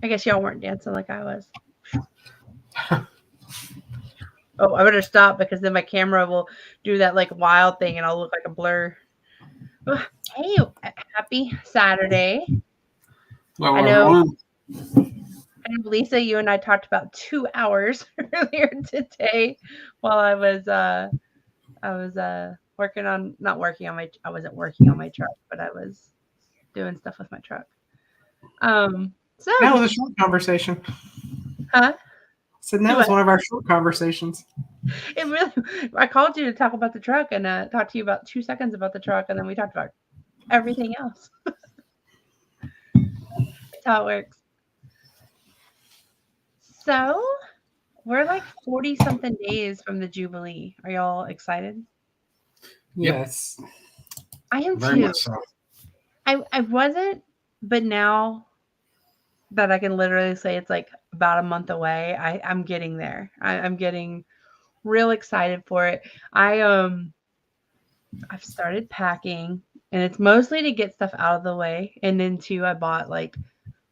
guess y'all weren't dancing like I was. Oh, I better stop because then my camera will do that like wild thing and I'll look like a blur. Oh, hey, happy Saturday. Well, I know, Lisa, you and I talked about 2 hours earlier today while I was working on not working on my I wasn't working on my truck, but I was doing stuff with my truck. So that was a short conversation. huh? Said that was one of our short conversations. It really. I called you to talk about the truck and talk to you about 2 seconds about the truck, and then we talked about everything else. That's how it works. So we're like 40 something days from the Jubilee. Are y'all excited? Yes, I am very too. much so. I wasn't, but now that I can literally say it's like about a month away, I'm getting there. I'm getting real excited for it. I've started packing, and it's mostly to get stuff out of the way. And then too, I bought like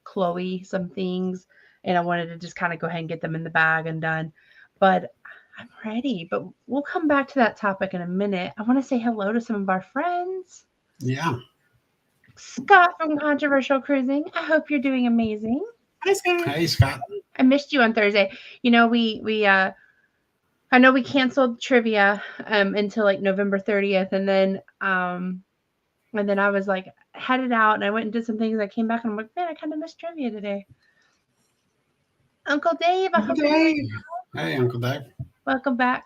Chloe some things, and I wanted to just kind of go ahead and get them in the bag and done. But I'm ready. But we'll come back to that topic in a minute. I want to say hello to some of our friends. Yeah. Scott from Controversial Cruising. I hope you're doing amazing. Hi, Scott. Hey, Scott. I missed you on Thursday. You know, I know we canceled trivia until like November 30th, and then I was like headed out, and I went and did some things. I came back, and I'm like, man, I kind of missed trivia today. Uncle Dave, I hope you're doing well. Hey, Uncle Dave. Welcome back.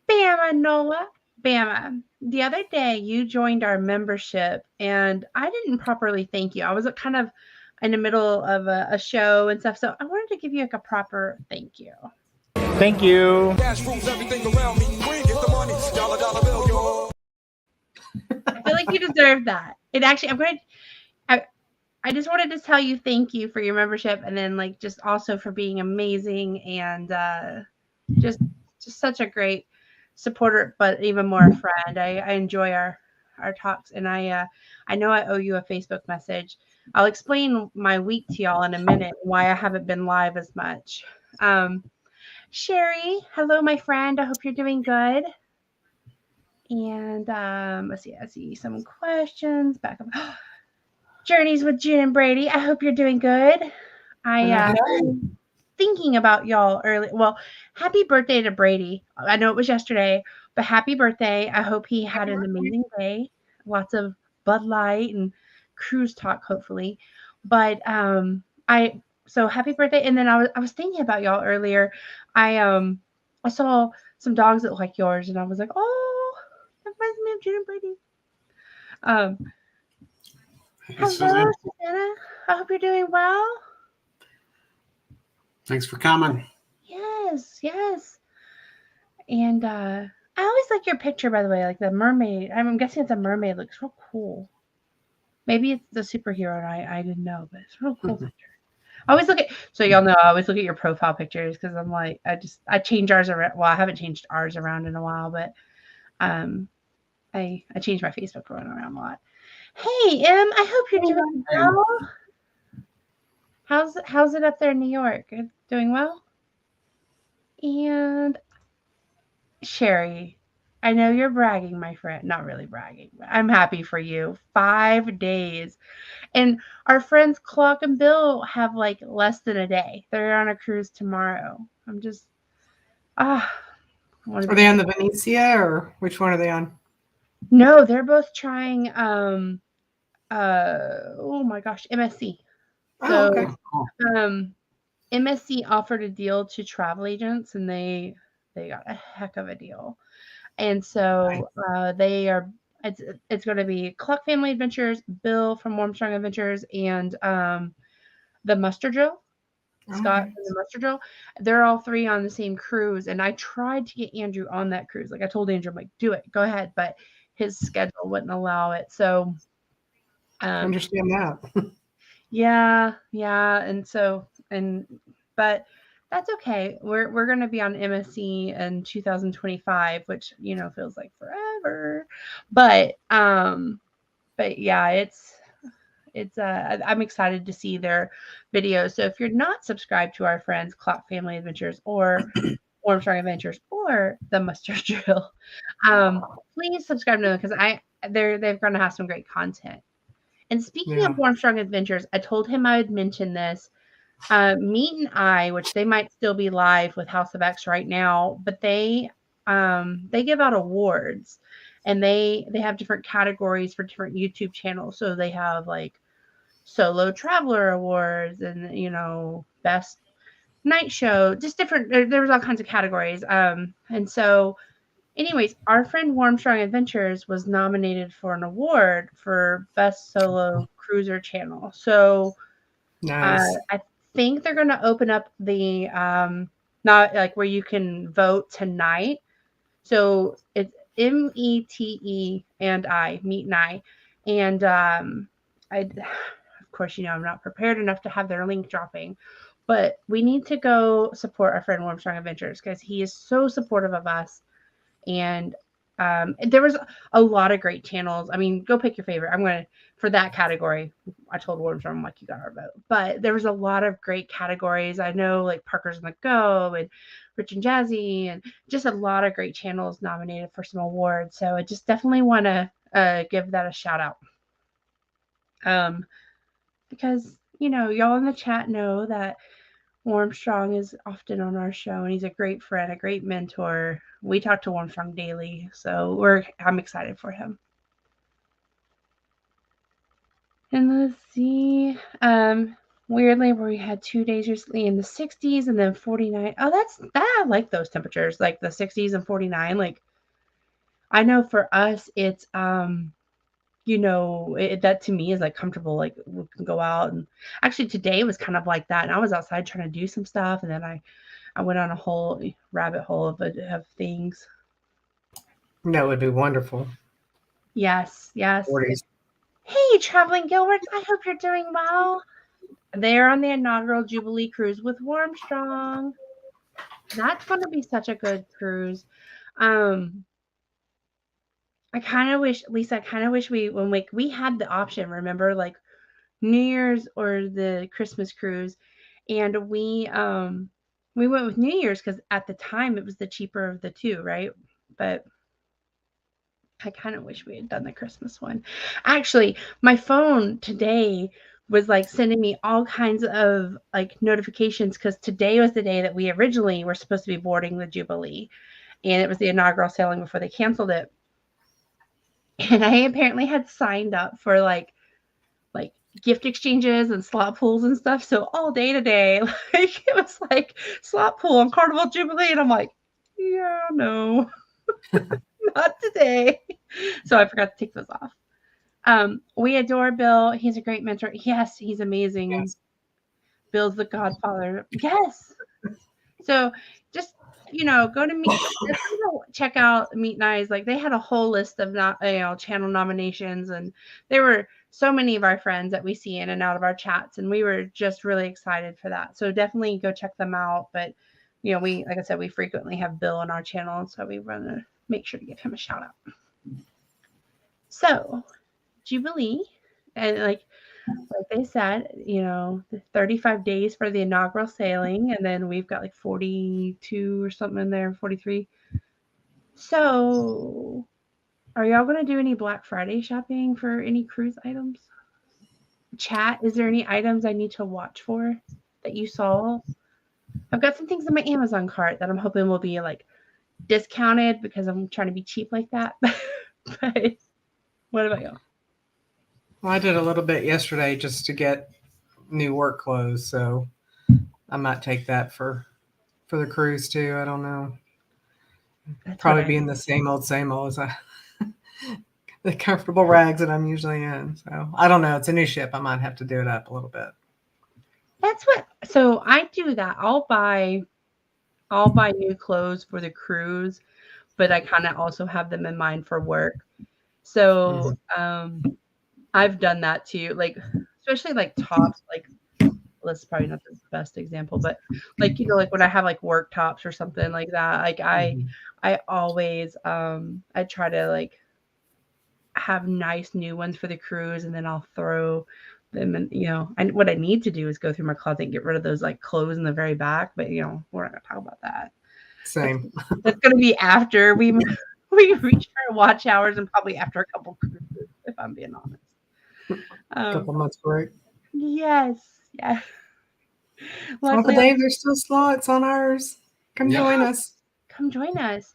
Bama Nola. Bama, the other day you joined our membership, and I didn't properly thank you. I was kind of in the middle of a show and stuff, so I wanted to give you like a proper thank you. Thank you. I feel like you deserve that. It actually, I just wanted to tell you thank you for your membership, and then like just also for being amazing and just such a great supporter, but even more a friend. I enjoy our talks, and I know I owe you a Facebook message. I'll explain my week to y'all in a minute why I haven't been live as much. Sherry, hello, my friend. I hope you're doing good. And let's see. I see some questions back up. Journeys with June and Brady. I hope you're doing good. I thinking about y'all early. Well, happy birthday to Brady. I know it was yesterday, but happy birthday. I hope he had an amazing day. Lots of Bud Light and cruise talk, hopefully. But so happy birthday. And then I was thinking about y'all earlier. I saw some dogs that look like yours, and I was like, oh, that reminds me of June and Brady. Hello, Susanna. I hope you're doing well. Thanks for coming. Yes. And I always like your picture, by the way, like the mermaid. I'm guessing it's a mermaid. It looks real cool. Maybe it's the superhero, and I didn't know, but it's a real cool picture. I always look at, so y'all know, I always look at your profile pictures because I'm like, I change ours around. Well, I haven't changed ours around in a while, but I changed my Facebook going around a lot. Hey, I hope you're doing well. How's it up there in New York? Doing well? And Sherry, I know you're bragging, my friend. Not really bragging, but I'm happy for you. 5 days. And our friends Clock and Bill have like less than a day. They're on a cruise tomorrow. I'm just Are they on the Venezia, or which one are they on? No, they're both trying oh my gosh, MSC. So okay. Cool. MSC offered a deal to travel agents, and they got a heck of a deal. And so they are. It's going to be Cluck Family Adventures, Bill from Warmstrong Adventures, and the Muster Drill, Scott from the Muster Drill. They're all three on the same cruise, and I tried to get Andrew on that cruise. Like I told Andrew, I'm like, do it, go ahead, but his schedule wouldn't allow it. So I understand that. yeah, but that's okay. We're going to be on MSC in 2025, which feels like forever. But yeah, I'm excited to see their videos. So if you're not subscribed to our friends Clock Family Adventures or Armstrong Adventures or the Mustard Drill, please subscribe to them because they're going to have some great content. And speaking Yeah. of Armstrong Adventures, I told him I would mention this. Meet and I, which they might still be live with House of X right now, but they give out awards, and they have different categories for different YouTube channels. So they have like solo traveler awards, and best night show, just different. There was all kinds of categories. And so, anyways, our friend Warmstrong Adventures was nominated for an award for best solo cruiser channel. So Nice. I think they're going to open up the not like where you can vote tonight. So it's METE and I, Meet and I. And of course, I'm not prepared enough to have their link dropping, but we need to go support our friend Warmstrong Adventures because he is so supportive of us. And there was a lot of great channels. I mean, go pick your favorite. I'm going to, for that category, I told Warmstrong, I'm like, you got our vote. But there was a lot of great categories. I know like Parker's on the Go and Rich and Jazzy, and just a lot of great channels nominated for some awards. So I just definitely want to give that a shout out. Because, y'all in the chat know that Armstrong is often on our show, and he's a great friend, a great mentor. We talk to Armstrong daily, so I'm excited for him. And let's see. Weirdly, where we had 2 days recently in the 60s and then 49. Oh, I like those temperatures, like the 60s and 49. Like, I know for us, it's that to me is like comfortable. Like we can go out, and actually today was kind of like that. And I was outside trying to do some stuff, and then I went on a whole rabbit hole of things. That would be wonderful. Yes. 40s. Hey, Traveling Gilberts, I hope you're doing well. They're on the inaugural Jubilee cruise with Armstrong. That's going to be such a good cruise. I kind of wish, Lisa, we had the option, remember, like New Year's or the Christmas cruise, and we went with New Year's because at the time it was the cheaper of the two, right? But I kind of wish we had done the Christmas one. Actually, my phone today was like sending me all kinds of like notifications because today was the day that we originally were supposed to be boarding the Jubilee, and it was the inaugural sailing before they canceled it. And I apparently had signed up for like gift exchanges and slot pools and stuff. So all day today, like it was like slot pool on Carnival Jubilee, and I'm like, yeah, no, not today. So I forgot to take those off. We adore Bill. He's a great mentor. Yes, he's amazing. Yes. Bill's the godfather. Yes. So just go to check out Meet Nice. Like they had a whole list of channel nominations, and there were so many of our friends that we see in and out of our chats, and we were just really excited for that. So definitely go check them out. But we, like I said, we frequently have Bill on our channel, so we want to make sure to give him a shout out. So Jubilee, and like they said, 35 days for the inaugural sailing, and then we've got like 42 or something in there, 43. So are y'all going to do any Black Friday shopping for any cruise items? Chat, is there any items I need to watch for that you saw? I've got some things in my Amazon cart that I'm hoping will be like discounted because I'm trying to be cheap like that. But what about y'all? Well, I did a little bit yesterday just to get new work clothes, so I might take that for the cruise too. I don't know. Probably be in the same old as the comfortable rags that I'm usually in. So I don't know. It's a new ship. I might have to do it up a little bit. So I do that. I'll buy new clothes for the cruise, but I kind of also have them in mind for work. So I've done that too. Like, especially like tops, like that's probably not the best example, but like, like when I have like work tops or something like that, like I always, I try to like have nice new ones for the cruise, and then I'll throw them, and and what I need to do is go through my closet and get rid of those like clothes in the very back. But we're not gonna talk about that. Same. That's gonna be after we reach our watch hours and probably after a couple cruises, if I'm being honest. Couple months break. Yes, yeah. Uncle Luckily, Dave, there's still slots on ours. Come join us. come join us.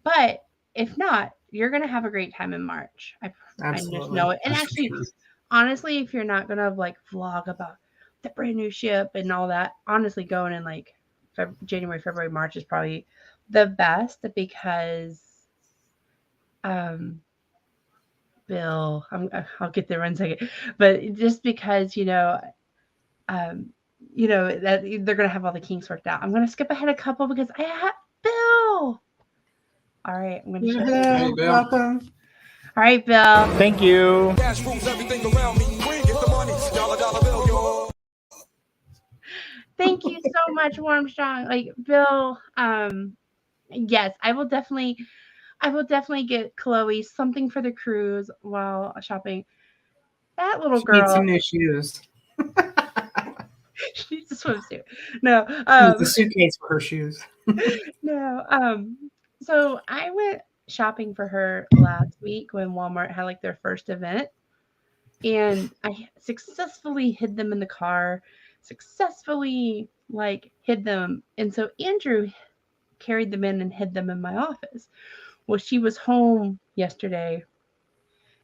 But if not, you're gonna have a great time in March. I Absolutely. just know it. And That's for actually, sure. honestly, if you're not gonna like vlog about the brand new ship and all that, honestly, going in like January, February, March is probably the best because, Bill, I'll get there in a second, but just because that they're gonna have all the kinks worked out. I'm gonna skip ahead a couple because I have Bill. All right, I'm gonna shut Yeah, Hey, Bill. welcome. All right, Bill. Thank you. Cash rules everything around me. Get the money, dollar bill, yo. Thank you so much, Warmstrong. Like Bill, yes, I will definitely get Chloe something for the cruise while shopping. That little She needs girl, some new shoes. she needs a swimsuit. No, She needs a suitcase for her shoes. no. So I went shopping for her last week when Walmart had like their first event, and I successfully hid them in the car. Successfully like hid them, and so Andrew carried them in and hid them in my office. Well, she was home yesterday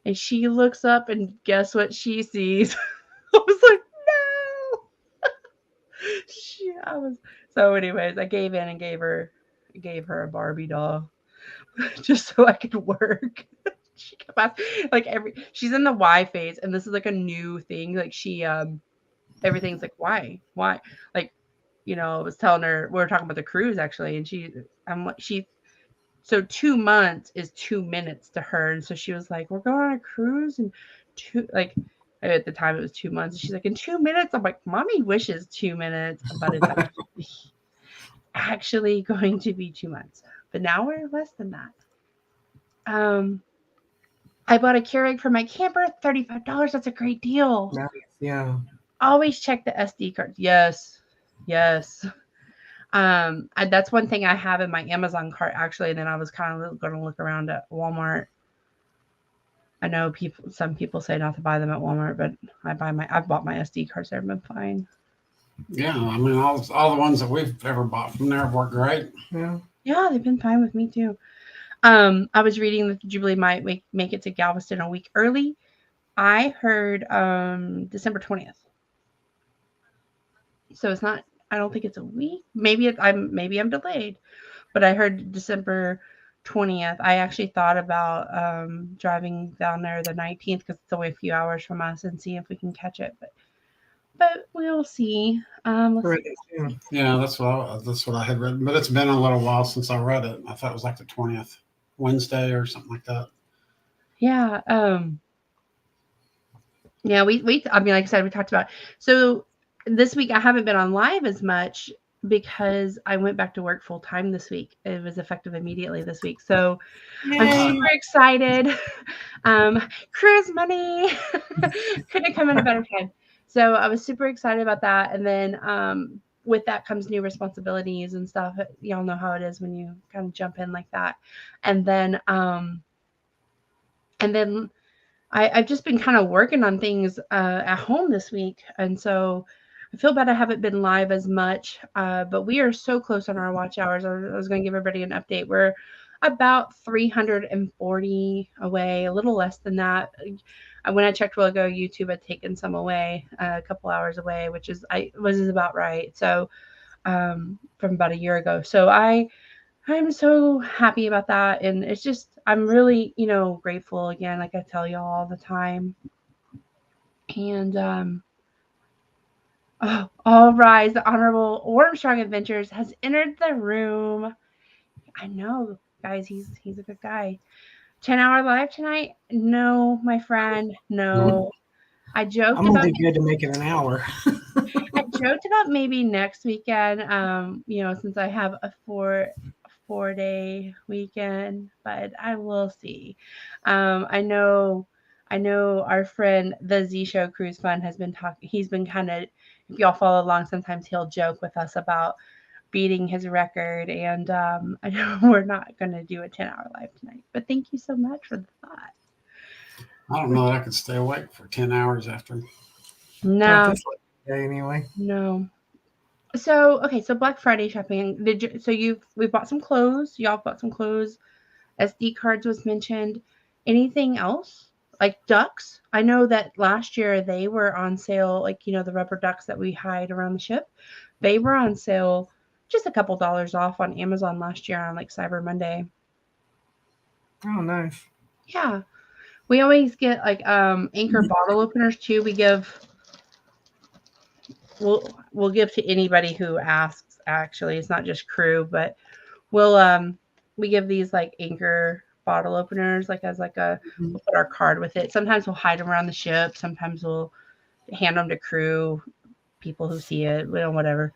and she looks up and guess what she sees? I was like, no. I was so anyways, I gave in and gave her a Barbie doll just so I could work. She kept asking, like she's in the why phase and this is like a new thing. Like she everything's like why? Like, I was telling her we were talking about the cruise actually, and so 2 months is 2 minutes to her. And so she was like, we're going on a cruise and at the time it was 2 months. She's like, in 2 minutes? I'm like, mommy wishes 2 minutes, but it's actually going to be 2 months. But now we're less than that. I bought a Keurig for my camper, $35. That's a great deal. Nice. Yeah. Always check the SD card. Yes. That's one thing I have in my Amazon cart actually. And then I was kind of going to look around at Walmart. I know some people say not to buy them at Walmart, but I've bought my SD cards there, been fine. Yeah, I mean, all the ones that we've ever bought from there have worked great. Yeah, they've been fine with me too. I was reading that the Jubilee might make it to Galveston a week early. I heard December 20th. So it's not. I don't think it's a week. Maybe I'm delayed, but I heard December 20th. I actually thought about driving down there the 19th because it's only a few hours from us and see if we can catch it. But we'll see. Yeah, that's what I had read, but it's been a little while since I read it. I thought it was like the 20th Wednesday or something like that. Yeah. Yeah. We. I mean, like I said, we talked about. So this week I haven't been on live as much because I went back to work full time this week. It was effective immediately this week. So I'm super excited. Cruise money couldn't come in a better time. So I was super excited about that. And then with that comes new responsibilities and stuff. Y'all know how it is when you kind of jump in like that. And then I've just been kind of working on things at home this week. And so I feel bad I haven't been live as much, but we are so close on our watch hours. I was going to give everybody an update. We're about 340 away, a little less than that. When I checked a while ago, YouTube had taken some away, a couple hours away, which is about right. So from about a year ago. So I'm so happy about that. And it's just, I'm really, grateful again, like I tell y'all all the time. And all rise, the Honorable Armstrong Adventures has entered the room. I know, guys, he's a good guy. 10-hour live tonight? No, my friend, no. I joked I'm about gonna do good to make it an hour. I joked about maybe next weekend, since I have a 4-day weekend, but I will see. I know I know our friend, the Z Show Cruise Fun, has been talking. He's been kind of, if y'all follow along, sometimes he'll joke with us about beating his record. And I know we're not going to do a 10-hour live tonight, but thank you so much for the thought. I don't know that I could stay awake for 10 hours after. Not No, this day anyway. no. So okay, so Black Friday shopping. We bought some clothes. Y'all bought some clothes. SD cards was mentioned. Anything else? Like ducks? I know that last year they were on sale, like the rubber ducks that we hide around the ship. They were on sale just a couple dollars off on Amazon last year on like Cyber Monday. Oh, nice. Yeah. We always get like Anchor bottle openers too. We'll give to anybody who asks. Actually, it's not just crew, but we give these like Anchor bottle openers like as like a we'll put our card with it. Sometimes we'll hide them around the ship. Sometimes we'll hand them to crew, people who see it, whatever.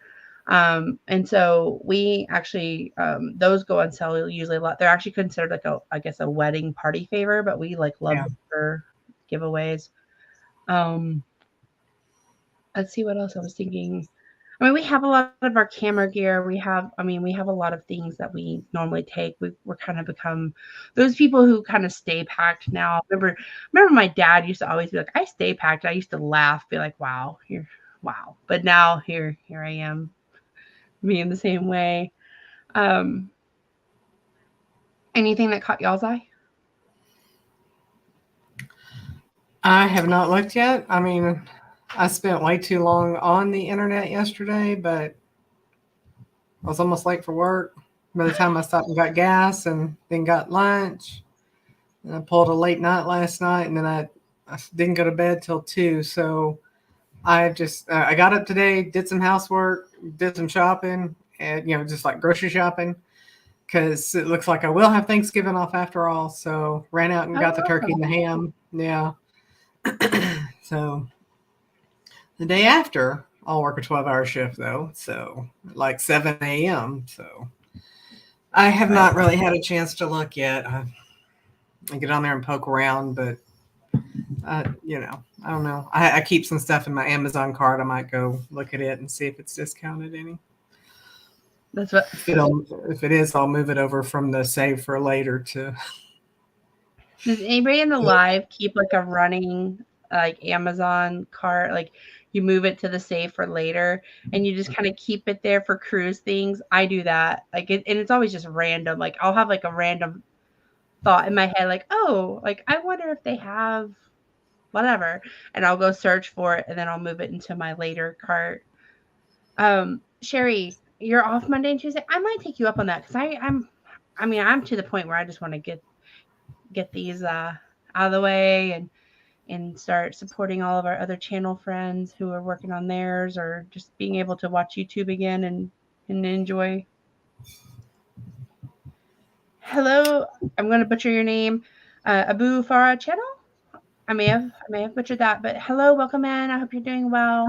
And so we actually those go on sale usually a lot. They're actually considered like I guess a wedding party favor, but we like love them for giveaways. Let's see what else I was thinking. I mean, we have a lot of our camera gear. We have a lot of things that we normally take. We're kind of become those people who kind of stay packed now. Remember my dad used to always be like, I stay packed. I used to laugh, be like, wow. But now here I am, being the same way. Anything that caught y'all's eye? I have not looked yet. I mean, I spent way too long on the internet yesterday, but I was almost late for work. By the time I stopped and got gas and then got lunch, and I pulled a late night last night, and then I didn't go to bed till 2. So I just I got up today, did some housework, did some shopping, and just like grocery shopping, because it looks like I will have Thanksgiving off after all. So ran out and got the turkey and the ham. Yeah. So the day after, I'll work a 12-hour shift though, so like 7 a.m. So I have not really had a chance to look yet. I get on there and poke around, but I don't know. I keep some stuff in my Amazon cart. I might go look at it and see if it's discounted any. That's what. If it is, I'll move it over from the save for later to. Does anybody in the live keep like a running like Amazon cart? Like you move it to the save for later and you just kind of keep it there for cruise things. I do that. And it's always just random. Like I'll have like a random thought in my head, like, oh, like I wonder if they have whatever. And I'll go search for it and then I'll move it into my later cart. Sherry, you're off Monday and Tuesday. I might take you up on that because I'm to the point where I just want to get these out of the way and start supporting all of our other channel friends who are working on theirs or just being able to watch YouTube again and enjoy. Hello, I'm going to butcher your name, Abu Farah Channel. I may have butchered that, but hello, welcome in. I hope you're doing well.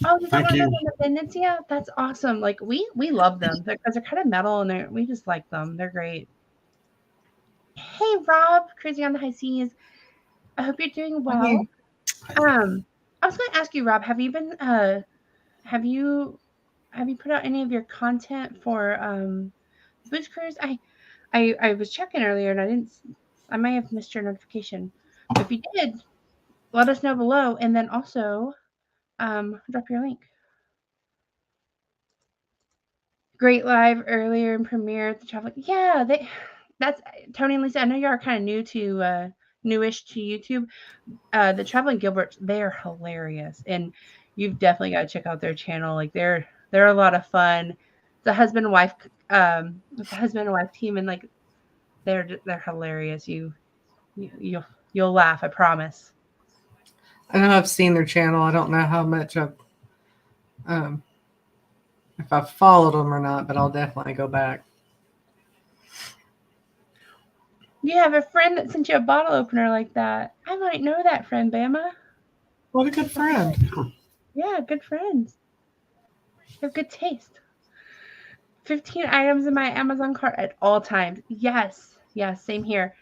Oh, you got one of those Independence? Yeah, that's awesome. Like we love them because they're kind of metal and we just like them. They're great. Hey, Rob, crazy on the high seas. I hope you're doing well. I was going to ask you, Rob, have you been have you put out any of your content for Booze Cruise? I was checking earlier and I may have missed your notification. But if you did, let us know below and then also drop your link. Great live earlier in premiere at the travel. Yeah, that's Tony and Lisa. I know you are kind of newish to YouTube. The Traveling Gilberts, they are hilarious, and you've definitely got to check out their channel. Like they're a lot of fun. The husband and wife, team, and like they're hilarious. You'll laugh. I promise. I know I've seen their channel. I don't know how much I've if I've followed them or not, but I'll definitely go back. You have a friend that sent you a bottle opener like that. I might know that friend, Bama. What a good friend. Yeah, good friends. You have good taste. 15 items in my Amazon cart at all times. Yes, same here.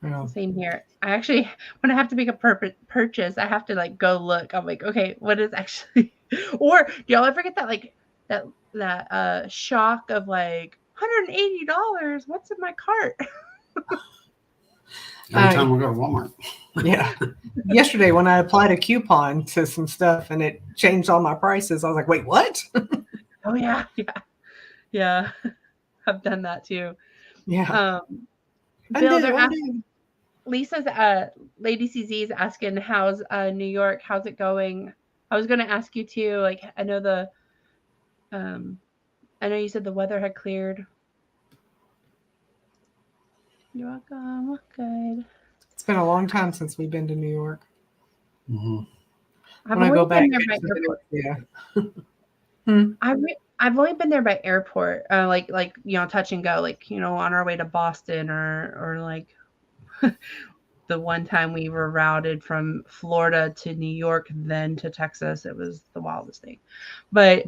Yeah. Same here. I actually, when I have to make a purchase, I have to like go look. I'm like, okay, what is actually? Or do y'all ever get that like that shock of like $180? What's in my cart? Every time we go to Walmart. Yeah. Yesterday when I applied a coupon to some stuff and it changed all my prices, I was like, wait, what? Oh yeah, yeah. I've done that too. Yeah. Bill, they're asking. Lisa's Lady CZ is asking how's New York, how's it going? I was gonna ask you too, like I know you said the weather had cleared. You're welcome. We're good. It's been a long time since we've been to New York. Mm-hmm. I've When I only go been back, there by airport. yeah. I've only been there by airport, like touch and go, like on our way to Boston or like the one time we were routed from Florida to New York, then to Texas. It was the wildest thing. But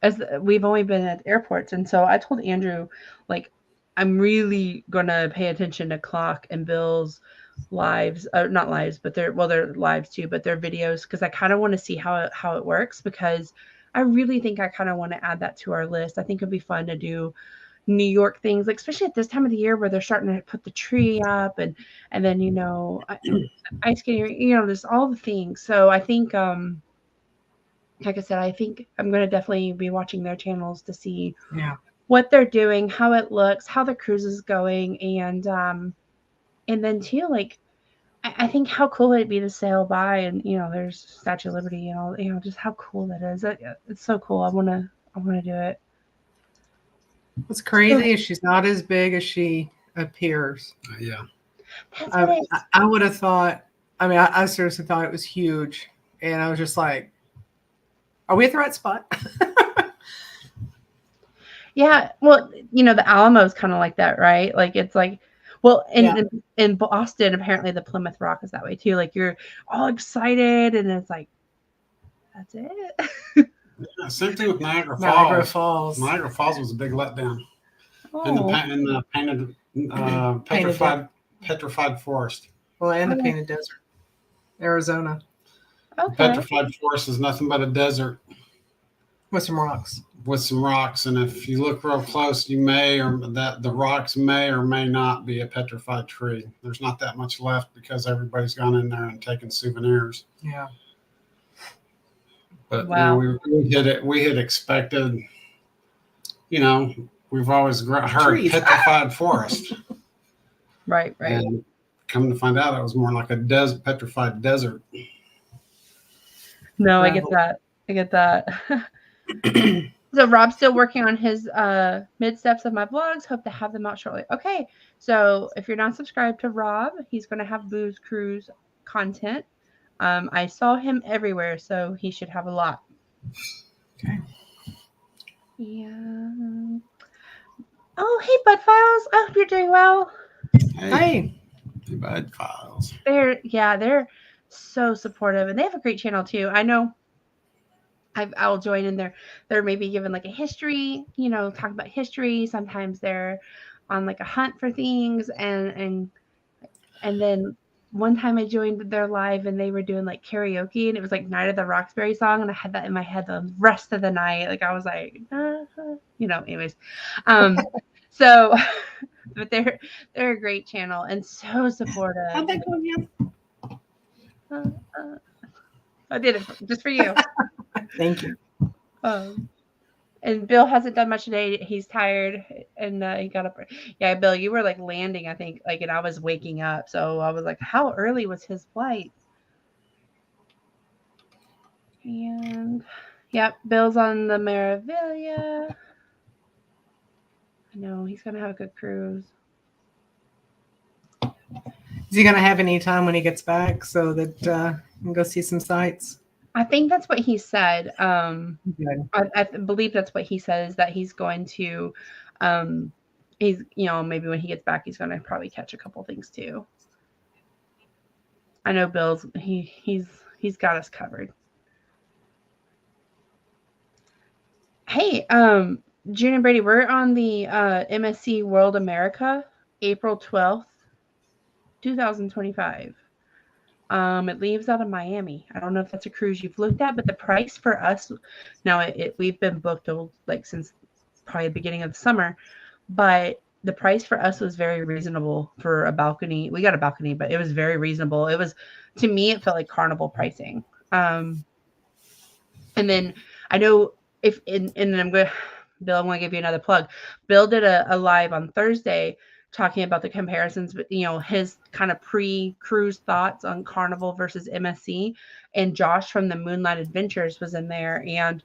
as we've only been at airports, and so I told Andrew, like, I'm really gonna pay attention to Clock and Bill's lives, not lives, but they're lives too, but their videos, because I kind of want to see how it works, because I really think I kind of want to add that to our list. I think it'd be fun to do New York things, like especially at this time of the year where they're starting to put the tree up and then ice skating, there's all the things. So I think like I said, I think I'm going to definitely be watching their channels to see what they're doing, how it looks, how the cruise is going, and then too, like I think how cool it'd be to sail by and there's Statue of Liberty and all, just how cool that is. It's so cool. I want to do it. What's crazy is she's not as big as she appears. Yeah. I would have thought, I seriously thought it was huge. And I was just like, are we at the right spot? Yeah. Well, the Alamo is kind of like that, right? Like, it's like, well, in Boston, apparently the Plymouth Rock is that way too. Like, you're all excited and it's like, that's it. Yeah, same thing with Niagara Falls. Niagara Falls was a big letdown. And the painted petrified forest. Well, and the Painted Desert, Arizona. Okay. Petrified forest is nothing but a desert with some rocks. And if you look real close, the rocks may or may not be a petrified tree. There's not that much left because everybody's gone in there and taken souvenirs. Yeah. But we had expected, we've always heard petrified forest. Right. And come to find out, it was more like a petrified desert. No, I get that. So Rob's still working on his mid steps of my vlogs. Hope to have them out shortly. Okay, so if you're not subscribed to Rob, he's going to have Booze Cruise content. I saw him everywhere, so he should have a lot. Okay. Yeah. Oh, hey, Bud Files. I hope you're doing well. Hey, Bud Files. They're so supportive, and they have a great channel too. I know. I'll join in there. They're maybe given like a history, talk about history. Sometimes they're on like a hunt for things, and then one time I joined their live and they were doing like karaoke, and it was like Night of the Roxbury song, and I had that in my head the rest of the night. Like I was like, anyways. So, but they're a great channel and so supportive. How'd that go again? I did it just for you. Thank you. And Bill hasn't done much today. He's tired, and he got up. Yeah, Bill, you were like landing, I think, and I was waking up. So I was like, how early was his flight? And Bill's on the Meraviglia. I know he's gonna have a good cruise. Is he gonna have any time when he gets back so that he can go see some sights? I think that's what he said. I believe that's what he said, is that he's going to, he's maybe when he gets back, he's going to probably catch a couple things too. I know Bill's he's got us covered. Hey, June and Brady, we're on the MSC World America, April 12th 2025. It leaves out of Miami. I don't know if that's a cruise you've looked at, but the price for us now, we've been booked like since probably the beginning of the summer, but the price for us was very reasonable for a balcony. We got a balcony, but it was very reasonable. It was, to me, it felt like Carnival pricing. And then I know and I'm going to, Bill, I'm going to give you another plug. Bill did a live on Thursday talking about the comparisons, but his kind of pre-cruise thoughts on Carnival versus MSC. And Josh from the Moonlight Adventures was in there and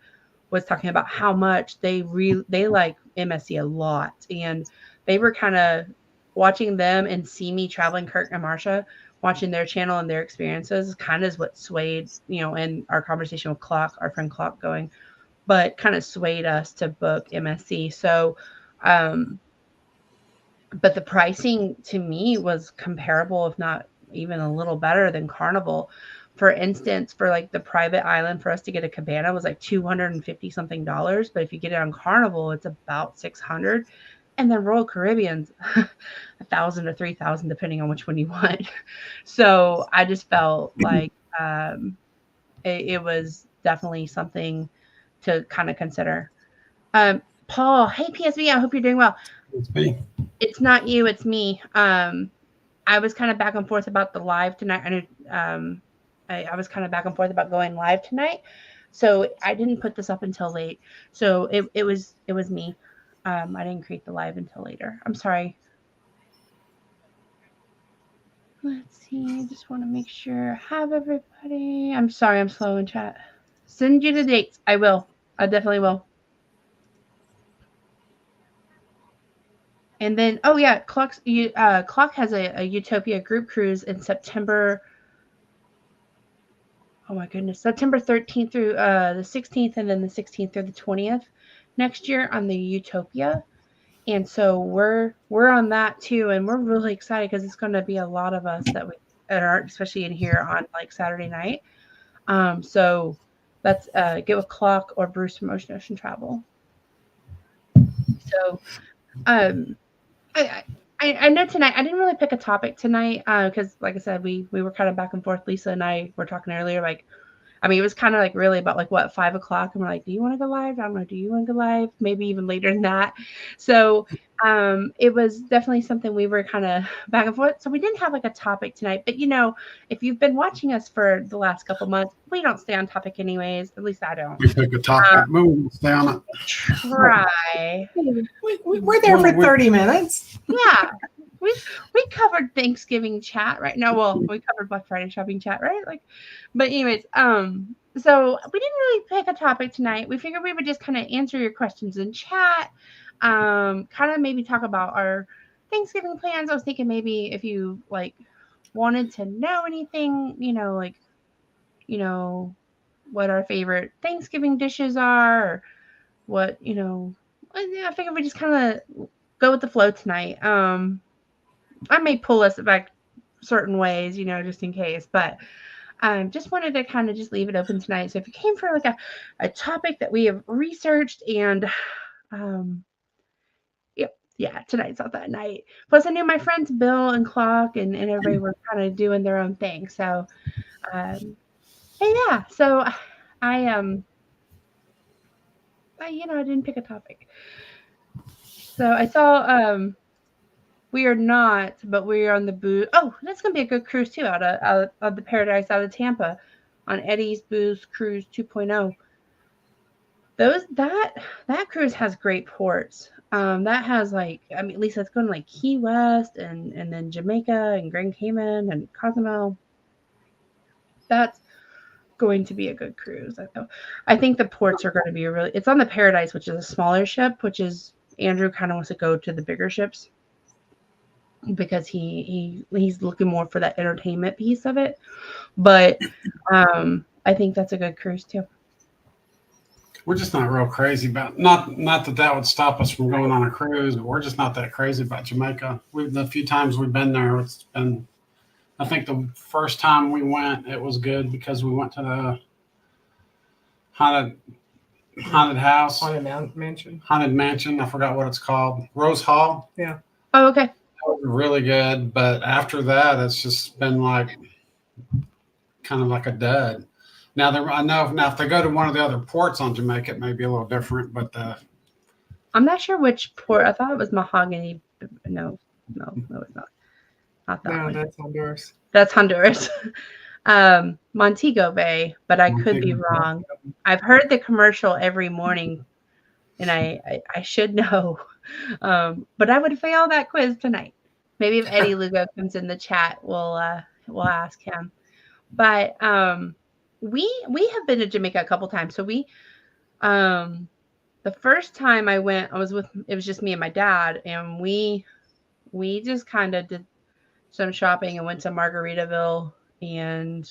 was talking about how much they like MSC a lot. And they were kind of watching them and see me traveling Kirk and Marsha, watching their channel and their experiences kind of is what swayed, in our conversation with Clock, our friend Clock going, but kind of swayed us to book MSC. So, but the pricing to me was comparable, if not even a little better than Carnival. For instance, for like the private island, for us to get a cabana was like $250 something. But if you get it on Carnival, it's about $600. And then Royal Caribbean's $1,000 to $3,000, depending on which one you want. So I just felt like it was definitely something to kind of consider. Paul, hey PSV, I hope you're doing well. It's me. It's not you, it's me. I was kind of back and forth about the live tonight. I knew I was kind of back and forth about going live tonight, so I didn't put this up until late. So it was me. I didn't create the live until later. I'm sorry. Let's see. I just want to make sure I have everybody. I'm sorry, I'm slow in chat. Send you the dates. I will. I definitely will. And then, oh yeah, Clock has a Utopia group cruise in September. Oh my goodness, September 13th through the 16th, and then the 16th through the 20th next year on the Utopia. And so we're on that too, and we're really excited because it's going to be a lot of us that are, especially in here on like Saturday night. So let's get with Clock or Bruce from Ocean Travel. So I know tonight I didn't really pick a topic tonight because, like I said, we were kind of back and forth. Lisa and I were talking earlier, like, I mean, it was kind of like really about like what 5 o'clock, and we're like, do you want to go live? I don't know. Do you want to go live? Maybe even later than that. So it was definitely something we were kind of back and forth. So we didn't have like a topic tonight, but if you've been watching us for the last couple months, we don't stay on topic anyways. At least I don't. We pick a topic, move, stay on it. Try. We're there for 30 minutes. Yeah. We covered Thanksgiving chat right now. Well, we covered Black Friday shopping chat, right? But anyways, so we didn't really pick a topic tonight. We figured we would just kind of answer your questions in chat, kind of maybe talk about our Thanksgiving plans. I was thinking maybe if you like wanted to know anything, what our favorite Thanksgiving dishes are, or what, I figured we just kind of go with the flow tonight. I may pull us back certain ways, just in case, but just wanted to kind of just leave it open tonight. So if you came for like a topic that we have researched and, yeah, tonight's not that night. Plus I knew my friends Bill and Clock and everybody were kind of doing their own thing. So, yeah, so I didn't pick a topic. So I saw, we are not, but we are on the booze. Oh, that's gonna be a good cruise too, out of the Paradise out of Tampa, on Eddie's Booze Cruise 2.0. That cruise has great ports. That has at least it's going to like Key West and then Jamaica and Grand Cayman and Cozumel. That's going to be a good cruise. I think the ports are going to be it's on the Paradise, which is a smaller ship, which is Andrew kind of wants to go to the bigger ships, because he's looking more for that entertainment piece of it. But I think that's a good cruise too. We're just not real crazy about not that would stop us from going on a cruise, but we're just not that crazy about Jamaica. The few times we've been there, it's been, I think the first time we went, it was good because we went to the haunted house. Haunted mansion. Haunted mansion. I forgot what it's called. Rose Hall. Yeah. Oh, okay. That was really good, but after that, it's just been like kind of like a dud. Now, I know if they go to one of the other ports on Jamaica, it may be a little different, but I'm not sure which port. I thought it was Mahogany. No, it's not. Not that No, one. that's Honduras. That's Honduras. Montego Bay, but I could be wrong. I've heard the commercial every morning, and I should know. But I would fail that quiz tonight. Maybe if Eddie Lugo comes in the chat, we'll ask him. But we have been to Jamaica a couple times. So we the first time I went, it was just me and my dad, and we just kind of did some shopping and went to Margaritaville, and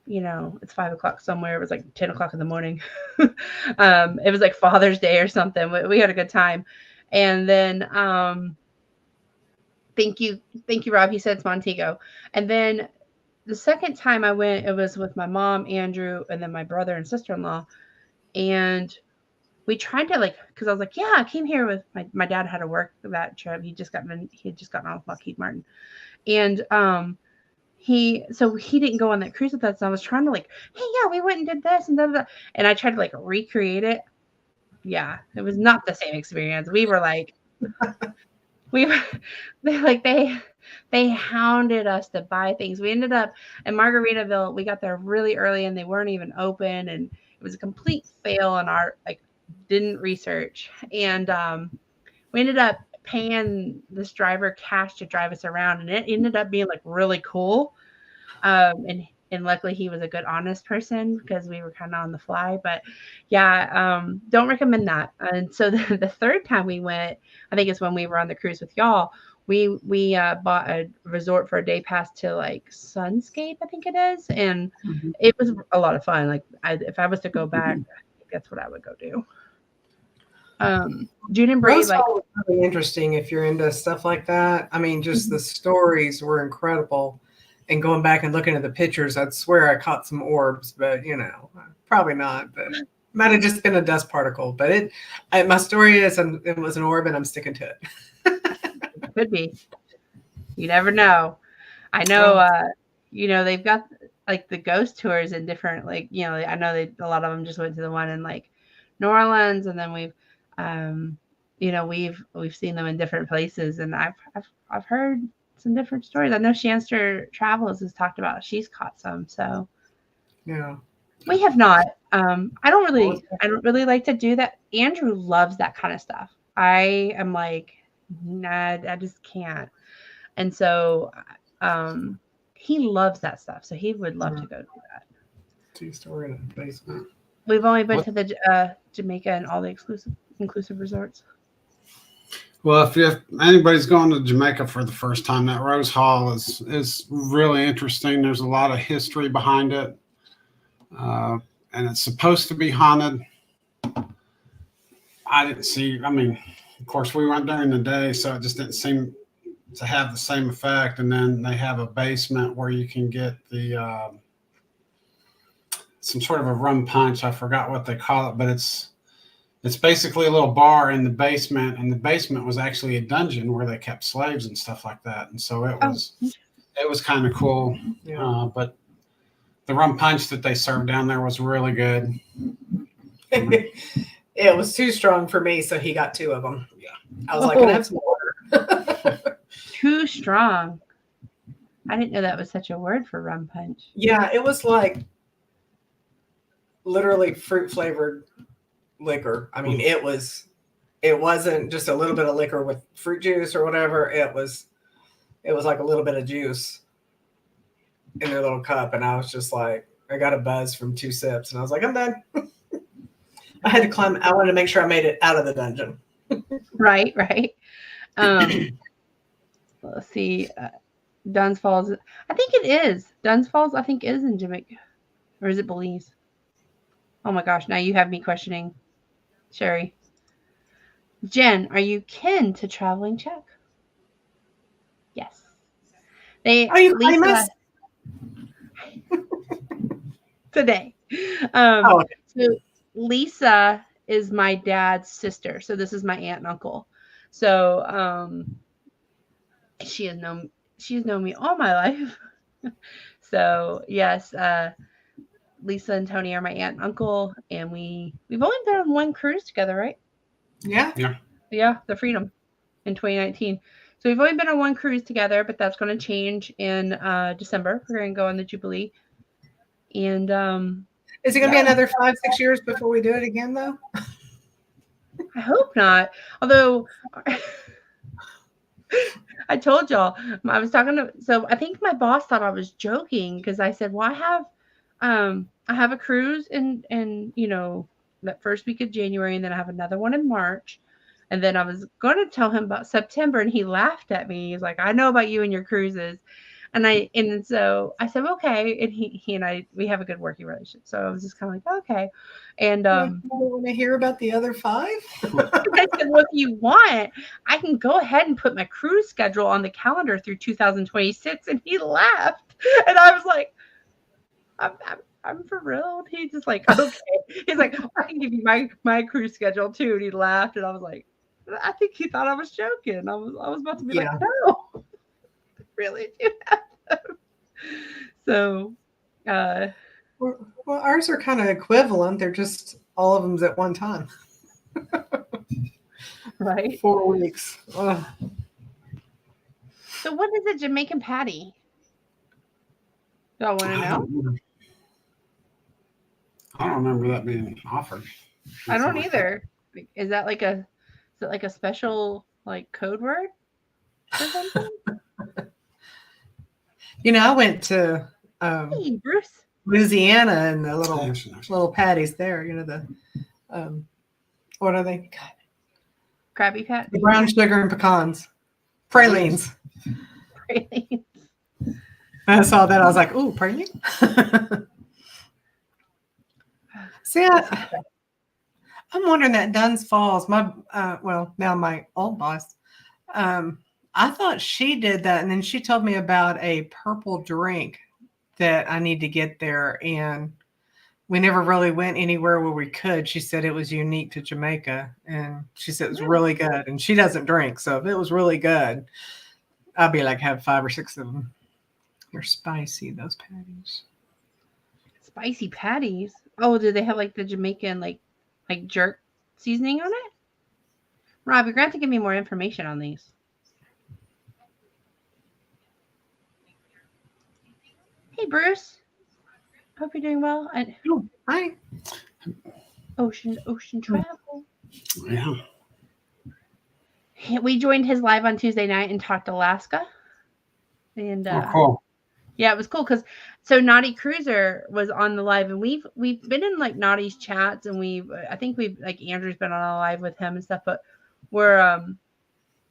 it's 5:00 somewhere. It was like 10:00 in the morning. It was like Father's Day or something. We had a good time. And then thank you, Rob. He said it's Montego. And then the second time I went, it was with my mom, Andrew, and then my brother and sister-in-law. And we tried to because I was like, yeah, I came here with my dad had to work that trip. He had just gotten off Lockheed Martin. And he didn't go on that cruise with us. I was trying to hey, yeah, we went and did this and da. And I tried to recreate it. Yeah, it was not the same experience. We were they hounded us to buy things. We ended up in Margaritaville. We got there really early and they weren't even open, and it was a complete fail on our didn't research. And we ended up paying this driver cash to drive us around, and it ended up being really cool. And luckily he was a good, honest person because we were kind of on the fly. But yeah, don't recommend that. And so the third time we went, I think it's when we were on the cruise with y'all. We bought a resort for a day pass to Sunscape, I think it is, and it was a lot of fun. If I was to go back, I think that's what I would go do. June and Brady, really interesting if you're into stuff like that. I mean, just the stories were incredible. And going back and looking at the pictures, I'd swear I caught some orbs, but probably not. But it might have just been a dust particle. But my story is it was an orb, and I'm sticking to it. Could be. You never know. I know. They've got the ghost tours in different I know a lot of them just went to the one in New Orleans, and then we've we've seen them in different places, and I've heard some different stories. I know Shanster Travels has talked about she's caught some. So yeah, we have not. I don't really like to do that. Andrew loves that kind of stuff. I am nah, I just can't. And so he loves that stuff. So he would love to go do that. 2-story in the basement. We've only been to the Jamaica and all the inclusive resorts. Well, if anybody's going to Jamaica for the first time, that Rose Hall is really interesting. There's a lot of history behind it, and it's supposed to be haunted. I didn't see. I mean, of course, we went during the day, so it just didn't seem to have the same effect. And then they have a basement where you can get the some sort of a rum punch. I forgot what they call it, but it's basically a little bar in the basement, and the basement was actually a dungeon where they kept slaves and stuff like that. And so it was kind of cool. Yeah. But the rum punch that they served down there was really good. It was too strong for me, so he got 2 of them. Yeah, I was like, can I have some water? Too strong. I didn't know that was such a word for rum punch. Yeah, it was literally fruit flavored liquor. I mean, it wasn't just a little bit of liquor with fruit juice or whatever. It was like a little bit of juice in their little cup, and I was just I got a buzz from 2 sips, and I was like, I'm done. I had to climb. I wanted to make sure I made it out of the dungeon. Right. Let's see. Duns Falls. I think it is. Duns Falls, I think, is in Jamaica. Or is it Belize? Oh my gosh, now you have me questioning. Sherry. Jen, are you kin to Traveling Czech? Yes. Are you famous? Today. So Lisa is my dad's sister. So this is my aunt and uncle. So She has known me all my life. So yes, Lisa and Tony are my aunt and uncle, and we've only been on one cruise together, right? Yeah. Yeah, the Freedom in 2019. So we've only been on one cruise together, but that's going to change in December. We're going to go on the Jubilee. And Is it going to be another 5-6 years before we do it again, though? I hope not. Although I told y'all, I was talking to, so I think my boss thought I was joking because I said, well, I have a cruise in that first week of January, and then I have another one in March. And then I was going to tell him about September, and he laughed at me. He's like, I know about you and your cruises. And so I said, okay. And he and we have a good working relationship. So I was just kind of like, okay. And You want to hear about the other 5? I said, well, if you want, I can go ahead and put my cruise schedule on the calendar through 2026. And he laughed. And I was like, I'm for real. And he's just like, okay. He's like, I can give you my cruise schedule too. And he laughed. And I was like, I think he thought I was joking. I was about to be like, no, really do have them. So, Well, ours are kind of equivalent. They're just all of them's at one time. right. 4 weeks. Ugh. So what is a Jamaican patty? Y'all want to know? I don't remember that being offered. I don't either. Is that like a special like code word or something? I went to Hey, Bruce. Louisiana and the little patties there. The what are they? God. Krabby Patty. The brown sugar and pecans, pralines. Pralines. I saw that. I was like, ooh, praline. See, I'm wondering that Dunn's Falls. My now my old boss. I thought she did that, and then she told me about a purple drink that I need to get there, and we never really went anywhere where we could. She said it was unique to Jamaica, and she said it was really good. And she doesn't drink, so if it was really good, I'd be like, have 5 or 6 of them. They're spicy, those patties. Spicy patties. Oh, do they have like the Jamaican like jerk seasoning on it? Rob, you're going to have to give me more information on these. Hey, Bruce. Hope you're doing well. Hi. Ocean travel. Yeah. We joined his live on Tuesday night and talked Alaska. And Cool. yeah, it was cool because so Naughty Cruiser was on the live, and we've been in like Naughty's chats, and I think we've like Andrew's been on a live with him and stuff, but we're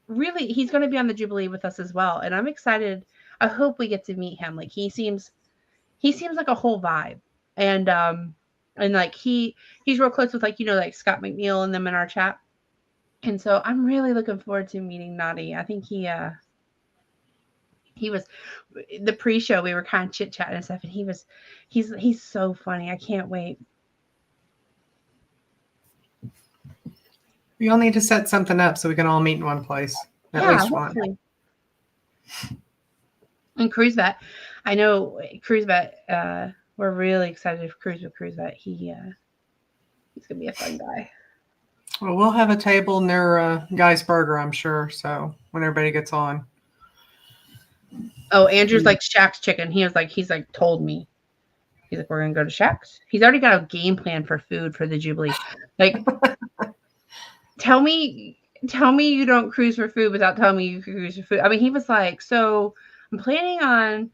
really he's going to be on the Jubilee with us as well, and I'm excited. I hope we get to meet him. Like he seems like a whole vibe, and like he's real close with like like Scott McNeil and them in our chat, and so I'm really looking forward to meeting Naughty. I think he was the pre-show. We were kind of chit-chatting and stuff, and he's so funny. I can't wait. We all need to set something up so we can all meet in one place. At least hopefully. one. And Cruise Vet, I know Cruise Vet. We're really excited for Cruise Vet. He's gonna be a fun guy. Well, we'll have a table near Guy's Burger, I'm sure. So when everybody gets on. Oh, Andrew's like Shaq's chicken. He's like told me. He's like, we're gonna go to Shaq's. He's already got a game plan for food for the Jubilee. Like, tell me you don't cruise for food without telling me you cruise for food. I mean, he was like, so I'm planning on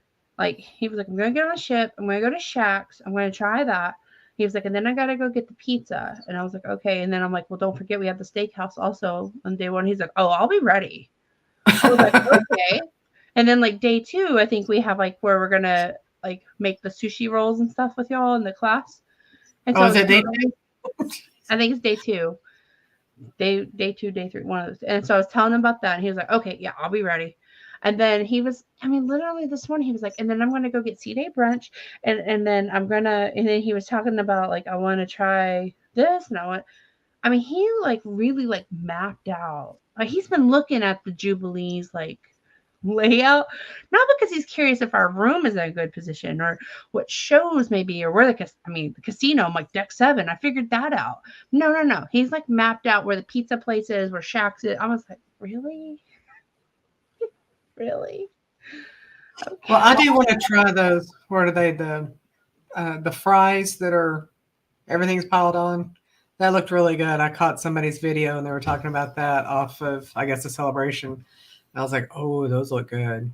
he was like, I'm gonna get on a ship. I'm gonna go to Shaq's. I'm gonna try that. He was like, and then I gotta go get the pizza. And I was like, okay. And then I'm like, well, don't forget we have the steakhouse also on day 1. He's like, oh, I'll be ready. I was like, okay. And then like day 2, I think we have like where we're gonna like make the sushi rolls and stuff with y'all in the class. And so is it day 2? I think it's day 2. Day 2, day 3, one of those. And so I was telling him about that, and he was like, okay, yeah, I'll be ready. And then literally this morning, he was like, and then I'm going to go get C-Day brunch. And then and then he was talking about like, I want to try this. And he like really like mapped out. Like he's been looking at the Jubilees, like layout, not because he's curious if our room is in a good position or what shows maybe or where the casino. I'm like deck 7. I figured that out. No. He's like mapped out where the pizza place is, where Shaq's is. I was like, really? Really? Okay. Well, I do want to try those. What are they? The fries that are everything's piled on. That looked really good. I caught somebody's video and they were talking about that off of, I guess, a celebration. And I was like, oh, those look good.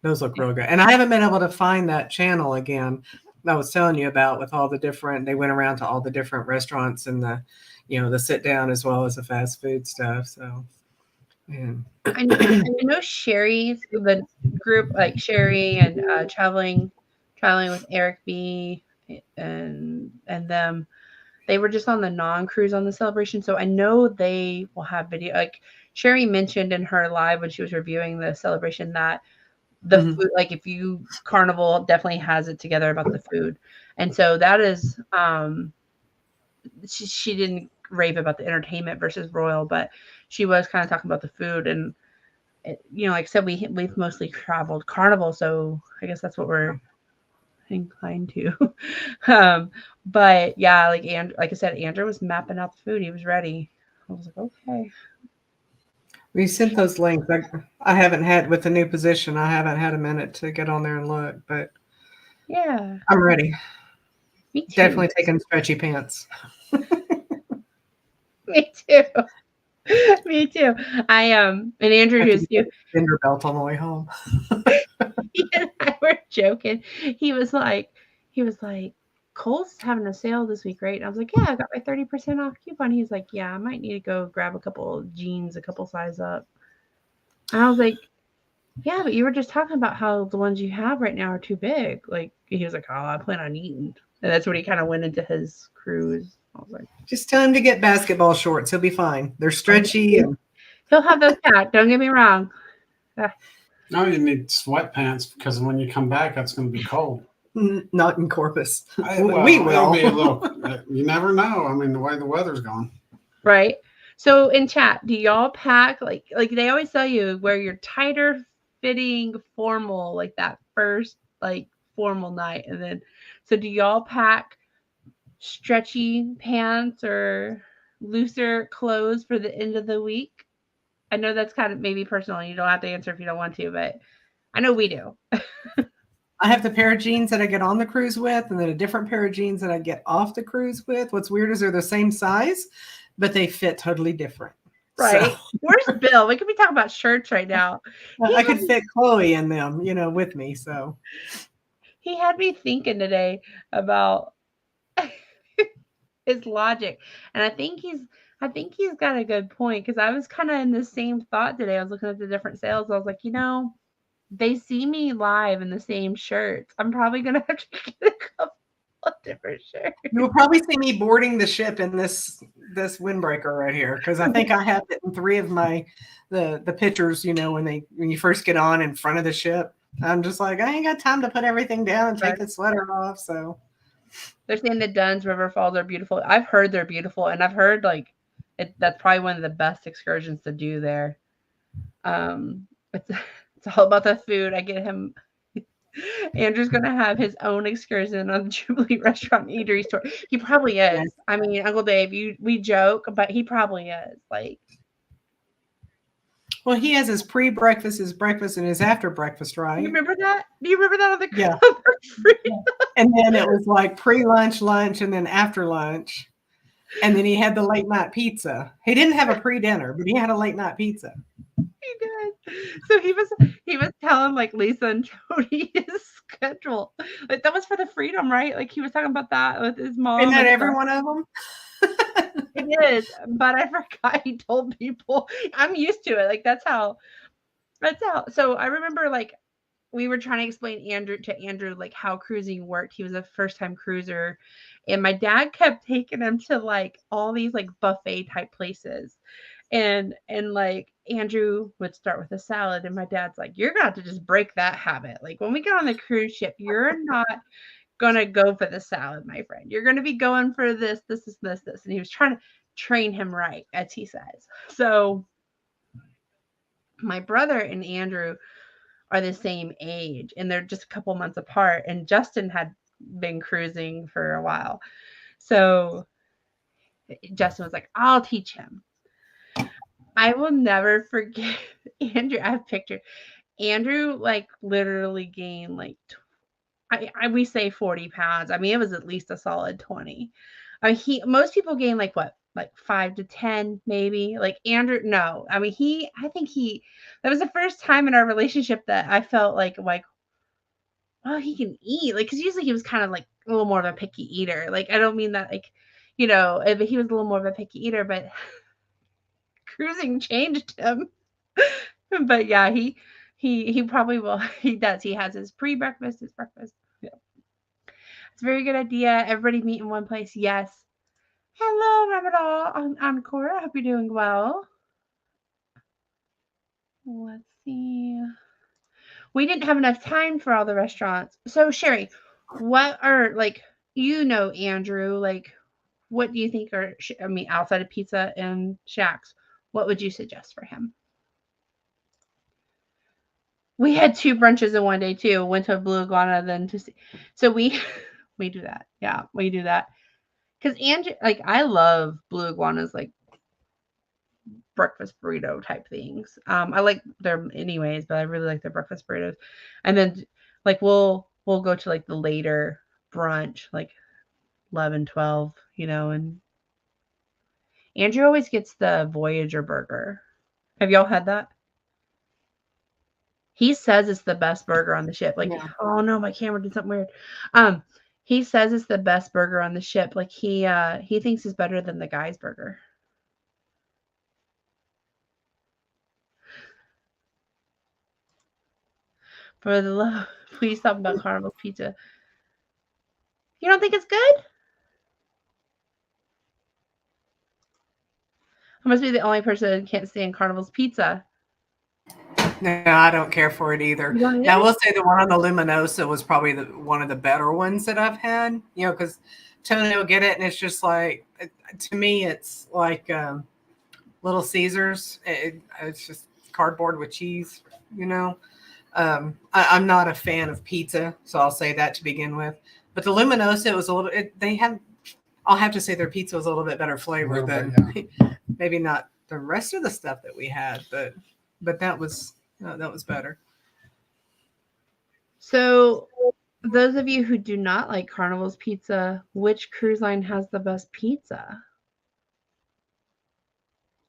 Those look real good. And I haven't been able to find that channel again I was telling you about with all the different, they went around to all the different restaurants and the sit down as well as the fast food stuff. So, and I know Sherry's the group, like Sherry and traveling with Eric B and them. They were just on the non-cruise on the celebration, so I know they will have video. Like Sherry mentioned in her live when she was reviewing the celebration that the food, like if you Carnival definitely has it together about the food, and so that is she didn't rave about the entertainment versus Royal, but she was kind of talking about the food and. Like I said, we've mostly traveled Carnival, so I guess that's what we're inclined to. But yeah, like I said, Andrew was mapping out the food. He was ready. I was like, okay. We sent those links. I haven't had with the new position. I haven't had a minute to get on there and look, but yeah, I'm ready. Me too. Definitely taking stretchy pants. Me too. Me too. And Andrew who's gender belt on the way home. He and I were joking. He was like, Kohl's having a sale this week, right? And I was like, yeah, I got my 30% off coupon. He's like, yeah, I might need to go grab a couple jeans, a couple size up. And I was like, yeah, but you were just talking about how the ones you have right now are too big. Like he was like, oh, I plan on eating. And that's when he kind of went into his cruise. I was like, just tell him to get basketball shorts. He'll be fine. They're stretchy. And he'll have those packed. Don't get me wrong. No, you need sweatpants because when you come back, it's going to be cold. Not in Corpus. We will. Be a little, you never know. I mean, the way the weather's going. Right. So in chat, do y'all pack like they always tell you wear your tighter fitting formal like that first like formal night, and then so do y'all pack stretchy pants or looser clothes for the end of the week? I know that's kind of maybe personal. You don't have to answer if you don't want to, but I know we do. I have the pair of jeans that I get on the cruise with, and then a different pair of jeans that I get off the cruise with. What's weird is they're the same size, but they fit totally different. Right. So. Where's Bill? We could be talking about shirts right now. I could fit Chloe in them, with me. So he had me thinking today about his logic, and I think he's got a good point because I was kind of in the same thought today. I was looking at the different sales. I was like, they see me live in the same shirts. I'm probably gonna have to get a couple of different shirts. You'll probably see me boarding the ship in this windbreaker right here because I think I have it in 3 of my the pictures. When you first get on in front of the ship, I'm just like I ain't got time to put everything down and take the sweater off. So they're saying the Dunn's River Falls are beautiful. I've heard they're beautiful, and I've heard that's probably one of the best excursions to do there. It's all about the food. I get him. Andrew's going to have his own excursion on the Jubilee Restaurant and Eatery Store. He probably is. Yes. I mean, Uncle Dave, we joke, but he probably is. Well, he has his pre-breakfast, his breakfast, and his after breakfast, right? You remember that? Do you remember that on the cover? Yeah. And then it was like pre-lunch, lunch, and then after lunch. And then he had the late night pizza. He didn't have a pre-dinner, but he had a late night pizza. He did. So he was telling Lisa and Jody his schedule. That was for the Freedom, right? He was talking about that with his mom. Isn't that every one of them? It is, but I forgot he told people. I'm used to it. That's how. So I remember we were trying to explain to Andrew how cruising worked. He was a first-time cruiser, and my dad kept taking him to all these buffet type places. And Andrew would start with a salad, and my dad's like, you're gonna have to just break that habit. When we get on the cruise ship, you're not gonna go for the salad, my friend. You're gonna be going for this. And he was trying to train him right, as he says. So my brother and Andrew are the same age, and they're just a couple months apart. And Justin had been cruising for a while, so Justin was like, "I'll teach him." I will never forget Andrew. I have pictures. Andrew like literally gained like we say 40 pounds. I mean, it was at least a solid 20. Most people gain like what, like 5 to 10, maybe. Like Andrew, no. I mean, that was the first time in our relationship that I felt like, oh, he can eat. Like, because usually he was kind of like a little more of a picky eater. Like, I don't mean that, like, but he was a little more of a picky eater, but cruising changed him. But yeah, he probably will. He does. He has his pre-breakfast, his breakfast. Yeah. It's a very good idea. Everybody meet in one place. Yes. Hello, Ramadan. I'm Cora. I hope you're doing well. Let's see. We didn't have enough time for all the restaurants. So, Sherry, what are, like, Andrew, like, what do you think are, outside of pizza and shacks, what would you suggest for him? We had 2 brunches in one day too. Went to Blue Iguana, then to see. So we we do that. Yeah, we do that. Because Andrew, like, I love Blue Iguana's like breakfast burrito type things. I like them anyways, but I really like their breakfast burritos. And then like we'll go to like the later brunch, like 11, 12, and Andrew always gets the Voyager burger. Have y'all had that? He says it's the best burger on the ship. Like, Yeah. oh no, my camera did something weird. He says it's the best burger on the ship. Like he thinks it's better than the guy's burger. For the love, please talk about Carnival's pizza. You don't think it's good? I must be the only person who can't stand Carnival's pizza. No, I don't care for it either. You don't Now, I either? will say the one on the Luminosa was probably one of the better ones that I've had. Because Tony will get it, and it's just like, to me, it's like Little Caesars. It's just cardboard with cheese. I'm not a fan of pizza, so I'll say that to begin with. But the Luminosa, it was a little. I'll have to say their pizza was a little bit better flavor than maybe not the rest of the stuff that we had, but that was better. So, those of you who do not like Carnival's pizza, which cruise line has the best pizza?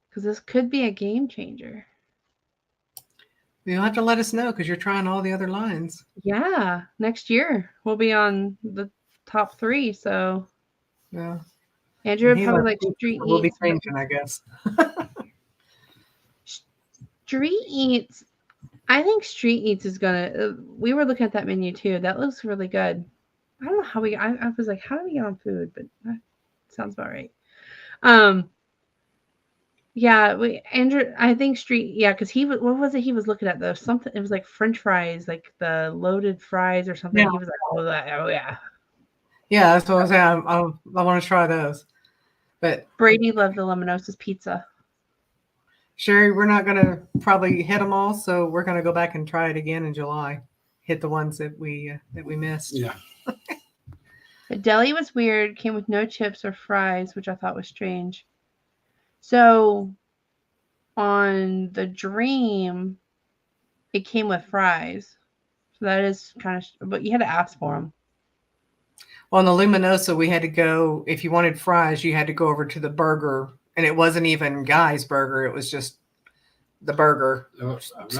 Because this could be a game changer. You'll have to let us know because you're trying all the other lines. Yeah, next year we'll be on the top 3. So, Yeah, Andrew would probably like Street We'll be Eats. changing, I guess. Street Eats. I think Street Eats is gonna. We were looking at that menu too. That looks really good. I don't know how we. I was like, how do we get on food? But that sounds about right. Yeah, Andrew. I think Street. Yeah, because he was. What was it? He was looking at though. Something. It was like French fries, like the loaded fries or something. Yeah. He was like, oh yeah. Yeah, that's what I was saying. I want to try those. But Brady loved the Lemonisa's pizza. Sherry, we're not going to probably hit them all, so we're going to go back and try it again in July. Hit the ones that we missed. Yeah. The deli was weird. Came with no chips or fries, which I thought was strange. So on the Dream, it came with fries. So that is kind of, but you had to ask for them. Well, on the Luminosa, we had to go, if you wanted fries, you had to go over to the burger. And it wasn't even Guy's Burger. It was just the burger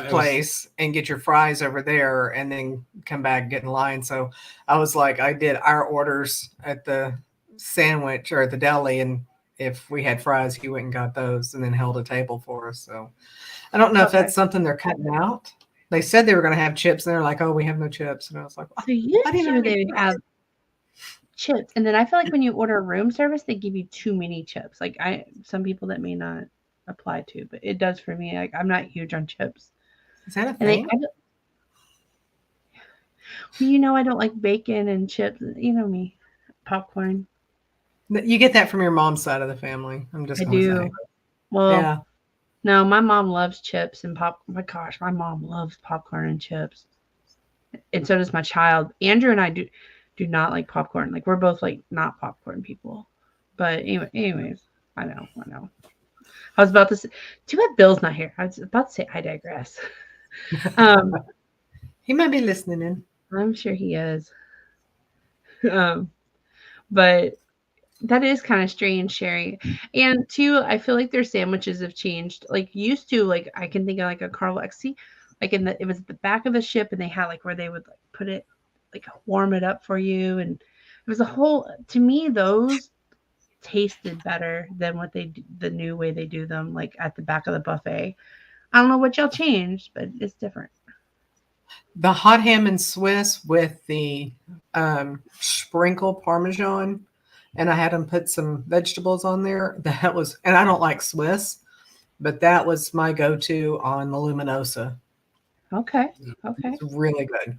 place and get your fries over there and then come back and get in line. So I was like, I did our orders at the sandwich or at the deli. And if we had fries, he went and got those and then held a table for us. So I don't know if that's something they're cutting out. They said they were going to have chips. And they're like, oh, we have no chips. And I was like, so used to they would have chips, and then I feel like when you order room service, they give you too many chips. Like some people that may not apply to, but it does for me. Like I'm not huge on chips. Is that a thing? I don't like bacon and chips. You know me, popcorn. You get that from your mom's side of the family. I'm just I going to do. say. Well, Yeah. No, my mom loves chips and pop. Oh my gosh, my mom loves popcorn and chips, and so does my child. Andrew and I do not like popcorn. Like we're both like not popcorn people. But anyways, I know. I was about to say, too bad Bill's not here. I was about to say, I digress. Um, He might be listening in. I'm sure he is. Um, but that is kind of strange, Sherry. And two, I feel like their sandwiches have changed. Like used to, like I can think of like a Carl Lexi, like it was the back of the ship, and they had like where they would like put it, like warm it up for you, and it was a whole. To me, those tasted better than the new way they do them, like at the back of the buffet. I don't know what y'all changed, but it's different. The hot ham and Swiss with the sprinkle Parmesan, and I had them put some vegetables on there. That was, and I don't like Swiss, but that was my go-to on the Luminosa. Okay. It's really good.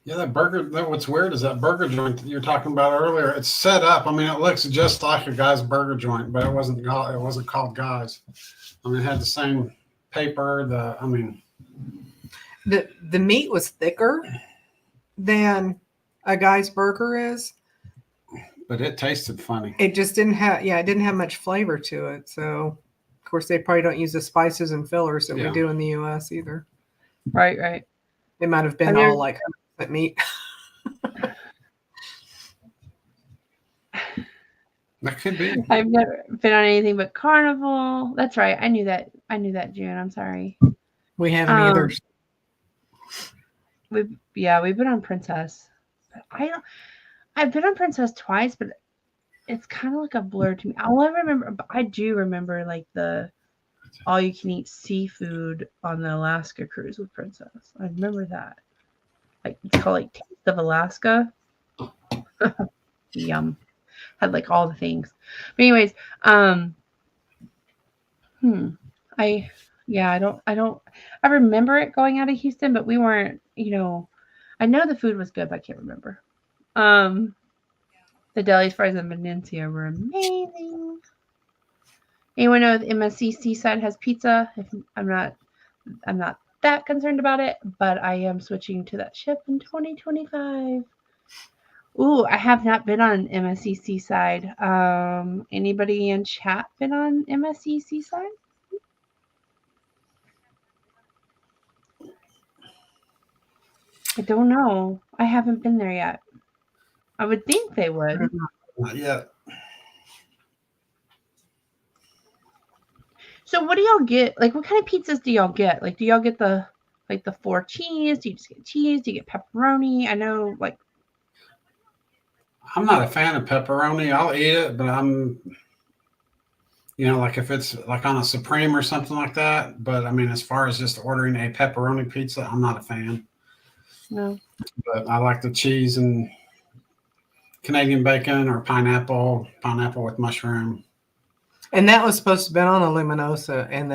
Yeah, that burger. What's weird is that burger joint that you were talking about earlier. It's set up. I mean, it looks just like a Guy's burger joint, but it wasn't called Guy's. I mean, it had the same paper. The meat was thicker than a Guy's burger is. But it tasted funny. It just didn't have, it didn't have much flavor to it. So, of course, they probably don't use the spices and fillers that we do in the U.S. either. Right. It might have been all like 100% meat. That could be. I've never been on anything but Carnival. That's right. I knew that, June. I'm sorry. We haven't either. We've been on Princess. But I've been on Princess twice, but it's kind of like a blur to me. I do remember like the all you can eat seafood on the Alaska cruise with Princess. I remember that. Like it's called like Taste of Alaska. Yum. Had like all the things. But anyways, I remember it going out of Houston, but we weren't, I know the food was good, but I can't remember. The delis, fries, and Venencia were amazing. Anyone know if MSC Seaside has pizza? I'm not that concerned about it, but I am switching to that ship in 2025. Ooh, I have not been on MSC Seaside. Anybody in chat been on MSC Seaside? I don't know. I haven't been there yet. I would think they would. Not yet. So what do y'all get? Like, what kind of pizzas do y'all get? Like, do y'all get the 4 cheese? Do you just get cheese? Do you get pepperoni? I know, like. I'm not a fan of pepperoni. I'll eat it, but I'm, like if it's like on a Supreme or something like that. But I mean, as far as just ordering a pepperoni pizza, I'm not a fan. No. But I like the cheese and Canadian bacon or pineapple with mushroom. And that was supposed to have been on a Luminosa, and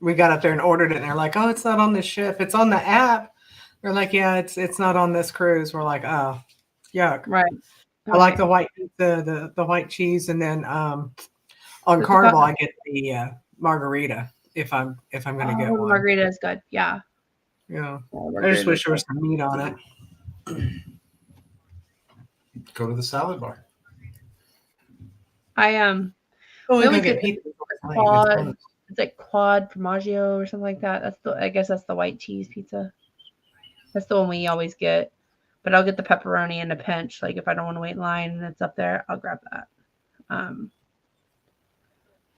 we got up there and ordered it, and they're like, "Oh, it's not on this ship. It's on the app." They're like, "Yeah, it's not on this cruise." We're like, "Oh, yuck." Right. I like the white pizza, the white cheese, and then on Carnival I get the margarita if I'm going to get one. Margarita is good. Yeah. Yeah. I just wish there was some meat on it. Go to the salad bar. I we always get pizza. It's like quad formaggio or something like that. I guess that's the white cheese pizza. That's the one we always get. But I'll get the pepperoni in a pinch. Like if I don't want to wait in line and it's up there, I'll grab that. I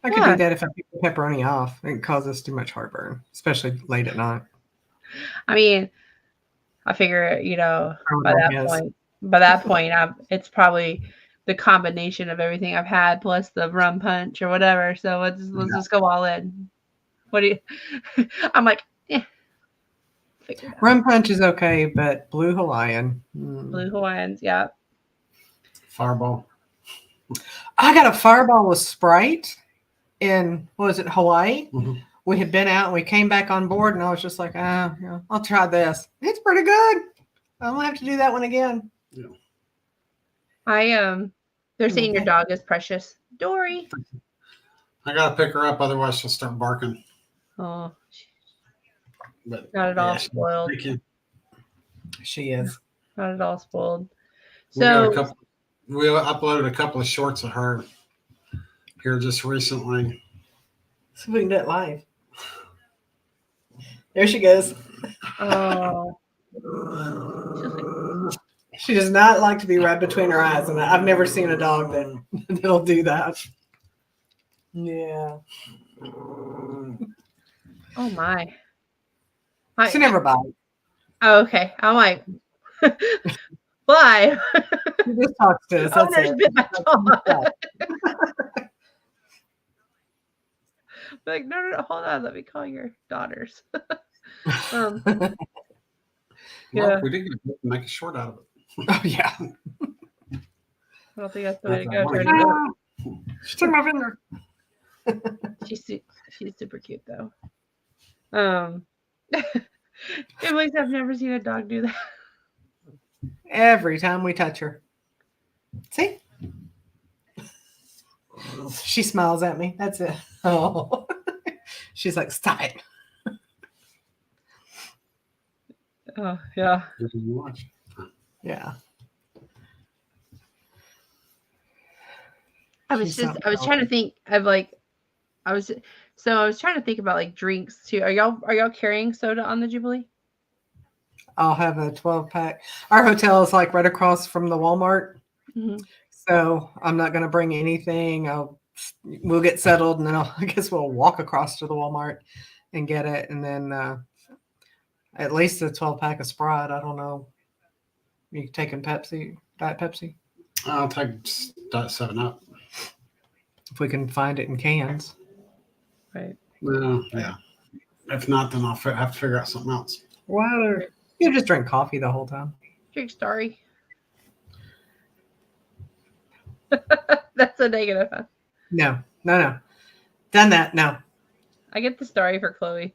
could do that if I pick the pepperoni off. It causes too much heartburn, especially late at night. I mean, I figure, by that point, it's probably the combination of everything I've had plus the rum punch or whatever. So let's just go all in. What do you? I'm like, Rum punch is okay, but Blue Hawaiian. Blue Hawaiians, yeah. Fireball. I got a Fireball with Sprite in, Hawaii? Mm-hmm. We had been out and we came back on board, and I was just like, I'll try this. It's pretty good. I'm gonna have to do that one again. Yeah. They're saying your dog is precious. Dory. I gotta pick her up, otherwise she'll start barking. Oh, But not at all yeah, spoiled. thank you. She is. Not at all spoiled. We got a So, couple. We uploaded a couple of shorts of her here just recently. So we can do it live. There she goes. oh, She does not like to be right between her eyes, and I've never seen a dog that'll do that. Yeah. oh my. She never bites. Oh, okay. I'm like, live. She just talks to us. Oh, That's there's it. been my dog. That's Like, no, hold on. Let me call your daughters. um, Well, Yeah. we did make a short out of it. Oh, yeah. I don't think that's the way to go. That's Jordy. She took my finger. She's super cute though. At least I've never seen a dog do that. Every time we touch her. See? She smiles at me. That's it. Oh. She's like, stop it. Oh yeah. Watch. Yeah. I was trying to think of like I was trying to think about like drinks too. Are y'all carrying soda on the Jubilee? I'll have a 12-pack. Our hotel is like right across from the Walmart. Mm-hmm. So I'm not going to bring anything. We'll get settled, and then I guess we'll walk across to the Walmart and get it. And then at least a 12-pack of Sprite. I don't know. You taking Pepsi, Diet Pepsi? I'll take 7-Up. If we can find it in cans. Right. Well, yeah. If not, then I'll have to figure out something else. Water. You just drink coffee the whole time. Drink Starry. That's a negative. Huh? No. Done that. No. I get the Starry for Chloe.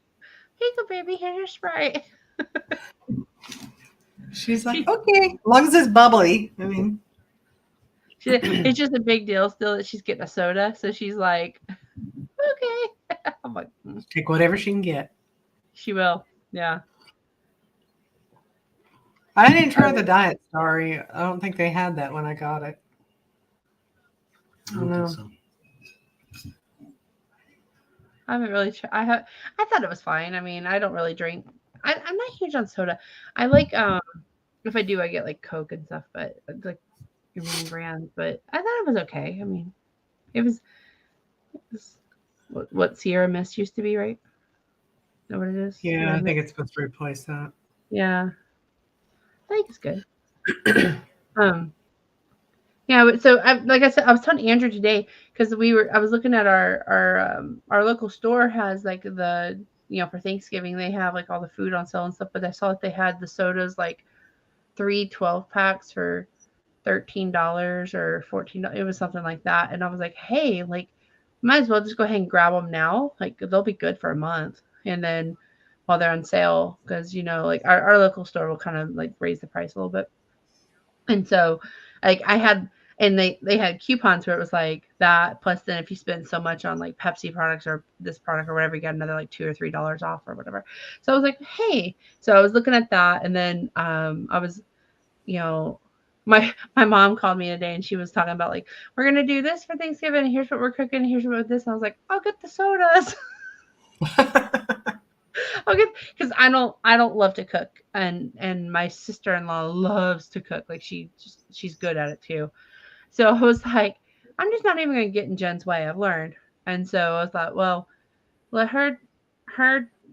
Here you go, baby. Here's your Sprite. She's like, okay, as long as it's bubbly. I mean, It's just a big deal still that she's getting a soda. So she's like, okay. I'm like, take whatever she can get. she will. Yeah. I didn't try the Diet Starry. I don't think they had that when I got it. I don't think so. I haven't really tried. I thought it was fine. I mean, I don't really drink. I'm not huge on soda. I like if I do, I get like Coke and stuff, but like your main brands. But I thought it was okay. I mean, it was what Sierra Mist used to be, right? Is that what it is? Yeah, I think it's supposed to replace that. Yeah, I think it's good. Yeah, but so like I said, I was telling Andrew today because I was looking at our local store has like the for Thanksgiving they have like all the food on sale and stuff, but I saw that they had the sodas like 3 12-packs for $13 or $14. It was something like that, and I was like, hey, like might as well just go ahead and grab them now. Like they'll be good for a month, and then while they're on sale, because like our local store will kind of like raise the price a little bit, and so like I had. And they had coupons where it was like that. Plus, then if you spend so much on like Pepsi products or this product or whatever, you got another like $2 or $3 off or whatever. So I was like, hey. So I was looking at that, and then I was, my mom called me today, and she was talking about like we're gonna do this for Thanksgiving. And here's what we're cooking. And here's what this. And I was like, I'll get the sodas. Because I don't love to cook, and my sister-in-law loves to cook. Like she's good at it too. So I was like, I'm just not even going to get in Jen's way. I've learned. And so I thought, well, let her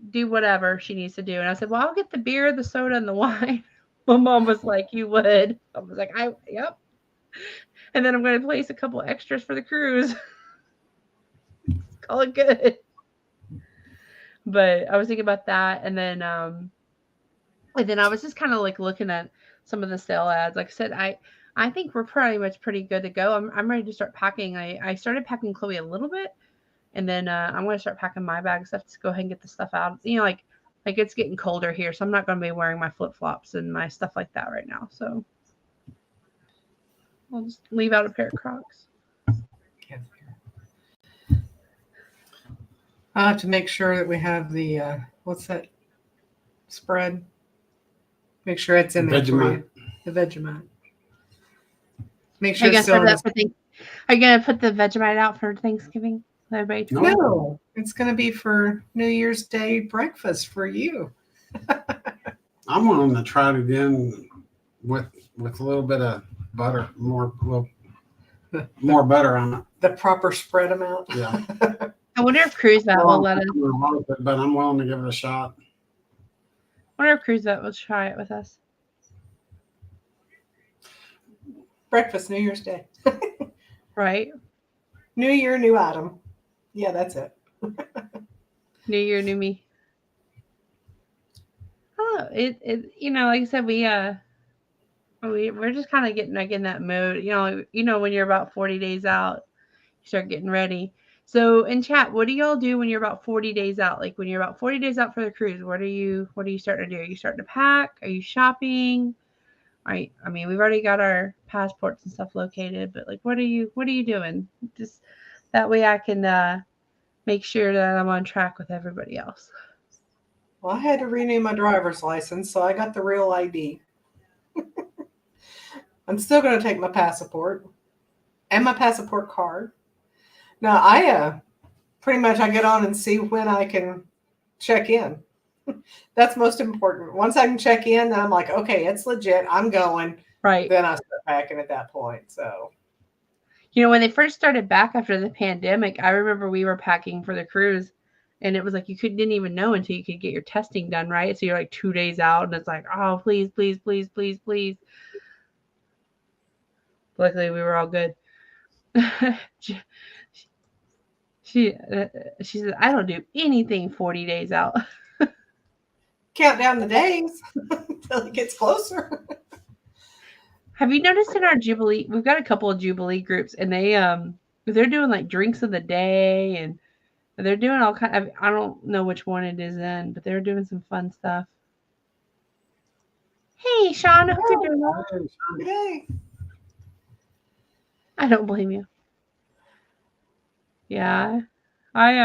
do whatever she needs to do. And I said, well, I'll get the beer, the soda, and the wine. My mom was like, you would. I was like, yep. And then I'm going to place a couple extras for the cruise. Call it good. But I was thinking about that. And then I was just kind of like looking at some of the sale ads. Like I said, I think we're pretty good to go. I'm ready to start packing. I started packing Chloe a little bit, and then I'm going to start packing my bag and stuff to go ahead and get the stuff out. Like it's getting colder here, so I'm not going to be wearing my flip-flops and my stuff like that right now. So I'll just leave out a pair of Crocs. I'll have to make sure that we have the what's that spread? Make sure it's in there for Vegemite. you. The Vegemite. Make Are sure you it's gonna still put in that for Are you gonna put the Vegemite out for Thanksgiving? Everybody to No. eat? No, it's going to be for New Year's Day breakfast for you. I'm willing to try it again with a little bit of butter, more butter on it. The proper spread amount. Yeah. I wonder if Cruise Vet will let us. But I'm willing to give it a shot. I wonder if Cruise Vet will try it with us. Breakfast, New Year's Day. Right? New year, new item. Yeah, that's it. New year, new me. Oh, it like I said, we're just kind of getting like in that mode. When you're about 40 days out, you start getting ready. So in chat, what do y'all do when you're about 40 days out? Like when you're about 40 days out for the cruise, what are you starting to do? Are you starting to pack? Are you shopping? I mean, we've already got our passports and stuff located, but like, what are you doing? Just that way I can make sure that I'm on track with everybody else. Well, I had to renew my driver's license, so I got the real ID. I'm still going to take my passport and my passport card. Now, I pretty much I get on and see when I can check in. That's most important. Once I can check in, then I'm like, okay, it's legit. I'm going. Right. Then I start packing at that point. So, when they first started back after the pandemic, I remember we were packing for the cruise, and it was like you didn't even know until you could get your testing done, right? So you're like 2 days out, and it's like, oh, please, please, please, please, please. Luckily, we were all good. She said, I don't do anything 40 days out. count down the days until it gets closer. Have you noticed in our Jubilee, we've got a couple of Jubilee groups, and they're doing like drinks of the day, and they're doing all kind of, I don't know which one it is in, but they're doing some fun stuff. Hey, Sean, I hope you're doing well. Yay. I don't blame you. Yeah, I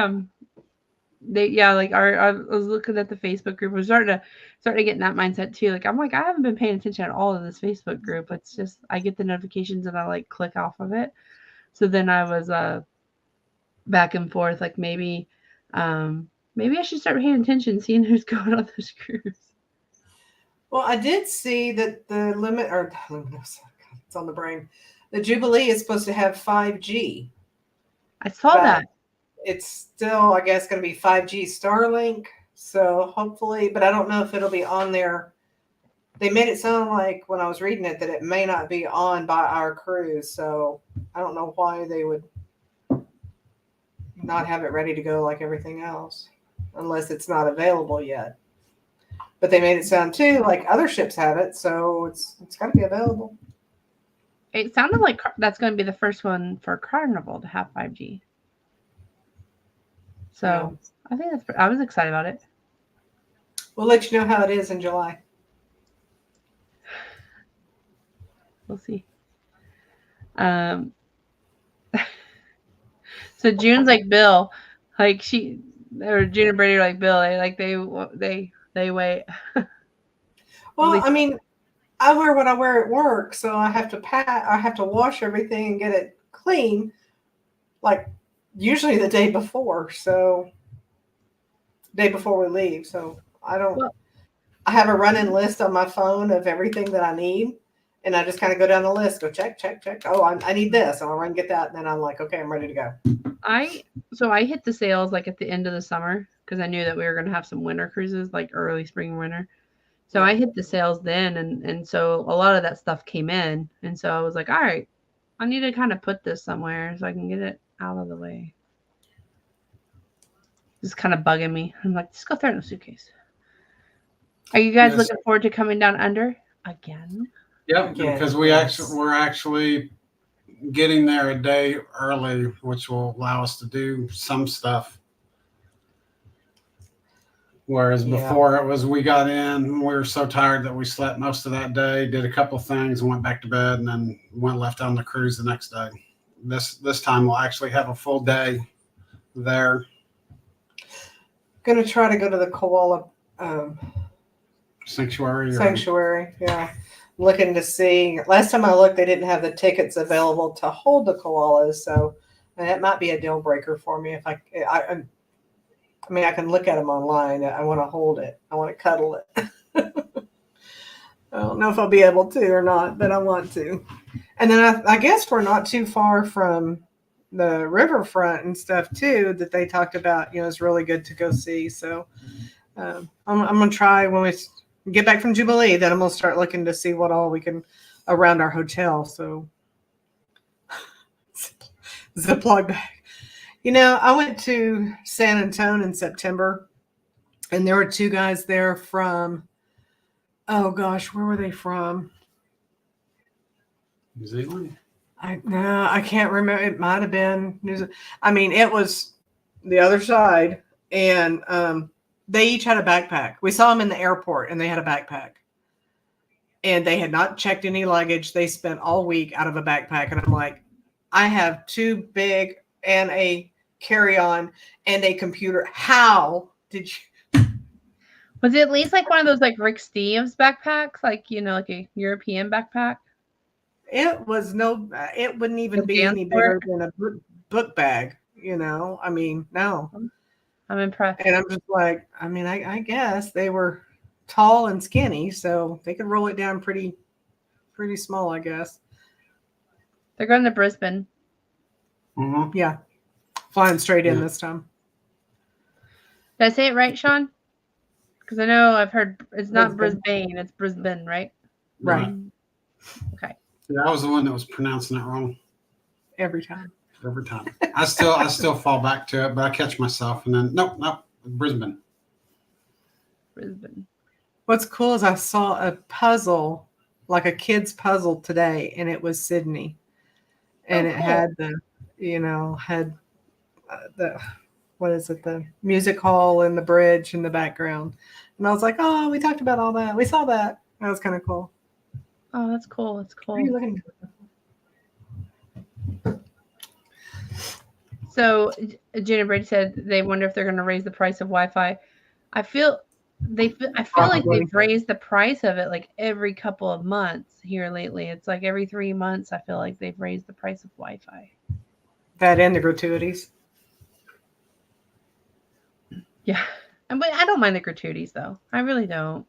was looking at the Facebook group. We're starting to get in that mindset too. Like I haven't been paying attention at all to this Facebook group. It's just I get the notifications and I like click off of it. So then I was back and forth, like maybe I should start paying attention, seeing who's going on this cruise. Well, I did see that the it's on the brain. The Jubilee is supposed to have 5G. I saw that. It's still, I guess, going to be 5G Starlink. So hopefully, but I don't know if it'll be on there. They made it sound like when I was reading it that it may not be on by our cruise. So I don't know why they would not have it ready to go like everything else, unless it's not available yet. But they made it sound too like other ships have it, so it's got to be available. It sounded like that's going to be the first one for Carnival to have 5G. So yeah. I think I was excited about it. We'll let you know how it is in July. We'll see. So June's like Bill, like June and Brady are like Bill. They wait. Well, I mean, I wear what I wear at work, so I have to I have to wash everything and get it clean, like usually the day before. So, day before we leave. So I have a running list on my phone of everything that I need, and I just kind of go down the list, go check. Oh, I need this, and I'll run and get that, and then I'm like, okay, I'm ready to go. I hit the sales like at the end of the summer because I knew that we were going to have some winter cruises, like early spring, winter. So I hit the sales then, and so a lot of that stuff came in, and so I was like, all right, I need to kind of put this somewhere so I can get it out of the way. It's kind of bugging me. I'm like, just go throw it in a suitcase. Are you guys looking forward to coming down under again? Yep, because we're actually getting there a day early, which will allow us to do some stuff. Whereas before it was we got in, we were so tired that we slept most of that day, did a couple of things, and went back to bed, and then went left on the cruise the next day. This time we'll actually have a full day there. Gonna try to go to the koala Sanctuary. sanctuary. Yeah, looking to see. Last time I looked, they didn't have the tickets available to hold the koalas, so that might be a deal breaker for me. If I mean, I can look at them online. I want to hold it. I want to cuddle it. I don't know if I'll be able to or not, but I want to. And then I guess we're not too far from the riverfront and stuff too that they talked about. It's really good to go see. So I'm gonna try when we get back from Jubilee. Then I'm gonna start looking to see what all we can around our hotel. So Ziploc bag. I went to San Antonio in September, and there were two guys there from. Oh gosh, where were they from? New Zealand. I can't remember. It might have been New Zealand. I mean, it was the other side, and they each had a backpack. We saw them in the airport, and they had a backpack, and they had not checked any luggage. They spent all week out of a backpack, and I'm like, I have too big and a carry-on and a computer. How did you? Was it at least like one of those like Rick Steves backpacks, like like a European backpack? It was it wouldn't even be any bigger than a book bag, I mean, no. I'm impressed. And I'm just like, I mean, I guess they were tall and skinny, so they could roll it down pretty small, I guess. They're going to Brisbane. Mm-hmm. Yeah. Flying straight in this time. Did I say it right, Sean? Because I know I've heard it's not Brisbane, it's Brisbane, right? Right. Okay. Yeah, I was the one that was pronouncing it wrong every time. I still fall back to it, but I catch myself, and then nope, Brisbane. What's cool is I saw a puzzle, like a kid's puzzle today, and it was Sydney, and it had the, had the. What is it? The music hall and the bridge in the background. And I was like, oh, we talked about all that. We saw that. That was kind of cool. Oh, that's cool. That's cool. What are you looking at? So Gina Brady said they wonder if they're going to raise the price of Wi-Fi. I feel like they've raised the price of it like every couple of months here lately. It's like every 3 months. I feel like they've raised the price of Wi-Fi. That and the gratuities. Yeah, but I don't mind the gratuities though. I really don't.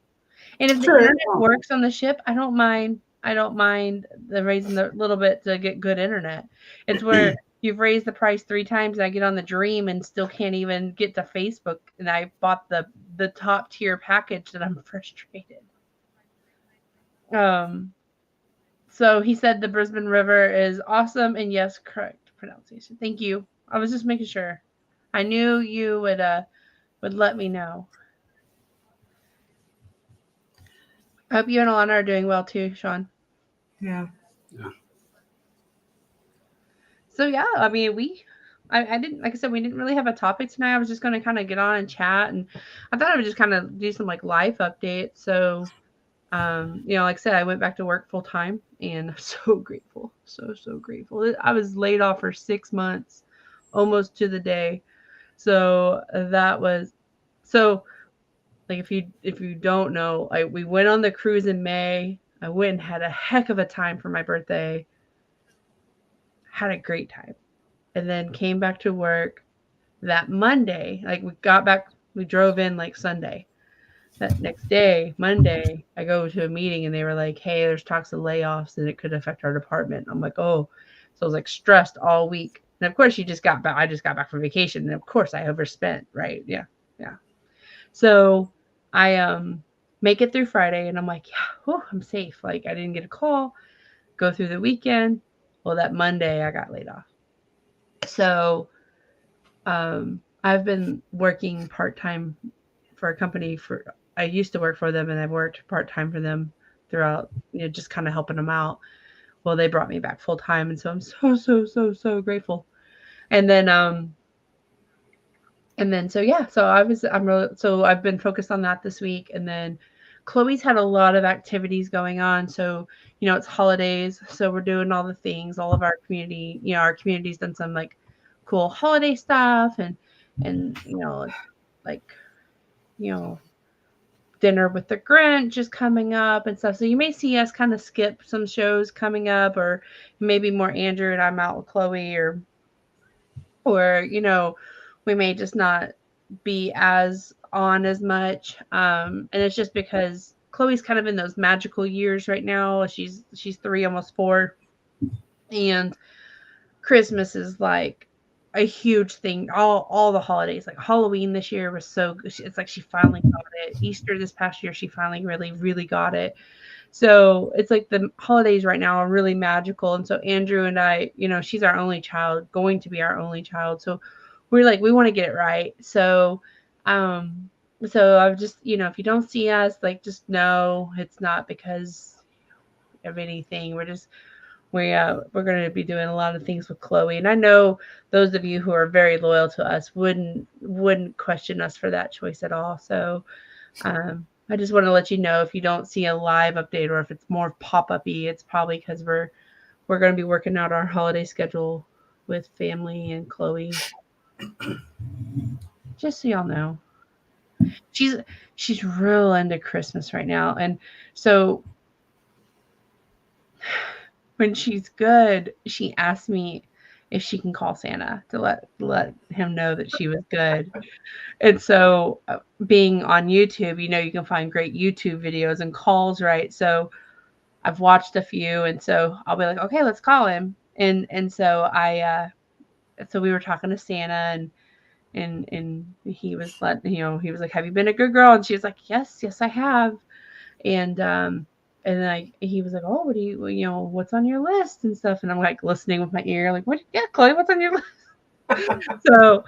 And if the internet works on the ship, I don't mind. I don't mind the raising the little bit to get good internet. It's where you've raised the price 3 times, and I get on the Dream and still can't even get to Facebook. And I bought the top tier package that I'm frustrated. So he said the Brisbane River is awesome, and yes, correct pronunciation. Thank you. I was just making sure. I knew you would let me know. I hope you and Alana are doing well too, Sean. Yeah. So yeah, I mean, I didn't, like I said, we didn't really have a topic tonight. I was just going to kind of get on and chat, and I thought I would just kind of do some like life updates. So, like I said, I went back to work full time, and I'm so grateful, so grateful. I was laid off for 6 months, almost to the day. So that was like if you don't know, we went on the cruise in May. I went and had a heck of a time for my birthday. Had a great time. And then came back to work that Monday. Like we drove in like Sunday. That next day, Monday, I go to a meeting and they were like, hey, there's talks of layoffs and it could affect our department. I'm like, oh. So I was like stressed all week. And of course I just got back from vacation. And of course I overspent, right? Yeah. So I make it through Friday and I'm like, yeah, I'm safe. Like I didn't get a call, go through the weekend. Well, that Monday I got laid off. So I've been working part-time for a company I used to work for them and I've worked part-time for them throughout, just kind of helping them out. Well, they brought me back full-time. And so I'm so grateful. And then so I've been focused on that this week. And then Chloe's had a lot of activities going on. So, it's holidays. So we're doing all the things, all of our community, our community's done some like cool holiday stuff and like Dinner with the Grinch is coming up and stuff. So you may see us kind of skip some shows coming up, or maybe more Andrew and I'm out with Chloe, or we may just not be as on as much. And it's just because Chloe's kind of in those magical years right now. She's 3, almost 4, and Christmas is like a huge thing. All the holidays, like Halloween this year was so good. It's like she finally got it. Easter this past year, she finally really, really got it. So it's like the holidays right now are really magical. And so Andrew and I, she's our only child, going to be our only child. So we're like, we want to get it right. So, I've just, if you don't see us, like, just know it's not because of anything. We're going to be doing a lot of things with Chloe. And I know those of you who are very loyal to us wouldn't question us for that choice at all. So, I just want to let you know, if you don't see a live update or if it's more pop-up-y, it's probably because we're going to be working out our holiday schedule with family and Chloe. Just so y'all know, she's real into Christmas right now, and so when she's good, she asked me if she can call Santa to let him know that she was good. And so being on YouTube, you can find great YouTube videos and calls, right? So I've watched a few, and so I'll be like, okay, let's call him. And so so we were talking to Santa, and he was he was like, have you been a good girl? And she was like, yes, I have. And he was like, oh, what do you what's on your list and stuff? And I'm like listening with my ear, like, Chloe, what's on your list? So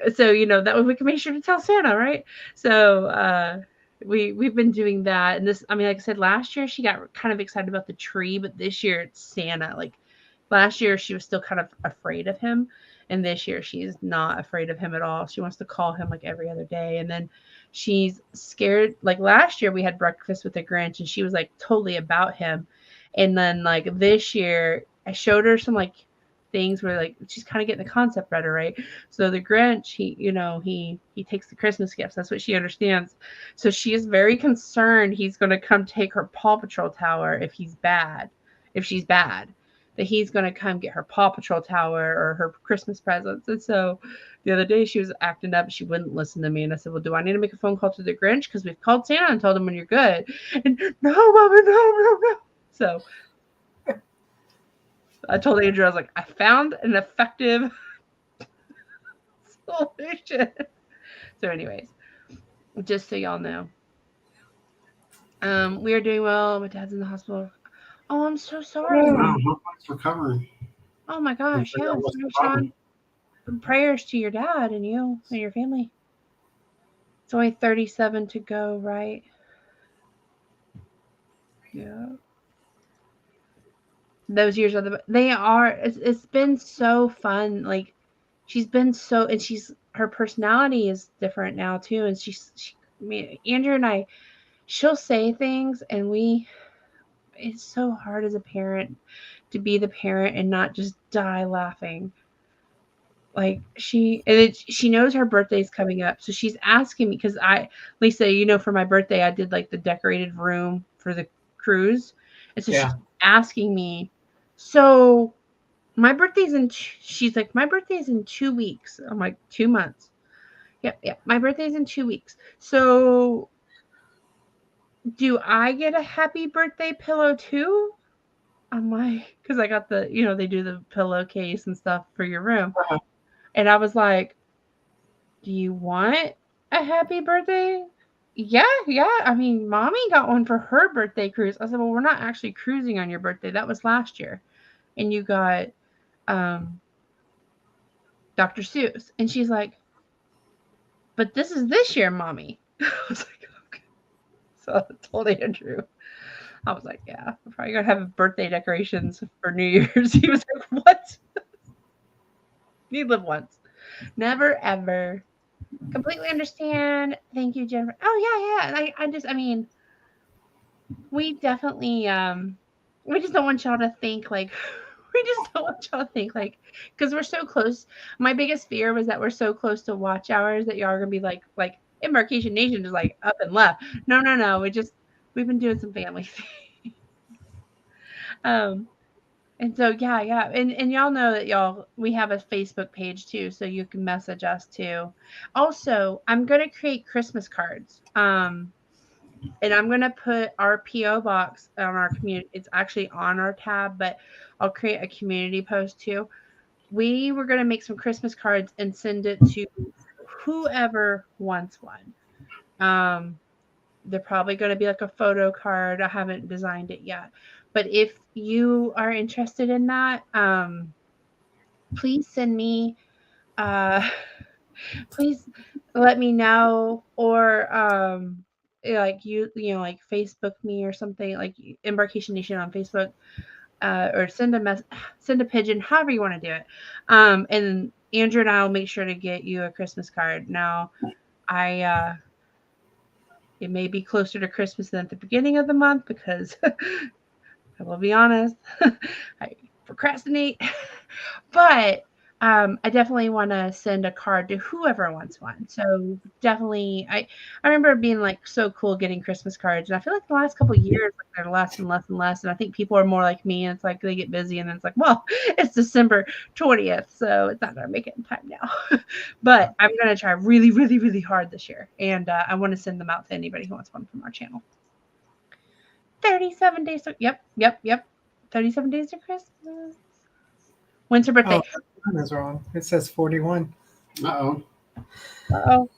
that way we can make sure to tell Santa, right? So we've been doing that. And this, I mean, like I said, last year she got kind of excited about the tree, but this year it's Santa. Like last year she was still kind of afraid of him, and this year she's not afraid of him at all. She wants to call him like every other day. And then she's scared. Like last year we had breakfast with the Grinch, and she was like totally about him. And then like this year I showed her some like things where like she's kind of getting the concept better, right? So the Grinch, he takes the Christmas gifts. That's what she understands. So she is very concerned he's going to come take her Paw Patrol tower if she's bad, that he's going to come get her Paw Patrol tower or her Christmas presents. And so the other day she was acting up. She wouldn't listen to me. And I said, well, do I need to make a phone call to the Grinch? Because we've called Santa and told him when you're good. And no, Mama, no. So I told Andrew, I was like, I found an effective solution. So anyways, just so y'all know, we are doing well. My dad's in the hospital. Oh, I'm so sorry. Wow, he's recovering. Oh my gosh, yeah. Sean, prayers to your dad and you and your family. It's only 37 to go, right? Yeah. Those years are it's been so fun. Like she's been so, and her personality is different now too. And Andrew and I, she'll say things, and it's so hard as a parent to be the parent and not just die laughing. Like she knows her birthday's coming up, so she's asking me, because Lisa, for my birthday I did like the decorated room for the cruise, and so she's asking me, so my birthday's she's like, my birthday's in 2 weeks. I'm like, 2 months. Yep, my birthday's in 2 weeks. So do I get a happy birthday pillow too? I'm like, because I got the, they do the pillowcase and stuff for your room. Uh-huh. And I was like, do you want a happy birthday? Yeah. I mean, Mommy got one for her birthday cruise. I said, well, we're not actually cruising on your birthday. That was last year. And you got Dr. Seuss. And she's like, but this is this year, Mommy. I was like, okay. So I told Andrew. I was like, yeah, we're probably going to have birthday decorations for New Year's. He was like, what? You live once. Never, ever. Completely understand. Thank you, Jennifer. Oh, yeah. And we definitely, we just don't want y'all to think like, because we're so close. My biggest fear was that we're so close to watch hours that y'all are going to be like, Embarkation Nation just like up and left. No. We've been doing some family things. And so yeah. And y'all know that we have a Facebook page too, so you can message us too. Also, I'm gonna create Christmas cards. And I'm gonna put our PO box on our community. It's actually on our tab, but I'll create a community post too. We were gonna make some Christmas cards and send it to whoever wants one. They're probably going to be like a photo card. I haven't designed it yet. But if you are interested in that, please send me, uh, please let me know, or like like Facebook me or something, like Embarkation Nation on Facebook, or send a pigeon, however you want to do it. And Andrew and I will make sure to get you a Christmas card. Now, it may be closer to Christmas than at the beginning of the month because I will be honest, I procrastinate. But I definitely want to send a card to whoever wants one. So definitely, I remember being like so cool getting Christmas cards, and I feel like the last couple of years like they're less and less and less. And I think people are more like me, and it's like they get busy, and then it's like, well, it's December 20th, so it's not gonna make it in time now. But I'm gonna try really, really, really hard this year, and I want to send them out to anybody who wants one from our channel. 37 days. Yep. 37 days to Christmas. When's her birthday? Oh, mine is wrong. It says 41. Uh-oh. Uh-oh.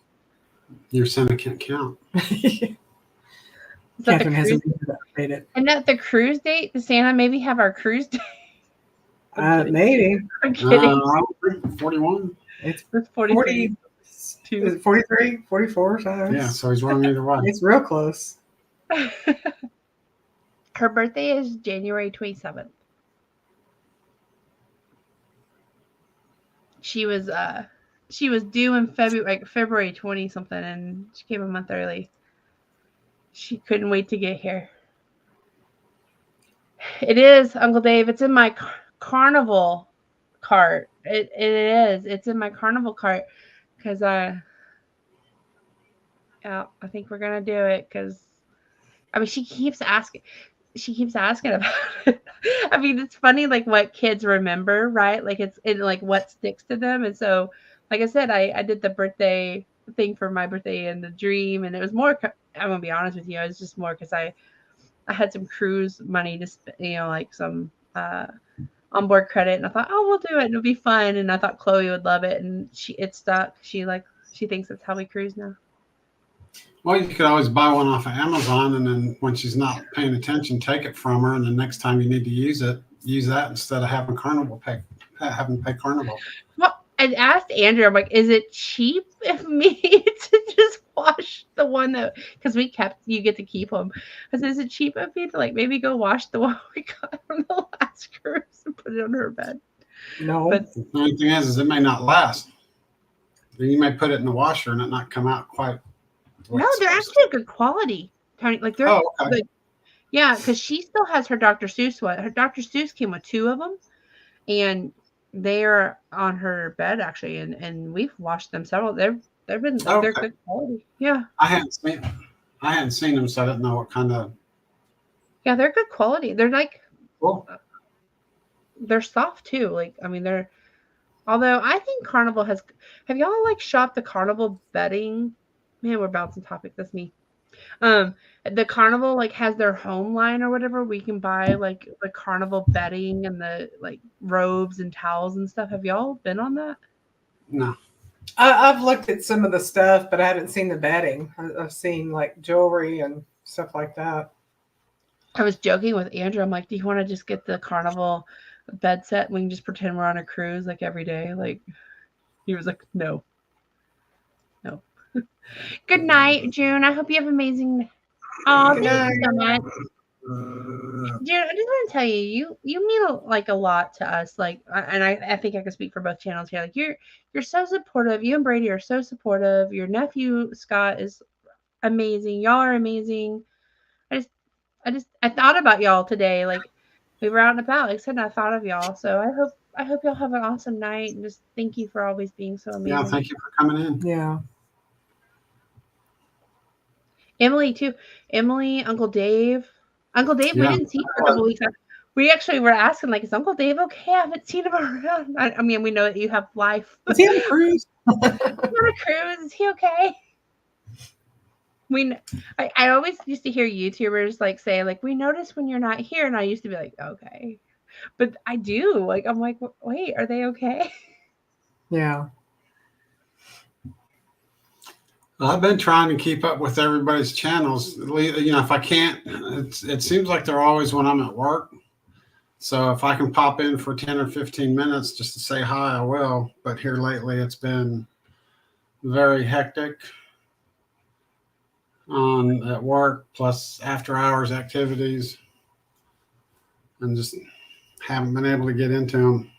Your Santa can't count. Catherine hasn't made it. And that the cruise date? Does Santa maybe have our cruise date? Maybe. I'm kidding. 41. It's 42. 43, 44. Something. Yeah, so he's wrong either way. It's real close. Her birthday is January 27th. She was due in February 20 something, and she came a month early. She couldn't wait to get here. It is, Uncle Dave. It's in my carnival cart. It is. It's in my carnival cart because I think we're gonna do it because she keeps asking about it. I mean, it's funny, like what kids remember, right? Like it's like what sticks to them. And so, like I said, I did the birthday thing for my birthday and the dream, and it was more. I'm gonna be honest with you, it was just more because I had some cruise money to like some onboard credit, and I thought, oh, we'll do it, and it'll be fun. And I thought Chloe would love it, and it stuck. She thinks that's how we cruise now. Well, you could always buy one off of Amazon, and then when she's not paying attention, take it from her, and the next time you need to use it, use that instead of having having to pay Carnival. Well, I asked Andrew, I'm like, is it cheap of me to just wash the one that, because you get to keep them. I said, is it cheap of me to like maybe go wash the one we got from the last cruise and put it on her bed? No. But the only thing is it may not last. You may put it in the washer and it not come out quite. No, they're actually good quality. Like they're good. Yeah, because she still has her Dr. Seuss one. Her Dr. Seuss came with 2 of them, and they are on her bed actually, and we've washed them several. They're good quality. Yeah. I hadn't seen them, so I didn't know what kind of. Yeah, they're good quality. They're like cool. They're soft too. Like I mean, although I think Carnival has. Have y'all like shopped the Carnival bedding? Man, we're bouncing topic. That's me. The Carnival like has their home line or whatever. We can buy like the Carnival bedding and the like robes and towels and stuff. Have y'all been on that? No. I've looked at some of the stuff, but I haven't seen the bedding. I've seen like jewelry and stuff like that. I was joking with Andrew. I'm like, do you want to just get the Carnival bed set? We can just pretend we're on a cruise like every day. Like he was like, no. Good night, June. I hope you have amazing. Oh, thank you so much, June. I just want to tell you, you mean like a lot to us. Like, and I think I can speak for both channels here. Like, you're so supportive. You and Brady are so supportive. Your nephew Scott is amazing. Y'all are amazing. I thought about y'all today. Like, we were out and about. Like I said, and I thought of y'all. So I hope y'all have an awesome night. And just thank you for always being so amazing. Yeah, thank you for coming in. Yeah. Emily too. Emily, Uncle Dave. Uncle Dave, we Yeah. didn't see him for a couple weeks. We actually were asking, like, is Uncle Dave okay? I haven't seen him around. I mean, we know that you have life. Is he on a cruise? On a cruise. Is he okay? I always used to hear YouTubers like say, like, we notice when you're not here, and I used to be like, okay. But I do. Like, I'm like, wait, are they okay? Yeah. I've been trying to keep up with everybody's channels. You know, if I can't, it seems like they're always when I'm at work. So if I can pop in for 10 or 15 minutes just to say hi, I will. But here lately, it's been very hectic at work, plus after hours activities, and just haven't been able to get into them.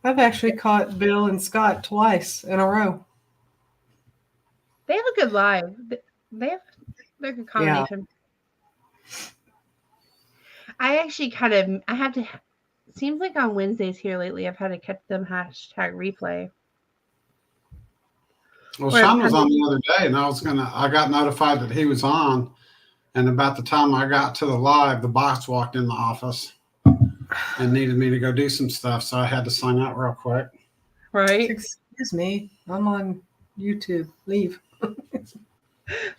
I've actually caught Bill and Scott twice in a row. They have a good live. They're a good combination. Yeah. I actually I have to. It seems like on Wednesdays here lately, I've had to catch them hashtag replay. Well, Sean was on the other day, and I got notified that he was on, and about the time I got to the live, the boss walked in the office and needed me to go do some stuff, so I had to sign out real quick. Right? Excuse me, I'm on YouTube. Leave.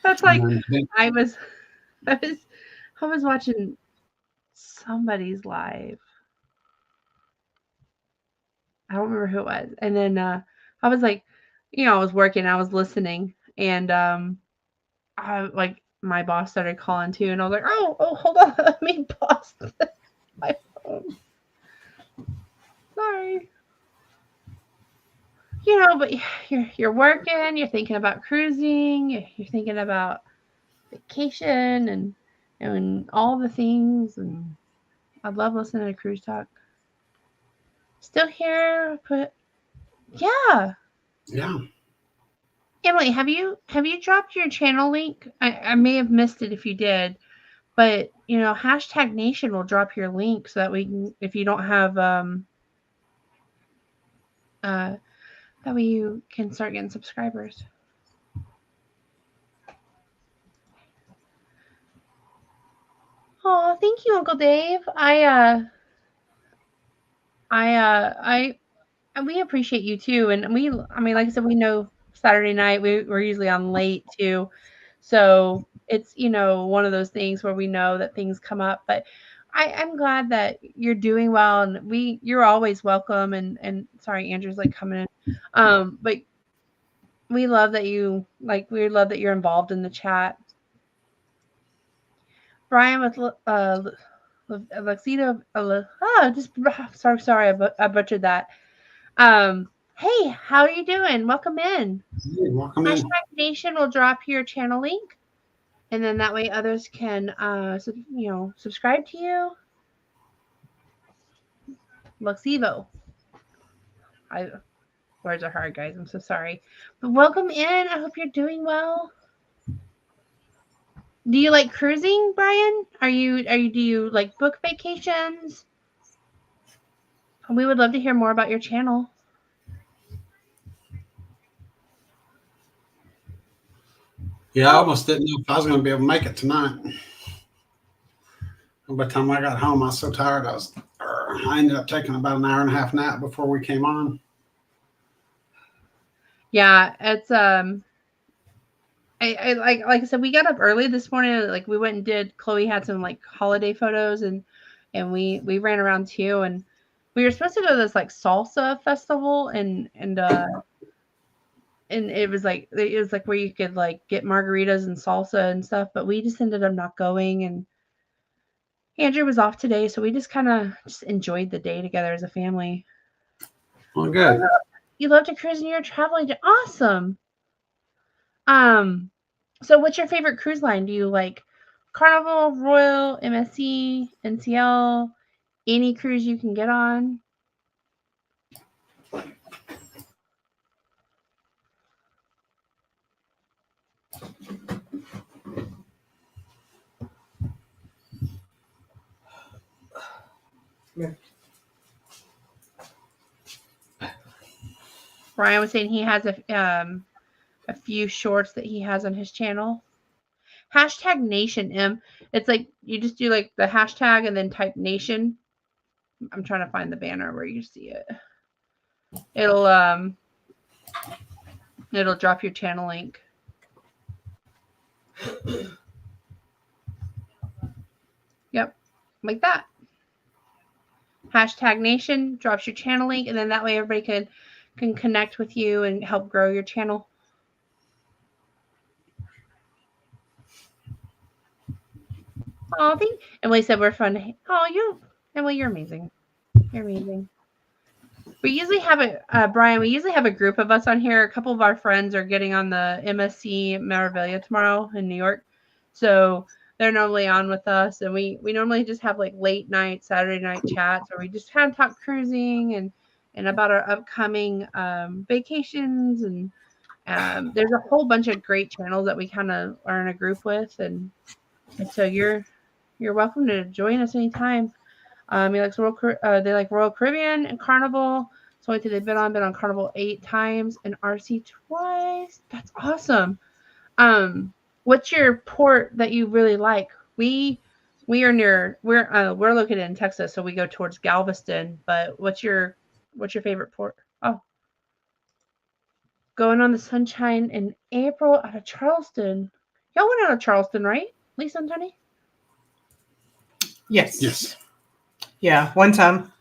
That's like I was watching somebody's live. I don't remember who it was. And then I was like, you know, I was working, I was listening, and my boss started calling too, and I was like, oh, hold on, let me pause my phone. Sorry. You know, but you're working, you're thinking about cruising, you're thinking about vacation and all the things, and I love listening to Cruise Talk. Still here, but yeah. Emily, have you dropped your channel link? I may have missed it if you did, but you know, hashtag Nation will drop your link so that we can, if you don't have that way you can start getting subscribers. Oh, thank you, Uncle Dave. We appreciate you too, and I mean, like I said, we know Saturday night we're usually on late too, so it's, you know, one of those things where we know that things come up, but I'm glad that you're doing well, and you're always welcome, and sorry, Andrew's like coming in, but we love that we love that you're involved in the chat. Brian with Luxito, sorry, I butchered that. Hey, how are you doing? Welcome in. Hey, welcome in. Hashtag Nation will drop your channel link, and then that way others can, subscribe to you. Luxivo. Words are hard, guys. I'm so sorry. But welcome in. I hope you're doing well. Do you like cruising, Brian? Do you like book vacations? We would love to hear more about your channel. Yeah, I almost didn't know if I was going to be able to make it tonight. By the time I got home, I was so tired. I ended up taking about an hour and a half nap before we came on. Yeah, it's I like I said, we got up early this morning. Like, we went and did. Chloe had some like holiday photos, and we ran around too. And we were supposed to go to this like salsa festival, and it was like where you could like get margaritas and salsa and stuff. But we just ended up not going. And Andrew was off today, so we just kind of just enjoyed the day together as a family. Well, good. You love to cruise and you're traveling. Awesome. So what's your favorite cruise line? Do you like Carnival, Royal, MSC, NCL, any cruise you can get on? Yeah. Brian was saying he has a few shorts that he has on his channel. Hashtag Nation M. It's like you just do like the hashtag and then type Nation. I'm trying to find the banner where you see it. It'll drop your channel link. Yep, like that. Hashtag Nation drops your channel link, and then that way everybody can connect with you and help grow your channel. Oh, Emily said we're fun. Oh, Emily, you're amazing. You're amazing. We usually have Brian. We usually have a group of us on here. A couple of our friends are getting on the MSC Maravilha tomorrow in New York, so they're normally on with us. And we normally just have like late night Saturday night chats, where we just kind of talk cruising and about our upcoming vacations. And there's a whole bunch of great channels that we kind of are in a group with, and so you're welcome to join us anytime. They like Royal Caribbean and Carnival. So they've been on Carnival 8 times and RC twice. That's awesome. What's your port that you really like? We're located in Texas, so we go towards Galveston. But what's your favorite port? Oh, going on the Sunshine in April out of Charleston. Y'all went out of Charleston, right, Lisa and Tony? Yes. Yes. Yeah, one time.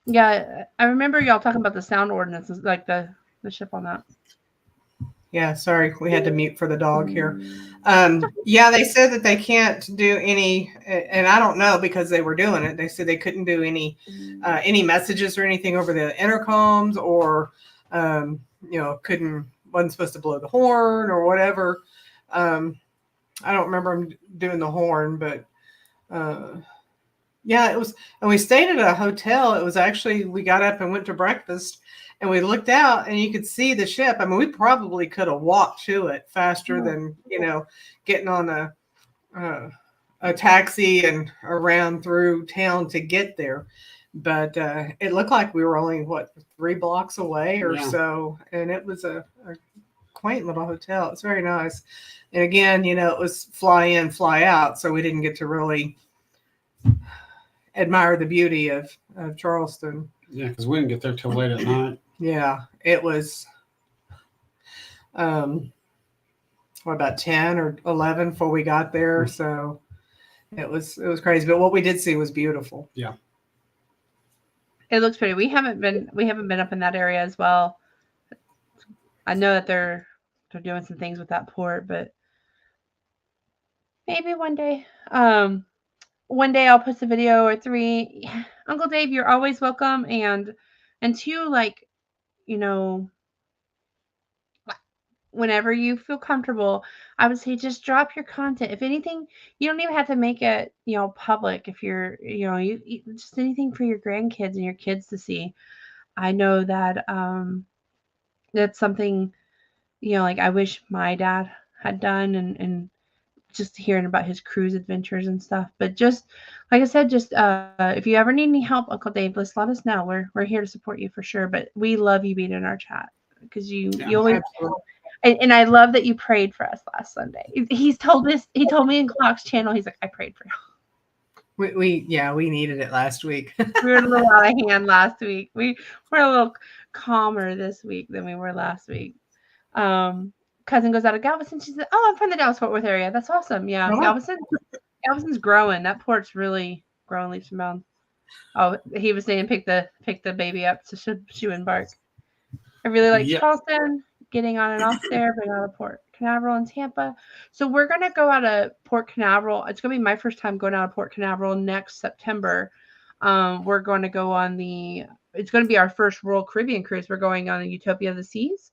Yeah, I remember y'all talking about the sound ordinances, like the ship on that. Yeah, sorry, we had to mute for the dog here. Yeah, they said that they can't do any, and I don't know because they were doing it. They said they couldn't do any messages or anything over the intercoms, or wasn't supposed to blow the horn or whatever. I don't remember them doing the horn, but yeah, it was. And we stayed at a hotel. It was actually, we got up and went to breakfast, and we looked out and you could see the ship. I mean, we probably could have walked to it faster than, getting on a taxi and around through town to get there. But it looked like we were only 3 blocks away or so. And it was a quaint little hotel. It's very nice. And again, it was fly in, fly out. So we didn't get to really admire the beauty of Charleston. Yeah, because we didn't get there till late at night. Yeah, it was about 10 or 11 before we got there. So it was crazy. But what we did see was beautiful. Yeah. It looks pretty. We haven't been up in that area as well. I know that they're doing some things with that port, but maybe one day. One day I'll post a video or 3. Uncle Dave, you're always welcome. And 2, whenever you feel comfortable, I would say just drop your content. If anything, you don't even have to make it, public. If you're, you just anything for your grandkids and your kids to see. I know that that's something, I wish my dad had done, and just hearing about his cruise adventures and stuff. But just like I said, just if you ever need any help, Uncle Dave, just let us know. We're here to support you for sure. But we love you being in our chat because you always. And I love that you prayed for us last Sunday. He told me in Clock's channel, he's like, I prayed for you. We needed it last week. We were a little out of hand last week. We were a little calmer this week than we were last week. Cousin goes out of Galveston. She said, "Oh, I'm from the Dallas-Fort Worth area. That's awesome. Yeah, Galveston's growing. That port's really growing leaps and bounds." Oh, he was saying pick the baby up so she wouldn't bark. I really like Charleston, getting on and off there, but out of Port Canaveral and Tampa. So we're gonna go out of Port Canaveral. It's gonna be my first time going out of Port Canaveral next September. We're going to go on it's going to be our first Royal Caribbean cruise. We're going on the Utopia of the Seas.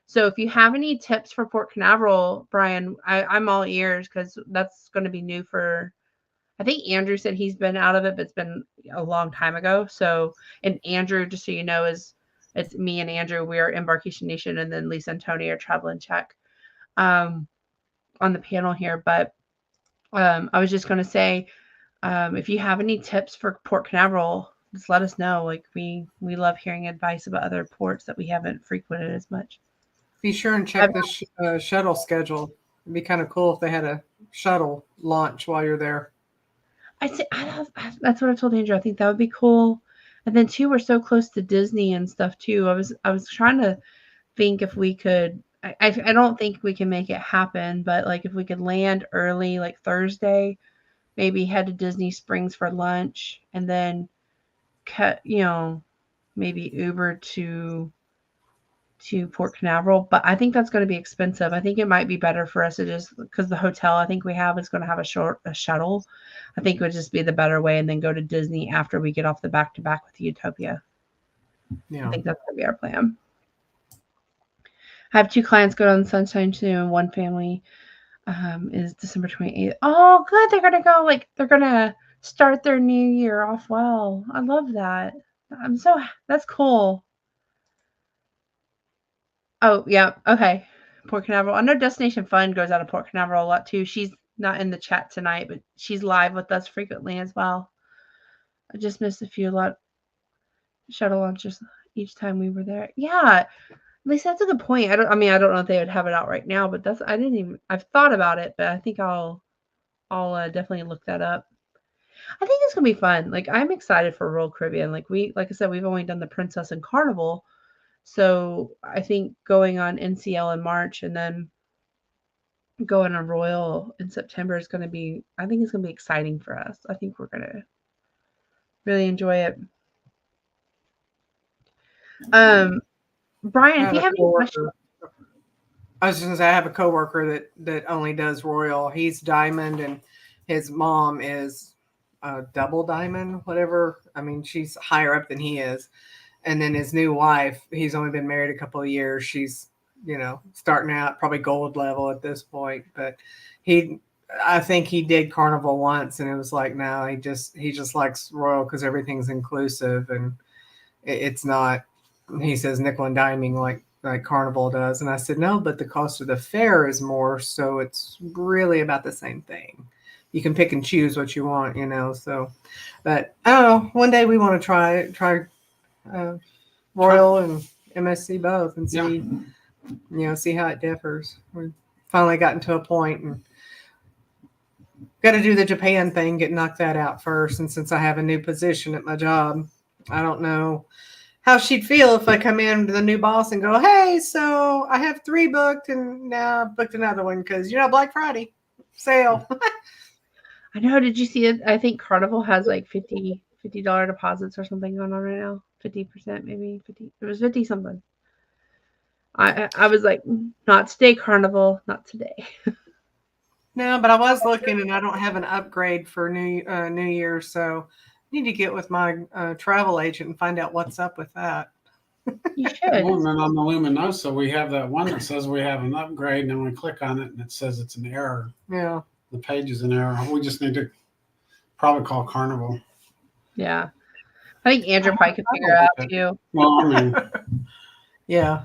So if you have any tips for Port Canaveral, Brian, I'm all ears because that's going to be new for. I think Andrew said he's been out of it, but it's been a long time ago. So, and Andrew, just so you know, it's me and Andrew. We're Embarkation Nation, and then Lisa and Tony are traveling Czech on the panel here. But I was just going to say, if you have any tips for Port Canaveral, just let us know. Like we love hearing advice about other ports that we haven't frequented as much. Be sure and check the shuttle schedule. It'd be kind of cool if they had a shuttle launch while you're there. That's what I told Andrew. I think that would be cool. And then too, we're so close to Disney and stuff too. I was trying to think if we could. I don't think we can make it happen, but like if we could land early, like Thursday, maybe head to Disney Springs for lunch, and then maybe Uber to Port Canaveral. But I think that's going to be expensive. I think it might be better for us to just, because the hotel I think we have is going to have a shuttle. I think it would just be the better way, and then go to Disney after we get off the back-to-back with Utopia. Yeah. I think that's going to be our plan. I have 2 clients go on Sunshine too, and one family is December 28th. Oh, good. They're going to go, like, they're going to start their new year off well. I love that. That's cool. Oh, yeah. Okay. Port Canaveral. I know Destination Fun goes out of Port Canaveral a lot too. She's not in the chat tonight, but she's live with us frequently as well. I just missed a lot shuttle launches each time we were there. Yeah. At least that's a good point. I don't know if they would have it out right now, but I've thought about it, but I think I'll definitely look that up. I think it's gonna be fun. Like, I'm excited for Royal Caribbean. Like I said, we've only done the Princess and Carnival, so I think going on NCL in March and then going on Royal in September is gonna be. I think it's gonna be exciting for us. I think we're gonna really enjoy it. Brian, if you have any questions. I was just gonna say I have a coworker that only does Royal. He's Diamond, and his mom is double Diamond, whatever. I mean, she's higher up than he is. And then his new wife, he's only been married a couple of years. She's, starting out probably gold level at this point. But I think he did Carnival once, and it was like, no, he just likes Royal because everything's inclusive, and it's not. He says nickel and diming like Carnival does. And I said, no, but the cost of the fare is more. So it's really about the same thing. You can pick and choose what you want, so, but I don't know. One day we want to try Royal and MSC both and see, see how it differs. We finally gotten to a point and got to do the Japan thing, get knocked that out first. And since I have a new position at my job, I don't know how she'd feel if I come in to the new boss and go, hey, so I have 3 booked and now I've booked another one because, Black Friday sale. I know. Did you see it? I think Carnival has like $50 deposits or something going on right now. 50%, maybe 50. It was 50 something. I was like, not today, Carnival, not today. No, but I was looking, and I don't have an upgrade for New Year, so I need to get with my travel agent and find out what's up with that. You should. Well, and then on the Luminosa, we have that one that says we have an upgrade, and then we click on it, and it says it's an error. Yeah. The page is an error. We just need to probably call Carnival. Yeah. I think Andrew probably could figure it out too. Well, I mean. Yeah.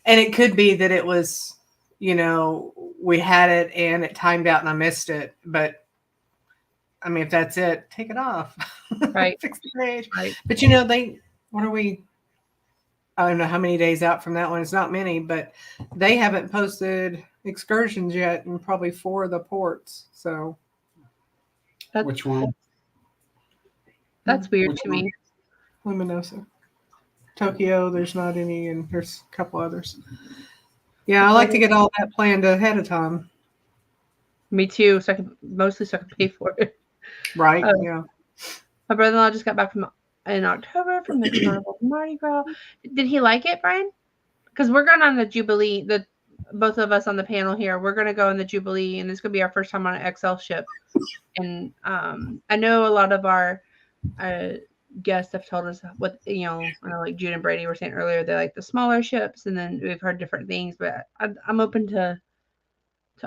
And it could be that it was, we had it and it timed out and I missed it. But, I mean, if that's it, take it off. Right. Fix the page. Right. But, what are we? I don't know how many days out from that one. It's not many, but they haven't posted excursions yet in probably 4 of the ports. So. Which one? That's weird to me. Luminosa. Tokyo, there's not any, and there's a couple others. Yeah, I like to get all that planned ahead of time. Me too, so I can pay for it. Right, yeah. My brother-in-law just got back in October from the Carnival Mardi Gras. Did he like it, Brian? Because we're going on the Jubilee, both of us on the panel here, we're going to go in the Jubilee, and it's going to be our first time on an XL ship. And I know a lot of our guests have told us what, I know, like Jude and Brady were saying earlier, they like the smaller ships, and then we've heard different things, but I'm open to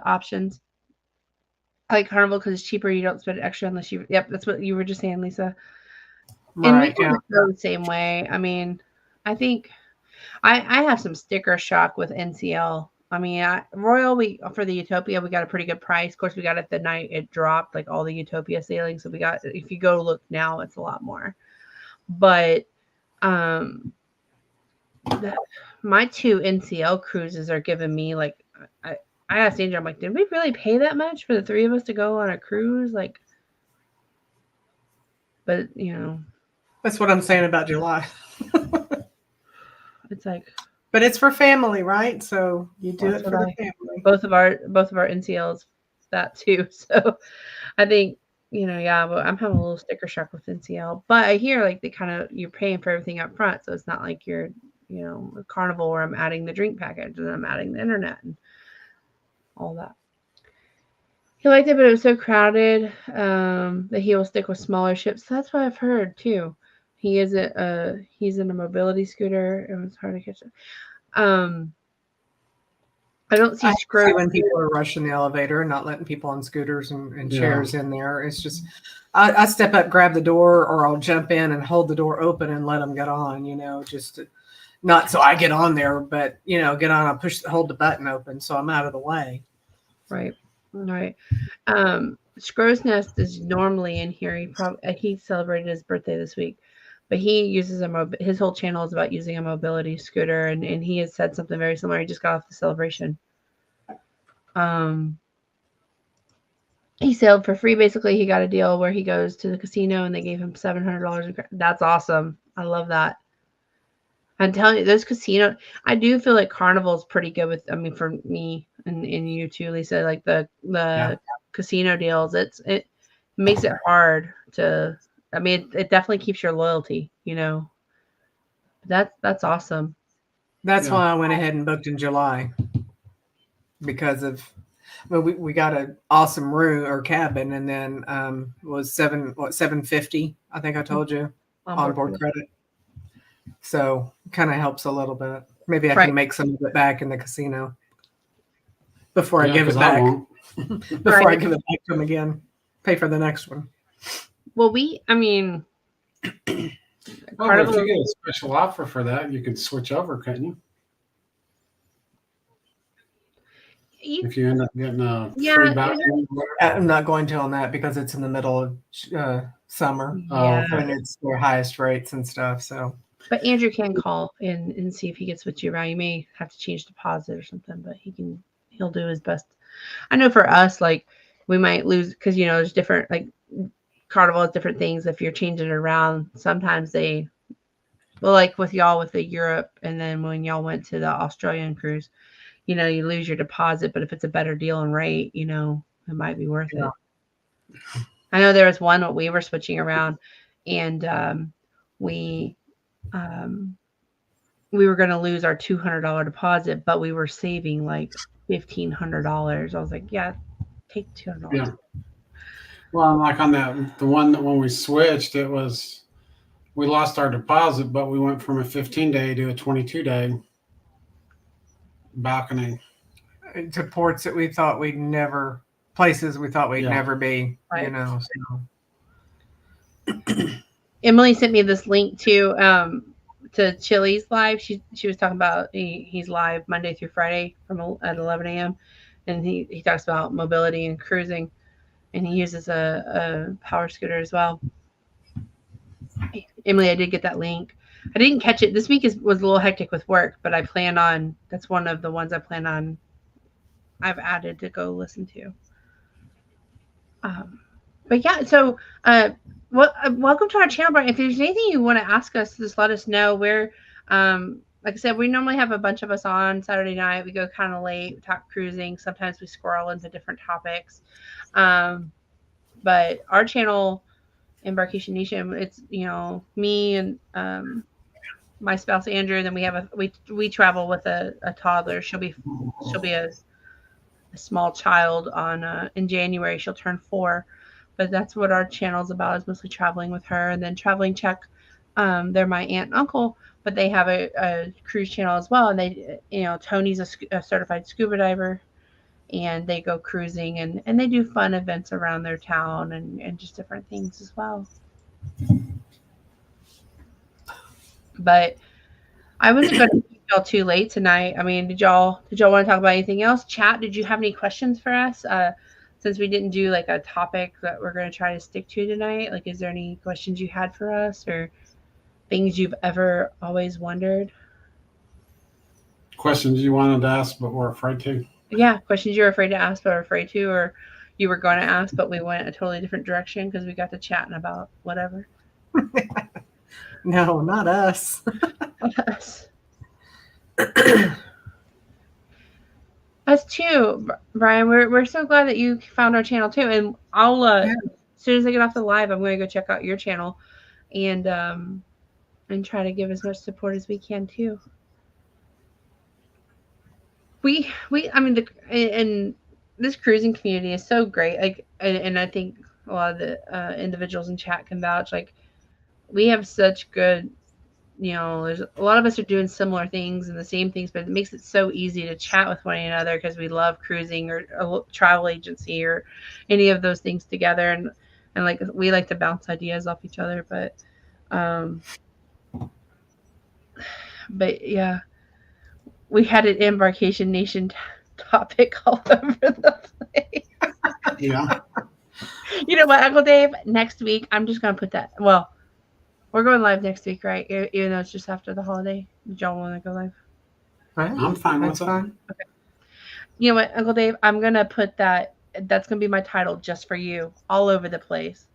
options. I like Carnival because it's cheaper. You don't spend extra unless you. Yep, that's what you were just saying, Lisa. Right. And we go the same way. I mean, I think I have some sticker shock with NCL. I mean, Royal, for the Utopia, we got a pretty good price. Of course, we got it the night it dropped, like all the Utopia sailings. So if you go look now, it's a lot more. But my 2 NCL cruises are giving me like I asked Andrew, I'm like, did we really pay that much for the 3 of us to go on a cruise? Like, but That's what I'm saying about July. it's like, But it's for family, right? So you do That's it for what the family. both of our NCLs that too. So I think yeah, but I'm having a little sticker shock with NCL. But I hear like you're paying for everything up front, so it's not like you're a Carnival where I'm adding the drink package and I'm adding the internet and all that. He liked it, but it was so crowded that he will stick with smaller ships. That's what I've heard too. He's in a mobility scooter. It was hard to catch it. I don't see I Scrooge. see when people are rushing the elevator and not letting people on scooters and chairs in there. It's just, I step up, grab the door, or I'll jump in and hold the door open and let them get on, just not so I get on there, but, get on, I'll hold the button open so I'm out of the way. Right. Scrow's Nest is normally in here. He celebrated his birthday this week, but he uses his whole channel is about using a mobility scooter, and he has said something very similar. He just got off the celebration. He sailed for free. Basically, he got a deal where he goes to the casino and they gave him $700. That's awesome. I love that. I'm telling you, those casinos, I do feel like Carnival's pretty good with, I mean, for me and you too, Lisa, like the casino deals, it makes it hard to, I mean, it definitely keeps your loyalty, That's awesome. That's why I went ahead and booked in July, because of, we got an awesome room or cabin, and then was $750, I think I told you, onboard credit. So kind of helps a little bit. Maybe I can make some of it back in the casino before I give it back. Before I give it back to them again, pay for the next one. Well, if you get a special offer for that, you could switch over, couldn't you? If you end up getting a free balcony. I'm not going to on that because it's in the middle of summer when it's their highest rates and stuff. So, but Andrew can call and see if he can switch you around. You may have to change deposit or something, but he'll do his best. I know for us, like we might lose because there's different, like Carnival has different things. If you're changing it around, sometimes like with y'all with the Europe, and then when y'all went to the Australian cruise, you lose your deposit, but if it's a better deal and rate, it might be worth it. I know there was one that we were switching around, and we were going to lose our $200 deposit, but we were saving like $1,500. I was like, yeah, take $200. Yeah. Well, like on the one that when we switched, we lost our deposit, but we went from a 15-day to a 22-day balcony to ports that we thought we'd never, places we thought we'd never be, So. Emily sent me this link to Chili's live. She was talking about he's live Monday through Friday at 11 a.m. and he talks about mobility and cruising, and he uses a power scooter as well. Emily, I did get that link. I didn't catch it. This week was a little hectic with work, but that's one of the ones I've added to go listen to. But yeah, so welcome to our channel, Brian. If there's anything you want to ask us, just let us know. We're like I said, we normally have a bunch of us on Saturday night. We go kind of late, we talk cruising. Sometimes we squirrel into different topics. But our channel, Embarkation Nation, it's me and my spouse Andrew, and then we travel with a toddler. She'll be a small child in January. She'll turn 4, but that's what our channel is about, is mostly traveling with her. And then Traveling Czech, they're my aunt and uncle, but they have a cruise channel as well. And they, Tony's a certified scuba diver, and they go cruising and they do fun events around their town and just different things as well. But I wasn't going to keep y'all too late tonight. I mean, did y'all want to talk about anything else? Chat, did you have any questions for us? Since we didn't do like a topic that we're going to try to stick to tonight, like, is there any questions you had for us or? things you've ever always wondered. Questions you wanted to ask but were afraid to. Yeah, questions you were afraid to ask but were afraid to, or you were going to ask but we went a totally different direction because we got to chatting about whatever. No, not us. Us too, Brian. We're so glad that you found our channel too, and I'll Yeah. as soon as I get off the live, I'm going to go check out your channel, and try to give as much support as we can too. I mean, and this cruising community is so great. Like, and I think a lot of the individuals in chat can vouch. Like, we have such good, there's a lot of us are doing similar things and the same things, but it makes it so easy to chat with one another because we love cruising or a travel agency or any of those things together, and like we like to bounce ideas off each other. But yeah, we had an Embarkation Nation topic all over the place. Yeah. You know what, Uncle Dave? Next week, I'm just going to put that. Well, we're going live next week, right? Even though it's just after the holiday. Did y'all want to go live? Right? I'm fine with That's it. fine. Okay. You know what, Uncle Dave? I'm going to put that. That's going to be my title just for you all over the place.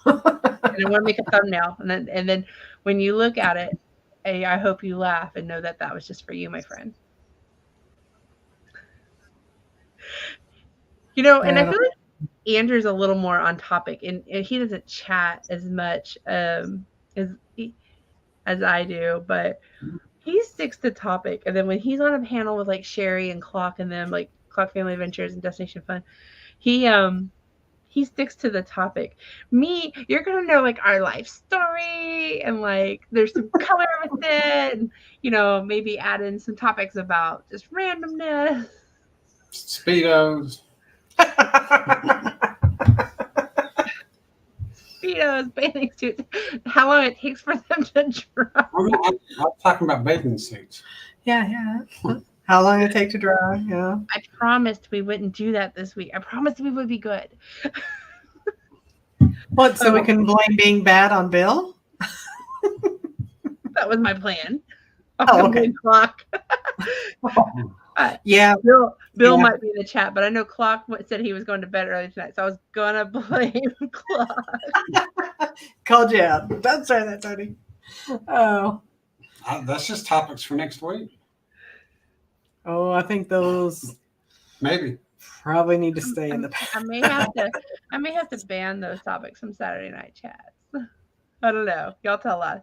And I want to make a thumbnail. And then when you look at it, I hope you laugh and know that that was just for you, my friend. And I feel like Andrew's a little more on topic, and he doesn't chat as much as I do, but he sticks to topic. And then when he's on a panel with like Sherry and Clock and them, like Clock Family Adventures and Destination Fun, he sticks to the topic. Me, you're gonna know like our life story and like there's some color with it, and maybe add in some topics about just randomness. Speedos. Speedos, bathing suits, how long it takes for them to dry. I'm talking about bathing suits. Yeah. How long it take to dry? Yeah. I promised we wouldn't do that this week. I promised we would be good. What? So we can blame being bad on Bill? That was my plan. Oh, okay. Clock. Yeah. Bill might be in the chat, but I know Clock said he was going to bed early tonight, so I was gonna blame Clock. Called you out. Don't say that, Tony. Oh. That's just topics for next week. Oh, I think those Maybe. probably need to stay in the past. I may have to ban those topics from Saturday night chats. I don't know. Y'all tell us.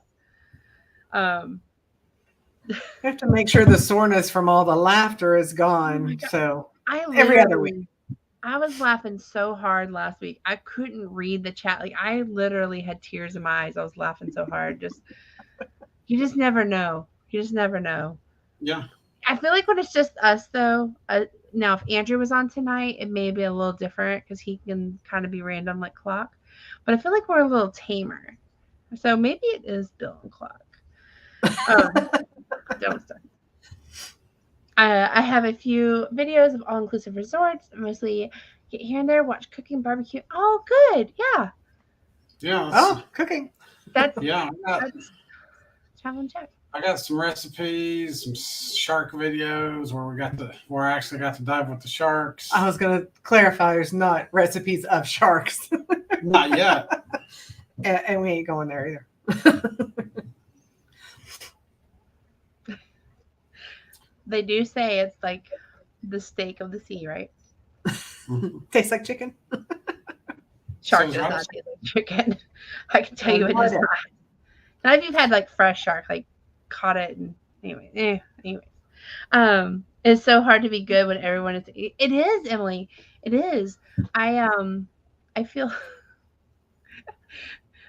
We have to make sure the soreness from all the laughter is gone. So every other week. I was laughing so hard last week. I couldn't read the chat. Like I literally had tears in my eyes. I was laughing so hard. You just never know. You just never know. Yeah. I feel like when it's just us though, now if Andrew was on tonight, it may be a little different because he can kind of be random like Clock. But I feel like we're a little tamer. So maybe it is Bill and Clock. Don't start. I have a few videos of all-inclusive resorts. Mostly get here and there, watch cooking, barbecue. Oh, good. Yeah. Yeah. Cooking. That's that's travel and check. I got some recipes, some shark videos where I actually got to dive with the sharks. I was going to clarify, there's not recipes of sharks. Not yet. And we ain't going there either. They do say it's like the steak of the sea, right? Tastes like chicken. Shark So does is not rice. taste like chicken. I can tell you it What does is? not. Not if you've had like fresh shark, like caught it and anyway. It's so hard to be good when everyone is. It is, Emily. It is. I feel.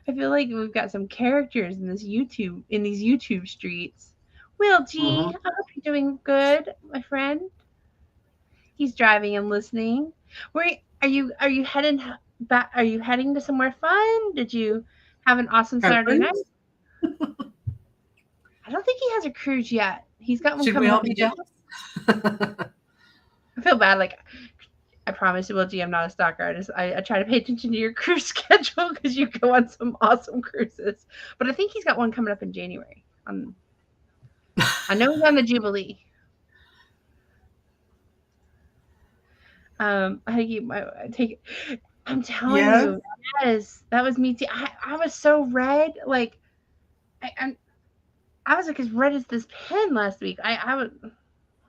I feel like we've got some characters in these YouTube streets. Will G, I hope you're doing good, my friend. He's driving and listening. Are you heading back? Are you heading to somewhere fun? Did you have an awesome Saturday night? I don't think he has a cruise yet. He's got one Should coming we all up. be jealous? I feel bad. Like I promise you will, G. I'm not a stalker. I try to pay attention to your cruise schedule because you go on some awesome cruises. But I think he's got one coming up in January. I know he's on the Jubilee. I take. I'm telling you, yes, that was me too. I was so red, like I was like as red as this pen last week. I was.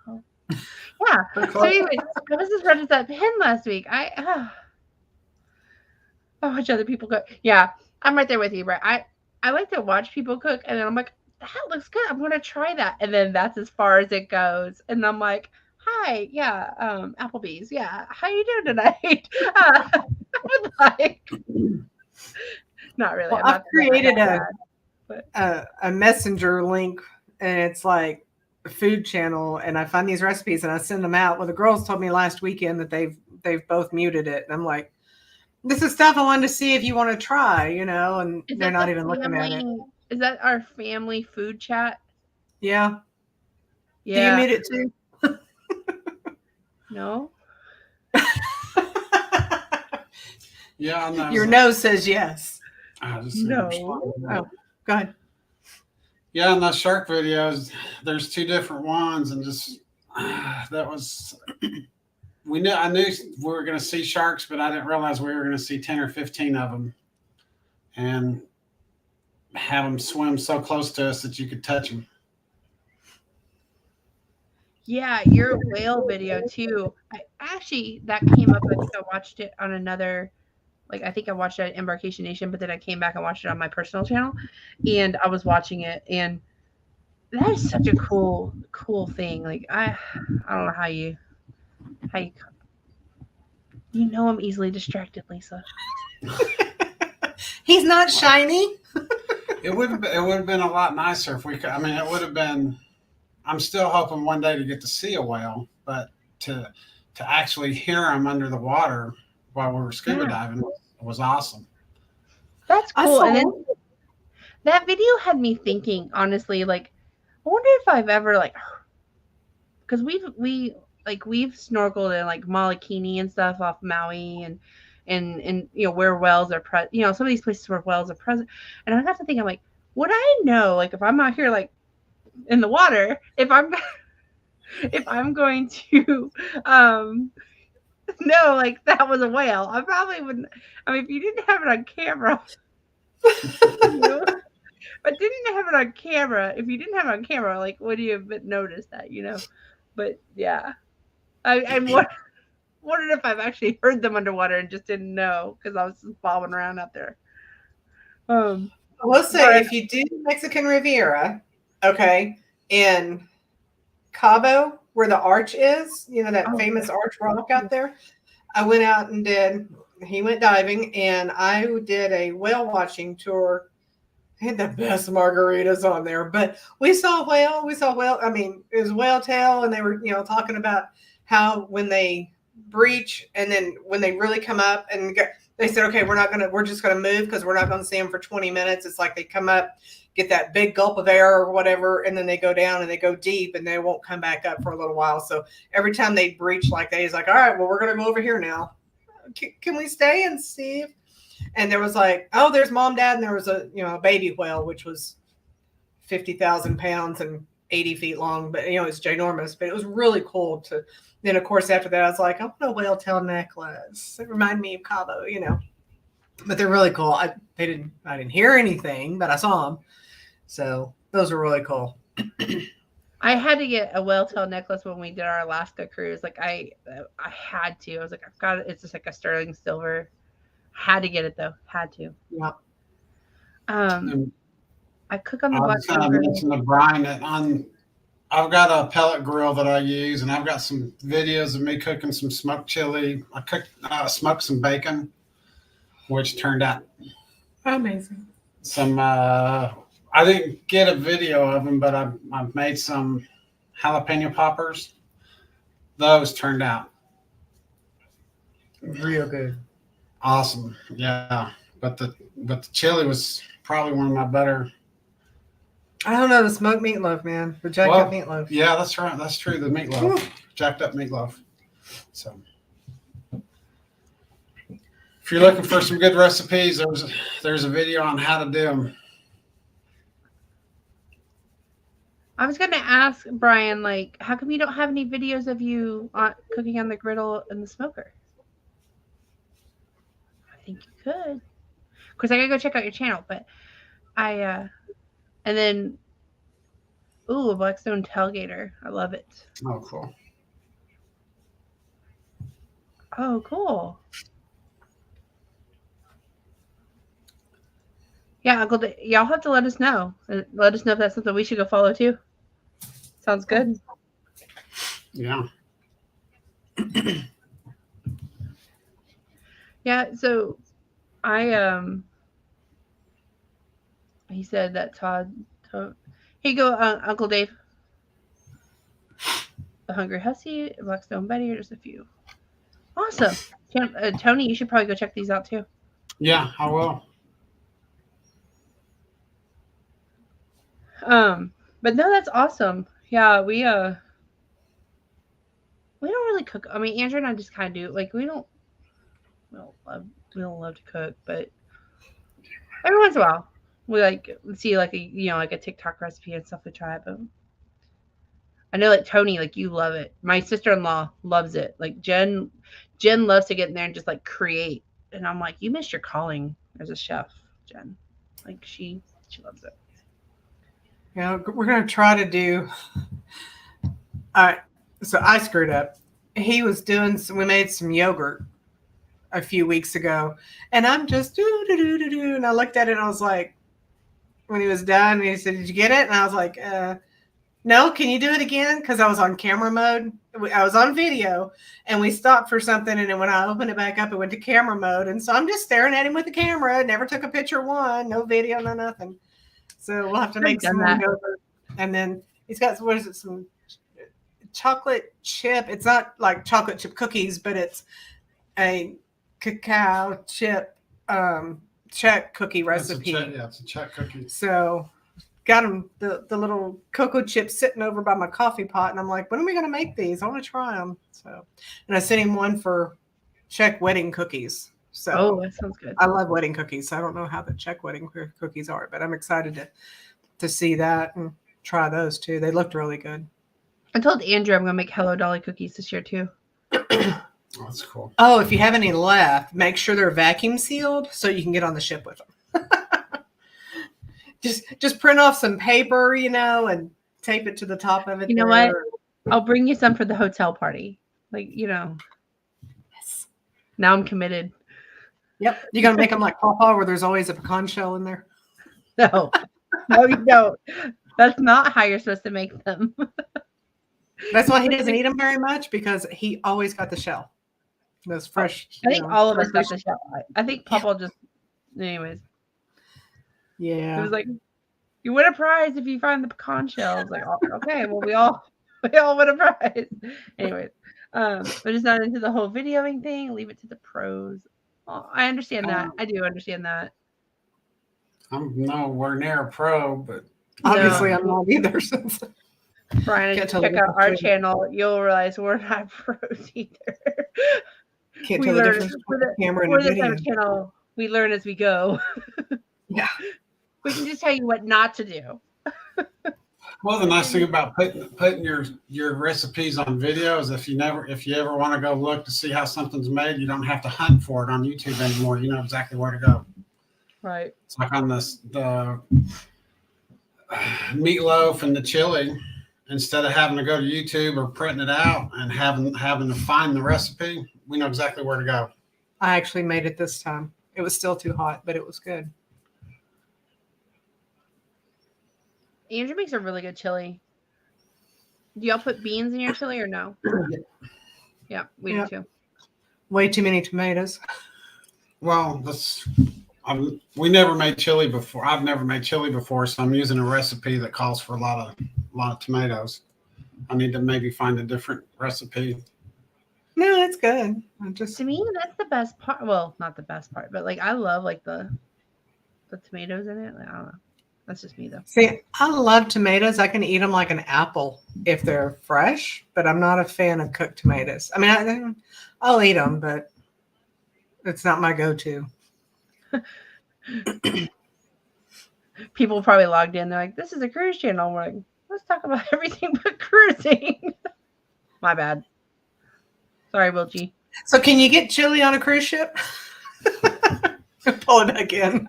Oh, yeah. So anyway, I was as red as that pen last week. I watch other people cook. Yeah, I'm right there with you, Brett. I like to watch people cook, and then I'm like, that looks good. I'm gonna try that, and then that's as far as it goes. And I'm like, hi, yeah, Applebee's, yeah. How you doing tonight? I would like, not really. Well, I'm not I've created but a messenger link, and it's like a food channel, and I find these recipes and I send them out. Well, the girls told me last weekend that they've both muted it, and I'm like, this is stuff I wanted to see if you want to try, and they're not even looking at it. Is that our family food chat? Yeah. Yeah. Do you mute it too? No. Yeah, no. Your nose says yes. No. Oh, go ahead. Yeah, in those shark videos, there's two different ones, and just that was. I knew we were going to see sharks, but I didn't realize we were going to see 10 or 15 of them, and have them swim so close to us that you could touch them. Yeah, your whale video too. That came up. I think I watched it on another. I think I watched it at Embarkation Nation, but then I came back and watched it on my personal channel, and I was watching it, and that is such a cool thing. I don't know how you I'm easily distracted, Lisa. He's not shiny. It would have been a lot nicer if we could. I mean, it would have been. I'm still hoping one day to get to see a whale, but to actually hear them under the water while we were scuba diving was awesome. That's cool. And then that video had me thinking, honestly, I wonder if I've ever because we've snorkeled in Molokini and stuff off Maui and where whales are present, some of these places where whales are present. And I got to think, I'm like, would I know if I'm out here in the water, if I'm going to know that was a whale? I probably wouldn't. I mean, if you didn't have it on camera, but didn't have it on camera. If you didn't have it on camera, would you have noticed that? But yeah, I wondered if I've actually heard them underwater and just didn't know because I was just bobbing around out there. I will say, if you do Mexican Riviera, okay, in Cabo, where the arch is, that famous arch rock out there, I went out and he went diving, and I did a whale watching tour. I had the best margaritas on there, but we saw whale. I mean, it was whale tail, and they were, talking about how when they breach and then when they really come up and they said, okay, we're just going to move because we're not going to see them for 20 minutes. It's like they come up, get that big gulp of air or whatever, and then they go down and they go deep and they won't come back up for a little while. So every time they breach like that, he's like, all right, well, we're going to go over here now. Can we stay and see? And there was there's mom, dad, and there was a baby whale, which was 50,000 pounds and 80 feet long, but it's ginormous. But it was really cool to. Then of course after that I was like, I want a whale tail necklace. It reminded me of Cabo, But they're really cool. I didn't hear anything, but I saw them. So those were really cool. I had to get a whale tail necklace when we did our Alaska cruise. I had to. I was like, I've got it. It's just like a sterling silver. Had to get it though. Had to. Yeah. I cook on the I was kind of mention the brine I've got a pellet grill that I use, and I've got some videos of me cooking some smoked chili. I smoked some bacon, which turned out amazing. Some I didn't get a video of them, but I've made some jalapeno poppers. Those turned out real good. Awesome. Yeah. But the chili was probably one of my better. I don't know, the smoked meatloaf, man. The jacked up meatloaf. Yeah, that's right. That's true. The meatloaf. Jacked up meatloaf. So If you're looking for some good recipes, there's a video on how to do them. I was gonna ask Brian, like, how come you don't have any videos of you cooking on the griddle and the smoker? I think you could. Of course, I gotta go check out your channel, but and then, ooh, a Blackstone tailgater. I love it. Oh, cool. Oh, cool. Yeah, Uncle, y'all have to let us know. Let us know if that's something we should go follow too. Sounds good. Yeah. Yeah. So, he said that Todd. Here you go, Uncle Dave. The Hungry Hussy, Blackstone Betty, or just a few. Awesome. Tony, you should probably go check these out too. Yeah, I will. But no, that's awesome. Yeah, we don't really cook. I mean, Andrew and I just kind of do. Like, we don't love to cook, but every once in a while we like see like a TikTok recipe and stuff to try. But I know, like, Tony, like, you love it. My sister-in-law loves it. Like, Jen loves to get in there and just like create. And I'm like, you missed your calling as a chef, Jen. Like, she loves it. Yeah, we're going to try to do. All right. So I screwed up. We made some yogurt a few weeks ago, and I'm just do. And I looked at it and I was like, when he was done, he said, "Did you get it?" And I was like, "No, can you do it again?" Because I was on camera mode. I was on video, and we stopped for something. And then when I opened it back up, it went to camera mode. And so I'm just staring at him with the camera. Never took a picture no video, no nothing. So we'll have to make some more yogurt. And then he's got, some chocolate chip. It's not like chocolate chip cookies, but it's a cacao chip Czech cookie recipe. It's a Czech cookie. So got him the little cocoa chips sitting over by my coffee pot. And I'm like, when are we going to make these? I want to try them. So, and I sent him one for Czech wedding cookies. So that sounds good. I love wedding cookies. So I don't know how the Czech wedding cookies are, but I'm excited to see that and try those too. They looked really good. I told Andrew I'm going to make Hello Dolly cookies this year too. Oh, that's cool. Oh, if you have any left, make sure they're vacuum sealed so you can get on the ship with them. just print off some paper, and tape it to the top of it. You know what? I'll bring you some for the hotel party. Like, Yes. Now I'm committed. Yep. You got to make them like Papa, where there's always a pecan shell in there. No, you don't. That's not how you're supposed to make them. That's why he doesn't eat them very much, because he always got the shell. Those fresh. I think all of us got the shell. I think Papa just, anyways. Yeah. It was like, you win a prize if you find the pecan shell. I was like, oh, okay, well, we all win a prize. Anyways, but it's not into the whole videoing thing. Leave it to the pros. Oh, I understand that. I do understand that. I'm nowhere near a pro, but obviously I'm not either. Brian, if you check out our channel, you'll realize we're not pros either. Can't tell the difference between the camera and the video. Channel, we learn as we go. Yeah. We can just tell you what not to do. Well, the nice thing about putting your recipes on video is if you ever want to go look to see how something's made, you don't have to hunt for it on YouTube anymore. You know exactly where to go. Right. It's like on the meatloaf and the chili. Instead of having to go to YouTube or printing it out and having to find the recipe, we know exactly where to go. I actually made it this time. It was still too hot, but it was good. Andrew makes a really good chili. Do y'all put beans in your chili or no? Yeah, we do too. Way too many tomatoes. Well, we never made chili before. I've never made chili before, so I'm using a recipe that calls for a lot of tomatoes. I need to maybe find a different recipe. No, it's good. To me, that's the best part. Well, not the best part, but like I love like the tomatoes in it. Like, I don't know. That's just me though. See, I love tomatoes. I can eat them like an apple if they're fresh, but I'm not a fan of cooked tomatoes. I mean, I'll eat them, but It's not my go-to. People probably logged in. They're like, "This is a cruise channel." We're like, "Let's talk about everything but cruising." My bad. Sorry, Wilgie. So can you get chili on a cruise ship? Pull it back in.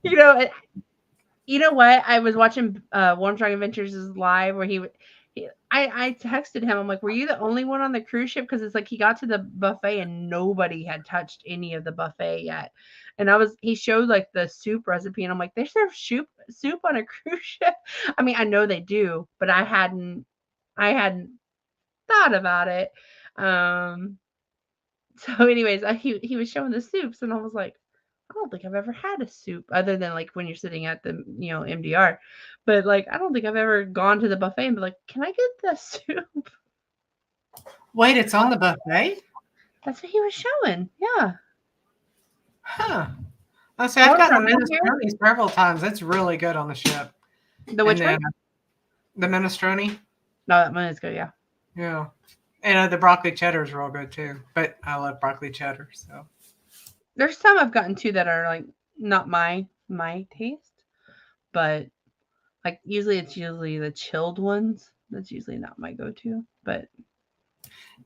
You know, you know what? I was watching Warm Strong Adventures' live where I texted him. I'm like, "Were you the only one on the cruise ship?" Because it's like he got to the buffet and nobody had touched any of the buffet yet. And he showed like the soup recipe, and I'm like, "They serve soup on a cruise ship?" I mean, I know they do, but I hadn't thought about it. So, anyways, he was showing the soups, and I was like, I don't think I've ever had a soup other than like when you're sitting at the MDR, but like I don't think I've ever gone to the buffet and be like, "Can I get the soup?" Wait, it's on the buffet? That's what he was showing. Yeah. Huh. I say I've Warm gotten Strong in here. minestrone several times. It's really good on the ship. The which one? The minestrone. No, that one is good. Yeah. Yeah. And the broccoli cheddar is real good too. But I love broccoli cheddar. So There's some I've gotten to that are like not my taste, but like it's usually the chilled ones. That's usually not my go-to, but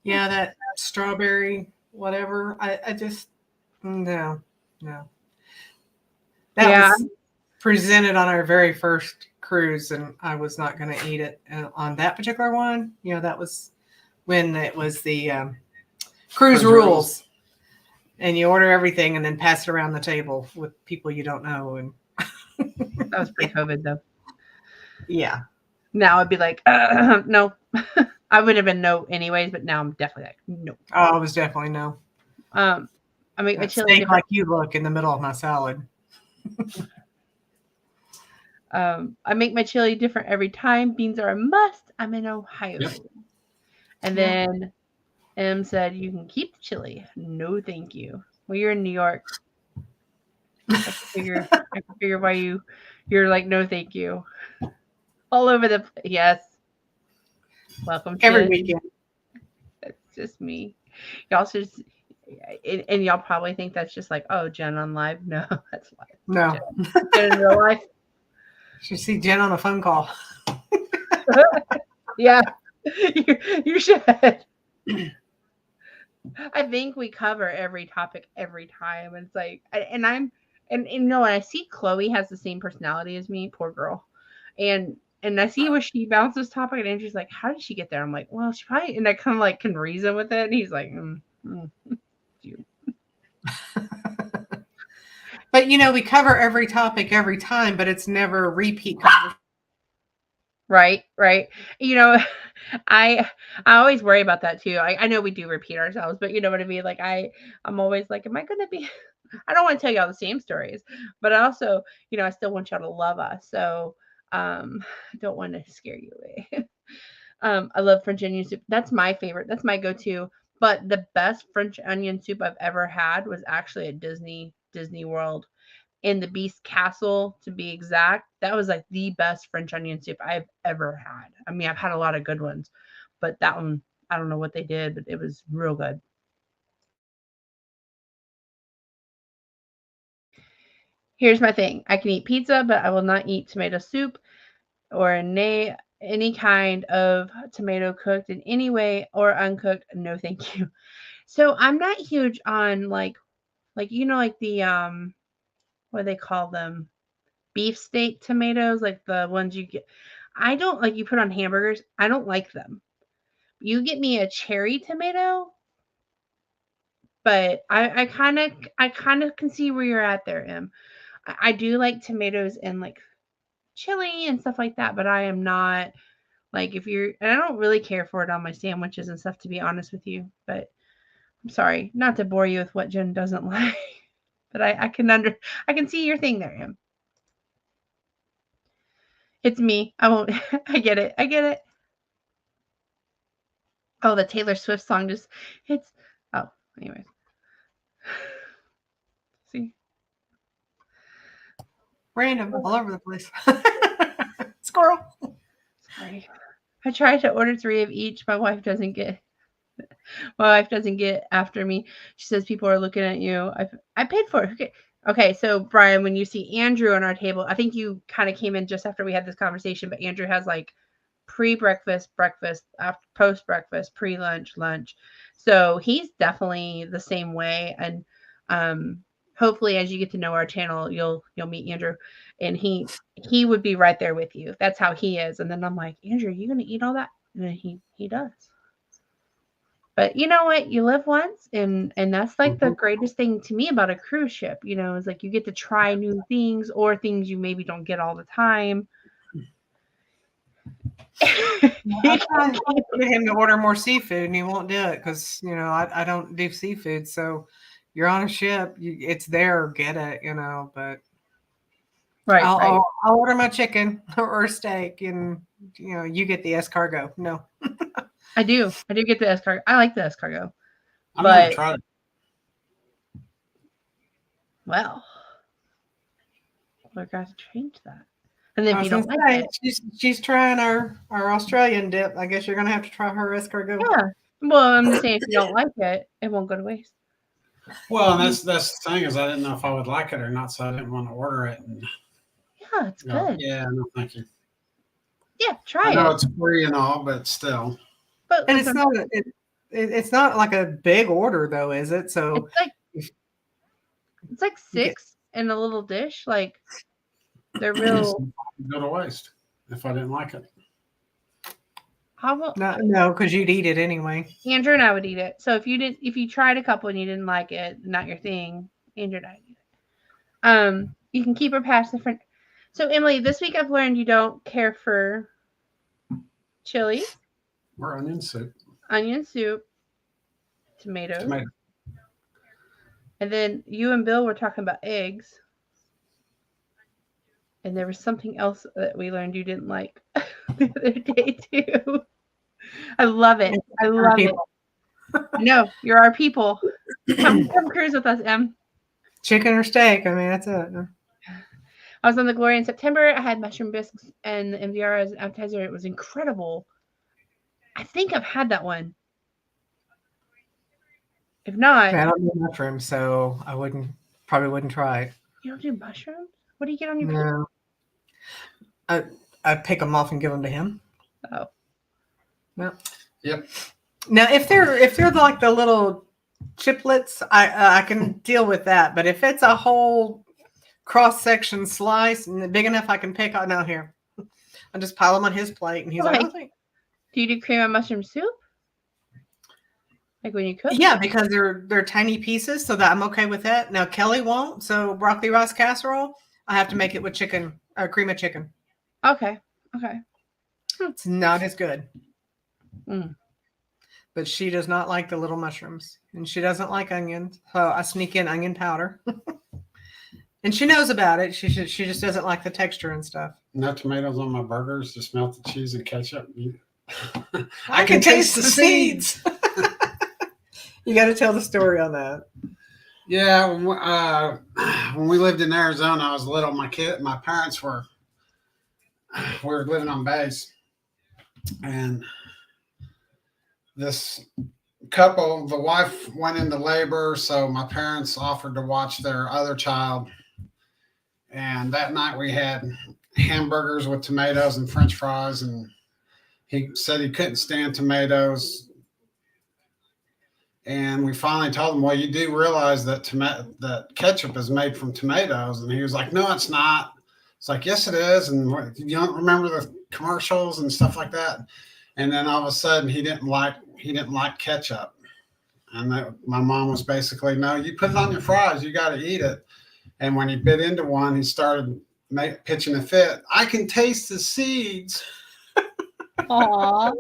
yeah, that strawberry whatever. I just no. That yeah. was presented on our very first cruise, and I was not going to eat it on that particular one. You know, that was when it was the cruise rules, and you order everything and then pass it around the table with people you don't know. And That was pre-COVID though. Yeah. Now I'd be like, no. I would have been no anyways, but now I'm definitely like, no. Oh, I was definitely no. I make my chili steak different. like you look in the middle of my salad. I make my chili different every time. Beans are a must. I'm in Ohio. Yep. And then M said, "You can keep the chili." No, thank you. Well, you're in New York. I can figure why you're like, no, thank you. All over the place. Yes. Welcome to Every weekend. That's just me. Y'all should, and y'all probably think that's just like, oh, Jen on live. No, that's live. No. Jen in real life. Should see Jen on a phone call. Yeah, you should. I think we cover every topic every time. It's like, and I see Chloe has the same personality as me, poor girl, and I see where she bounces topic, and Andrew's like, "How did she get there?" I'm like, "Well, she probably," and I kind of like can reason with it, and he's like, you. But we cover every topic every time, but it's never a repeat conversation. Right. I always worry about that too. I know we do repeat ourselves, but you know what I mean? Like I'm always like, am I gonna be I don't want to tell y'all the same stories, but I also, I still want y'all to love us. So I don't want to scare you away. I love French onion soup. That's my favorite. That's my go-to. But the best French onion soup I've ever had was actually at Disney World. In the Beast Castle, to be exact. That was like the best French onion soup I've ever had. I mean, I've had a lot of good ones, but that one, I don't know what they did, but it was real good. Here's my thing. I can eat pizza, but I will not eat tomato soup or any kind of tomato cooked in any way or uncooked. No, thank you. So I'm not huge on like the what do they call them? Beefsteak tomatoes, like the ones you get. I don't like you put on hamburgers. I don't like them. You get me a cherry tomato, but I kind of can see where you're at there, Em. I do like tomatoes and like chili and stuff like that, but I am not like and I don't really care for it on my sandwiches and stuff, to be honest with you. But I'm sorry, not to bore you with what Jen doesn't like, but I can see your thing there, Em. It's me. I won't. I get it. Oh, the Taylor Swift song anyways. See? Random, all over the place. Squirrel. Sorry. I tried to order 3 of each. My wife doesn't get My wife doesn't get after me. She says people are looking at you. I paid for it. Okay, so Brian, when you see Andrew on our table, I think you kind of came in just after we had this conversation, but Andrew has like pre-breakfast, breakfast, after post-breakfast, pre-lunch, lunch. So he's definitely the same way. And hopefully as you get to know our channel, you'll meet Andrew, and he would be right there with you. That's how he is. And then I'm like, Andrew, are you gonna eat all that? And then he does. But you know what? You live once, and that's like the greatest thing to me about a cruise ship. You know, is like you get to try new things or things you maybe don't get all the time. I'm trying to get him to order more seafood, and he won't do it because I don't do seafood. So you're on a ship, it's there, get it, But Right, I'll order my chicken or steak, and you get the escargot. No. I do get the escargot. I like the escargot. I've never tried it. Well, we're going to change that. And then if you don't like it, she's trying our Australian dip. I guess you're gonna have to try her escargot. Yeah. Well, I'm just saying if you don't like it, it won't go to waste. Well, and that's the thing is I didn't know if I would like it or not, so I didn't want to order it. And, yeah, it's good. Yeah, no, thank you. Yeah, try I know it. it's free and all, but still. But and it's not like a big order though, is it? So it's like 6 in a little dish. Like they're real. Go to waste if I didn't like it. No, because you'd eat it anyway. Andrew and I would eat it. So if you tried a couple and you didn't like it, not your thing, Andrew and I would eat it. You can keep her past the front. So Emily, this week I've learned you don't care for chili or onion soup, tomatoes. And then you and Bill were talking about eggs. And there was something else that we learned you didn't like the other day too. I love it. I love it. No, you're our people. Come cruise with us, Em. Chicken or steak. I mean, that's it. I was on the Glory in September. I had mushroom bisques and the MVR as an appetizer. It was incredible. I think I've had that one. If not, I don't do mushrooms, so I probably wouldn't try it. You don't do mushrooms? What do you get on your pizza? I pick them off and give them to him. Oh. No. Yep. Now, if they're like the little chiplets, I can deal with that. But if it's a whole cross-section slice and big enough I can pick out, now here, I just pile them on his plate, and he's like, do you do cream and mushroom soup? Like when you cook? Yeah, because they're tiny pieces, so that I'm okay with that. Now Kelly won't, so broccoli rice casserole, I have to make it with chicken, cream of chicken. Okay. It's not as good. Mm. But she does not like the little mushrooms, and she doesn't like onions, so I sneak in onion powder. And she knows about it. She just doesn't like the texture and stuff. No tomatoes on my burgers, just melt the cheese and ketchup. I can taste the seeds. You got to tell the story on that. Yeah, when we lived in Arizona, I was little. My parents we were living on base, and this couple, the wife went into labor, so my parents offered to watch their other child. And that night we had hamburgers with tomatoes and French fries, and he said he couldn't stand tomatoes. And we finally told him, well, you do realize that that ketchup is made from tomatoes. And he was like, no, it's not. It's like, yes, it is. And you don't remember the commercials and stuff like that. And then all of a sudden he didn't like ketchup. And my mom was basically, no, you put it on your fries. You got to eat it. And when he bit into one, he started pitching a fit. I can taste the seeds. Aww.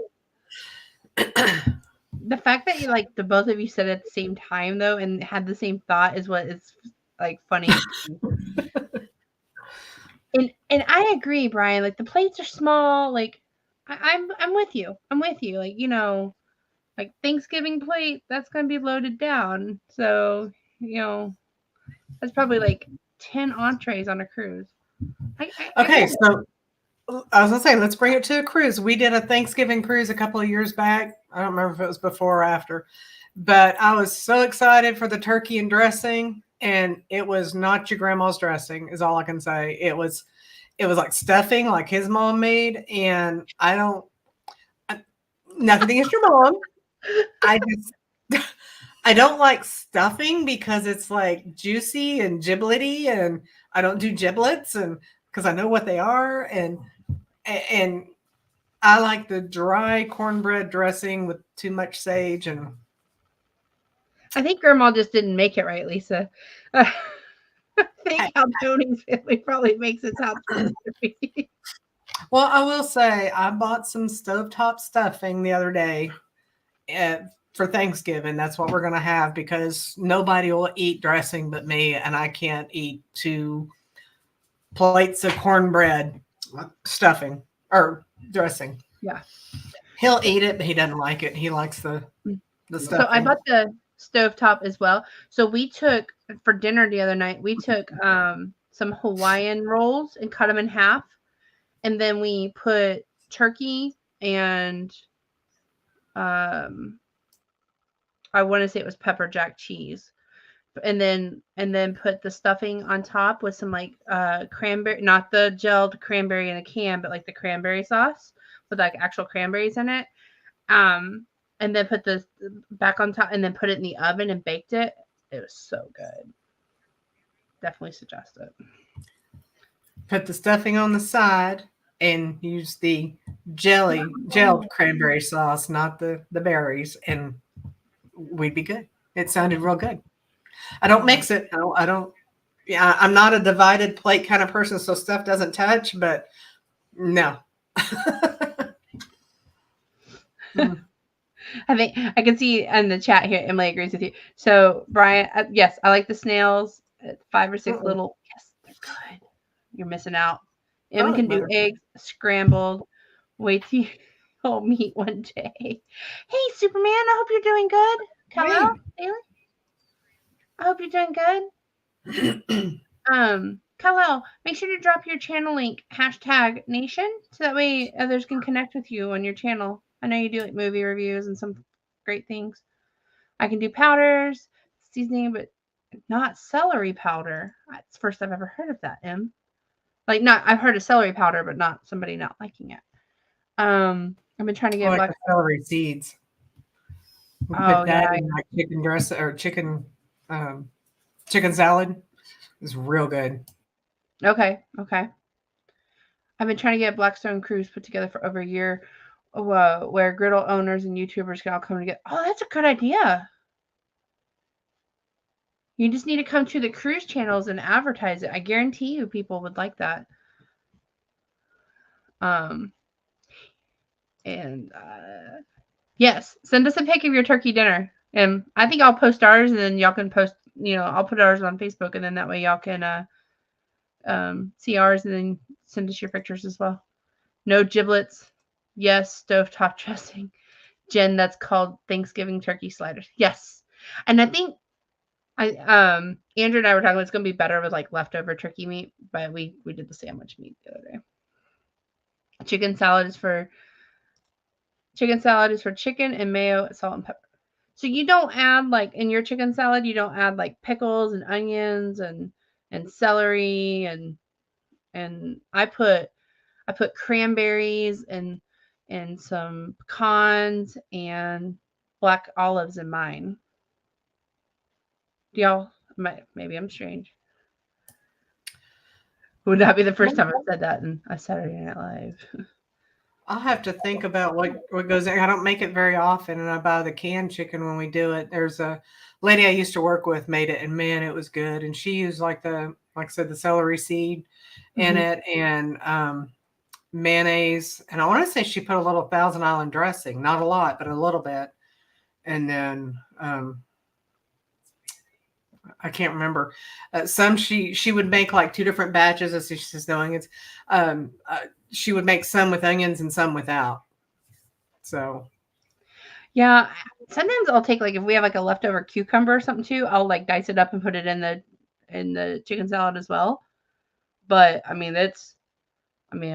The fact that the both of you said it at the same time though and had the same thought is what is like funny. and I agree, Brian. Like the plates are small. Like I'm with you. Like, like Thanksgiving plate, that's gonna be loaded down. So, that's probably like 10 entrees on a cruise. I was gonna say, let's bring it to a cruise. We did a Thanksgiving cruise a couple of years back. I don't remember if it was before or after, but I was so excited for the turkey and dressing, and it was not your grandma's dressing, is all I can say. It was like stuffing, like his mom made, and nothing against your mom. I just I don't like stuffing because it's like juicy and giblety, and I don't do giblets, and because I know what they are, and I like the dry cornbread dressing with too much sage. And I think Grandma just didn't make it right, Lisa. I think how Tony's family probably makes it sound supposed to be. well, I will say I bought some stovetop stuffing the other day for Thanksgiving. That's what we're going to have because nobody will eat dressing but me, and I can't eat 2 plates of cornbread stuffing or dressing. Yeah. He'll eat it, but he doesn't like it. He likes the stuffing. So I bought the stovetop as well. So we took for dinner the other night, we took some Hawaiian rolls and cut them in half. And then we put turkey and I want to say it was pepper jack cheese. And then put the stuffing on top with some like cranberry, not the gelled cranberry in a can, but like the cranberry sauce with like actual cranberries in it. And then put the back on top and then put it in the oven and baked it. It was so good. Definitely suggest it. Put the stuffing on the side and use the gelled cranberry sauce, not the berries, and we'd be good. It sounded real good. I don't mix it. I don't. Yeah, I'm not a divided plate kind of person, so stuff doesn't touch. But no. I think I can see in the chat here. Emily agrees with you. So Brian, yes, I like the snails. 5 or 6 little. Yes, they're good. You're missing out. Emma can do eggs scrambled. Wait till you'll meet one day. Hey, Superman. I hope you're doing good. Hello, Bailey. I hope you're doing good. Kal-El, make sure to drop your channel link, #nation, so that way others can connect with you on your channel. I know you do like movie reviews and some great things. I can do powders, seasoning, but not celery powder. It's the first I've ever heard of that, Em. Like, not, I've heard of celery powder, but not somebody not liking it. I've been trying to get like celery seeds. Put that in like chicken dress or chicken salad. It's real good. Okay. I've been trying to get a Blackstone cruise put together for over a year, where griddle owners and YouTubers can all come together. Oh, that's a good idea. You just need to come to the cruise channels and advertise it. I guarantee you people would like that. Yes, send us a pic of your turkey dinner. And I think I'll post ours, and then y'all can post, I'll put ours on Facebook, and then that way y'all can see ours and then send us your pictures as well. No giblets. Yes, stovetop dressing. Jen, that's called Thanksgiving turkey sliders. Yes. And I think Andrew and I were talking about it's going to be better with like leftover turkey meat, but we did the sandwich meat the other day. Chicken salad is for chicken and mayo, salt and pepper. So you don't add, like, in your chicken salad, you don't add like pickles and onions and celery and I put cranberries and some pecans and black olives in mine. Y'all, maybe I'm strange. Would not be the first time I've said that in a Saturday Night Live. I'll have to think about what goes in. I don't make it very often, and I buy the canned chicken when we do it. There's a lady I used to work with made it, and man, it was good. And she used like I said, the celery seed in it, and mayonnaise. And I want to say she put a little Thousand Island dressing, not a lot, but a little bit. And then I can't remember. Some she would make like 2 different batches as she says no onions. She would make some with onions and some without. So yeah, sometimes I'll take, like, if we have like a leftover cucumber or something too, I'll like dice it up and put it in the chicken salad as well. But I mean, I mean,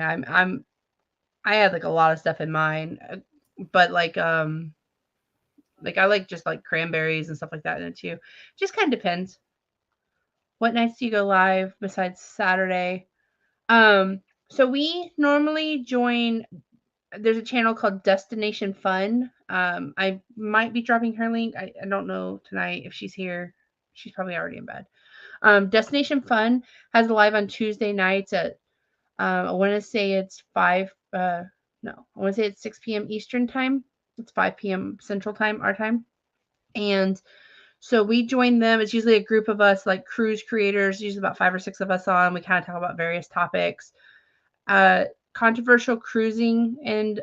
I had like a lot of stuff in mind, but like I like just like cranberries and stuff like that in it too. Just kind of depends. What nights do you go live besides Saturday? So we normally join. There's a channel called Destination Fun. I might be dropping her link. I don't know tonight if she's here. She's probably already in bed. Destination Fun has a live on Tuesday nights at I want to say it's 5 no, I want to say it's 6 p.m. Eastern time. It's 5 p.m. Central time, our time. And so we join them. It's usually a group of us, like cruise creators, usually about 5 or 6 of us on. We kind of talk about various topics. Controversial cruising and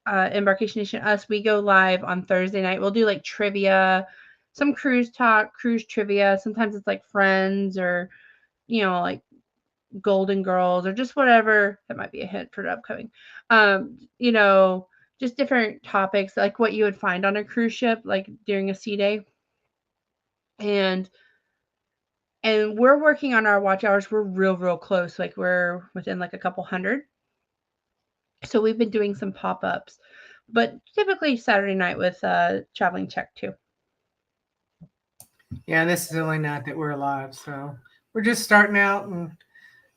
Embarkation Nation Us, we go live on Thursday night. We'll do like trivia, some cruise talk, cruise trivia. Sometimes it's like friends or, like Golden Girls or just whatever. That might be a hint for the upcoming. Just different topics like what you would find on a cruise ship, like during a sea day. And we're working on our watch hours. We're real close. Like we're within like a couple hundred. So we've been doing some pop-ups, but typically Saturday night with Traveling Czech too. Yeah, this is the only night that we're live, so we're just starting out and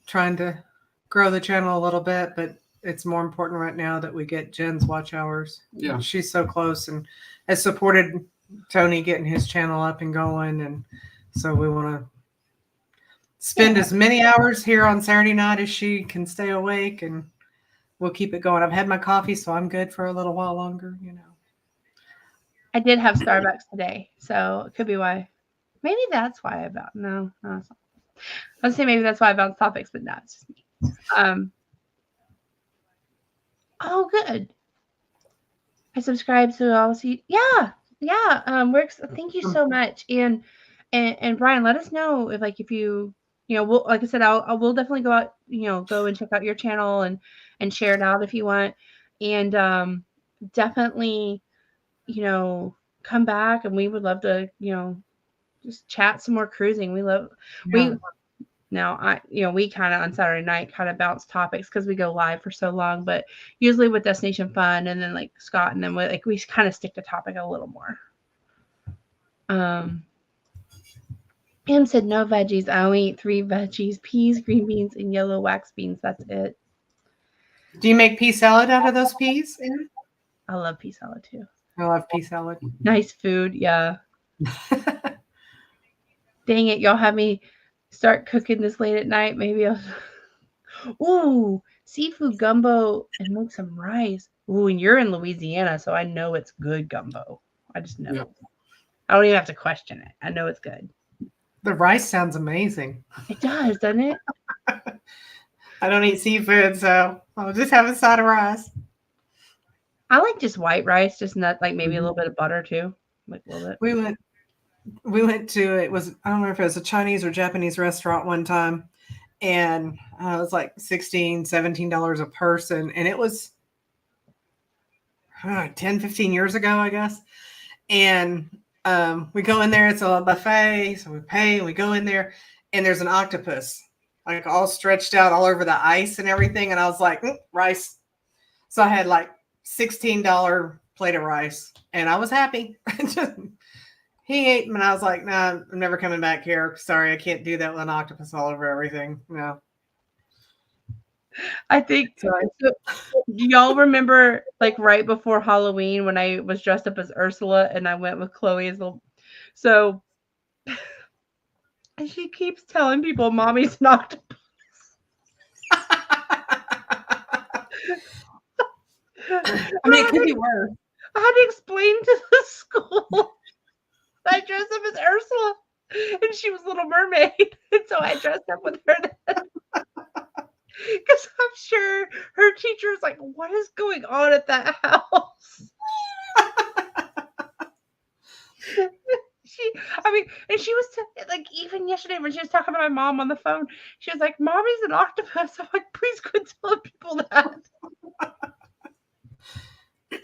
trying to grow the channel a little bit, but it's more important right now that we get Jen's watch hours. Yeah. She's so close and has supported Tony getting his channel up and going, and so we want to spend as many hours here on Saturday night as she can stay awake, and we'll keep it going. I've had my coffee, so I'm good for a little while longer, I did have Starbucks today, so it could be why. Maybe that's why no, it's not. I was saying maybe that's why I bounced topics, but no, it's just me. Oh, good. I subscribe, so I'll see. Yeah. Works. Thank you so much, and Brian, let us know if you we'll, like I said, I will definitely go out, go and check out your channel and share it out if you want, and definitely, come back, and we would love to, just chat some more cruising. We kind of on Saturday night kind of bounce topics because we go live for so long, but usually with Destination Fun and then like Scott and then we kind of stick to topic a little more. Pam said no veggies. I only eat 3 veggies: peas, green beans, and yellow wax beans. That's it. Do you make pea salad out of those peas? I love pea salad too. I love pea salad. Nice food, yeah. Dang it, y'all have me start cooking this late at night. Maybe I'll. Ooh, seafood gumbo and make some rice. Ooh, and you're in Louisiana, so I know it's good gumbo. I just know. Yep. I don't even have to question it. I know it's good. The rice sounds amazing. It does, doesn't it? I don't eat seafood, so I'll just have a side of rice. I like just white rice, just not like maybe a little bit of butter too. Like a little bit. We went to, I don't remember if it was a Chinese or Japanese restaurant one time, and it was like $16, $17 a person, and it was 10, 15 years ago, I guess. And we go in there, it's a buffet, so we pay, and we go in there, and there's an octopus, like all stretched out all over the ice and everything, and I was like, rice. So I had like $16 plate of rice, and I was happy. He ate them, and I was like, nah, I'm never coming back here. Sorry, I can't do that with an octopus all over everything. No. I think, so, do y'all remember like right before Halloween when I was dressed up as Ursula and I went with Chloe as so and she keeps telling people mommy's an octopus. I mean, it could be worse. I had to explain to the school I dressed up as Ursula and she was Little Mermaid, and so I dressed up with her then. Because I'm sure her teacher was like, what is going on at that house? And she was like, even yesterday when she was talking to my mom on the phone, she was like, mommy's an octopus. I'm like, please quit telling people that.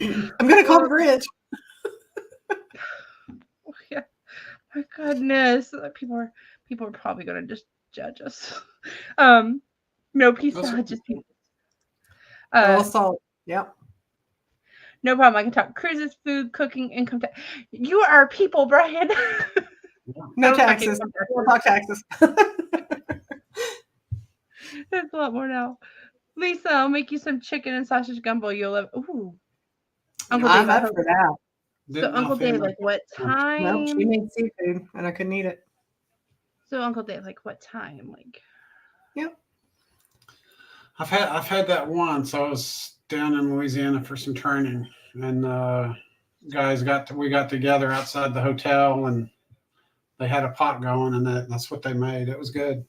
I'm going to call the bridge. Yeah. My goodness. People are probably going to just judge us. No, peace out. Just people. A little salt. Yep. No problem. I can talk cruises, food, cooking, income tax. You are people, Brian. No Don't talk taxes. income tax. We'll talk taxes. There's a lot more now. Lisa, I'll make you some chicken and sausage gumbo. You'll love. Ooh, Uncle Dave. I'm I up hope. for that. So Didn't Uncle Dave, offend like what No, she time? made seafood, and I couldn't eat it. So Uncle Dave, like what time? Like Yep. I've had that once. I was down in Louisiana for some training, and we got together outside the hotel, and they had a pot going, and that's what they made. It was good.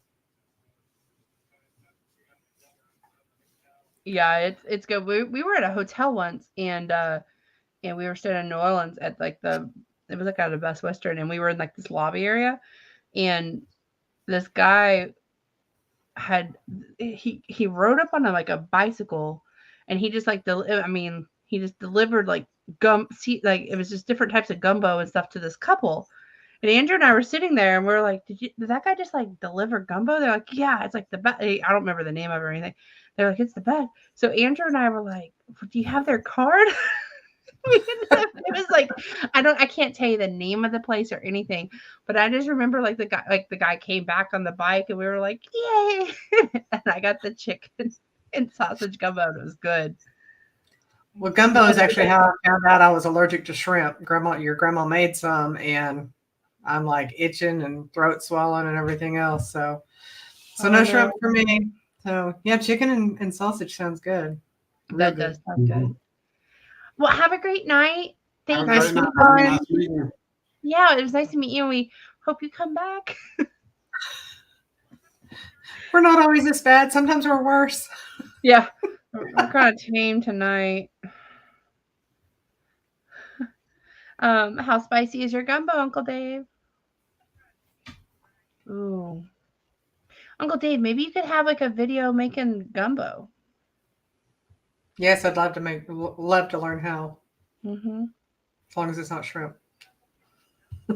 yeah, it's good. We were at a hotel once, and we were staying in New Orleans at like it was like out of Best Western, and we were in like this lobby area, and this guy he rode up on like a bicycle, and he just like he just delivered like like it was just different types of gumbo and stuff to this couple. And Andrew and I were sitting there, and we are like, did that guy just like deliver gumbo? They're like, yeah, it's like the best. I don't remember the name of it or anything. They're like, it's the best. So Andrew and I were like, do you have their card? It was like I can't tell you the name of the place or anything, but I just remember like the guy came back on the bike, and we were like, yay. And I got the chicken and sausage gumbo, and it was good. Well, gumbo is actually how I found out I was allergic to shrimp. Your grandma made some, and I'm like itching and throat swelling and everything else. So no shrimp for me. So yeah, chicken and sausage sounds good. That does sound good. Well, have a great night. Thank Nice you. Nice meeting you. Yeah, it was nice to meet you. And we hope you come back. We're not always this bad. Sometimes we're worse. Yeah, we're kind of tame tonight. How spicy is your gumbo, Uncle Dave? Ooh. Uncle Dave, maybe you could have like a video making gumbo. Yes, I'd love to learn how. Mm-hmm. As long as it's not shrimp.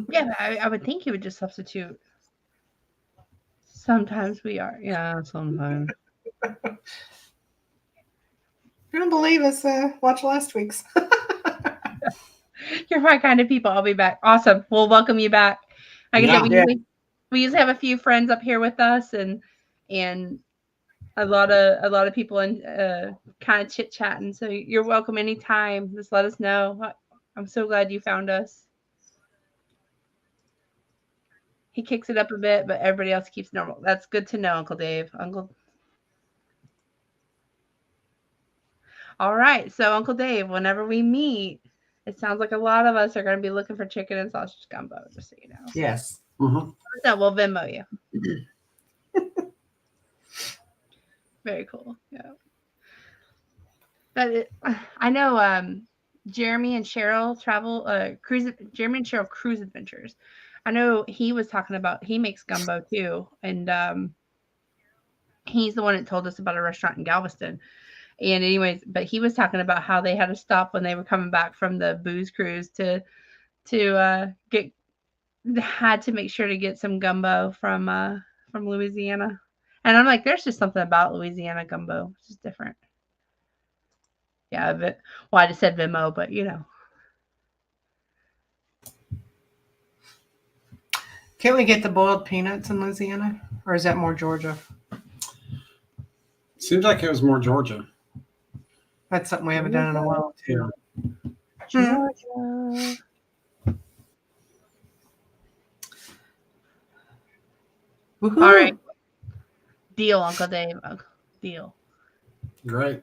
Yeah, I would think you would just substitute. Sometimes we are. Yeah, sometimes. If you don't believe us, watch last week's. You're my kind of people. I'll be back. Awesome. We'll welcome you back. Like I said, we usually have a few friends up here with us, and a lot of people in kind of chit chatting. So you're welcome anytime. Just let us know. I'm so glad you found us. He kicks it up a bit, but everybody else keeps normal. That's good to know, Uncle Dave. All right. So Uncle Dave, whenever we meet, it sounds like a lot of us are going to be looking for chicken and sausage gumbo, just so you know. Yes. Mm-hmm. So we'll Venmo you. Very cool. Yeah. I know Jeremy and Cheryl Jeremy and Cheryl Cruise Adventures. I know he was talking about, he makes gumbo too. And he's the one that told us about a restaurant in Galveston. And anyways, but he was talking about how they had to stop when they were coming back from the booze cruise to had to make sure to get some gumbo from Louisiana. And I'm like, there's just something about Louisiana gumbo. It's just different. Yeah, but I just said Venmo, but you know. Can't we get the boiled peanuts in Louisiana? Or is that more Georgia? Seems like it was more Georgia. That's something we haven't done in a while, too. Georgia. Woo-hoo. All right. Deal, Uncle Dave. Deal. Great.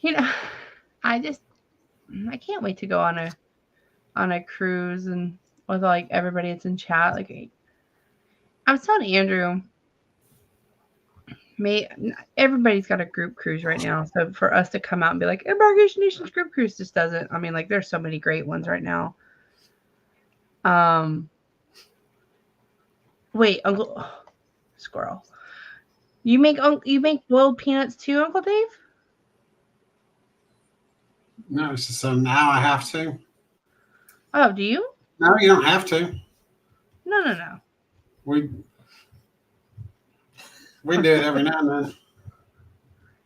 You know, I can't wait to go on a cruise and with like everybody that's in chat. Like I was telling Andrew, everybody's got a group cruise right now. So for us to come out and be like, Embarkation Nation's group cruise just doesn't. I mean, like there's so many great ones right now. Wait, Uncle Squirrel. You make boiled peanuts too, Uncle Dave? No, so now I have to. Oh, do you? No, you don't have to. No. We do it every now and then.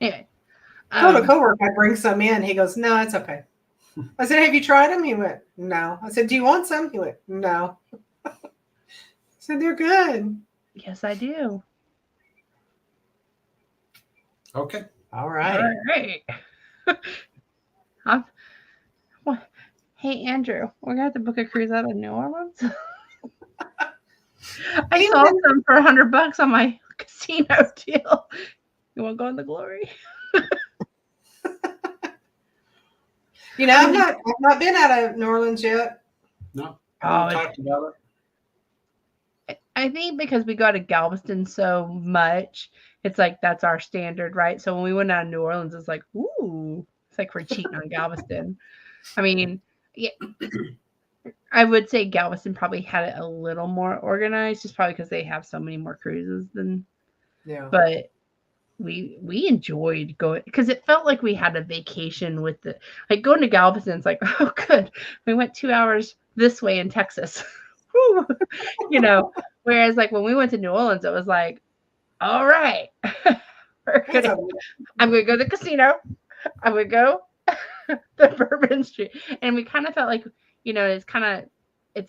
Anyway. Told a coworker I bring some in. He goes, no, it's okay. I said, have you tried them? He went, no. I said, do you want some? He went, no. I said, they're good. Yes, I do. Okay. All right. All right. Hey, Andrew, we're going to have to book a cruise out of New Orleans. I saw some for $100 on my casino deal. You want to go in the Glory? You know, I've not been out of New Orleans yet. No. Oh, We talked about it. I think because we go to Galveston so much, it's like that's our standard, right? So when we went out of New Orleans, it's like, ooh, it's like we're cheating on Galveston. I mean, yeah, I would say Galveston probably had it a little more organized, just probably because they have so many more cruises than. Yeah. But we enjoyed going because it felt like we had a vacation with the like going to Galveston. It's like, oh, good, we went 2 hours this way in Texas, you know. Whereas like when we went to New Orleans, it was like, all right, I'm gonna go to the casino, I'm gonna go the Bourbon Street, and we kind of felt like, you know, it's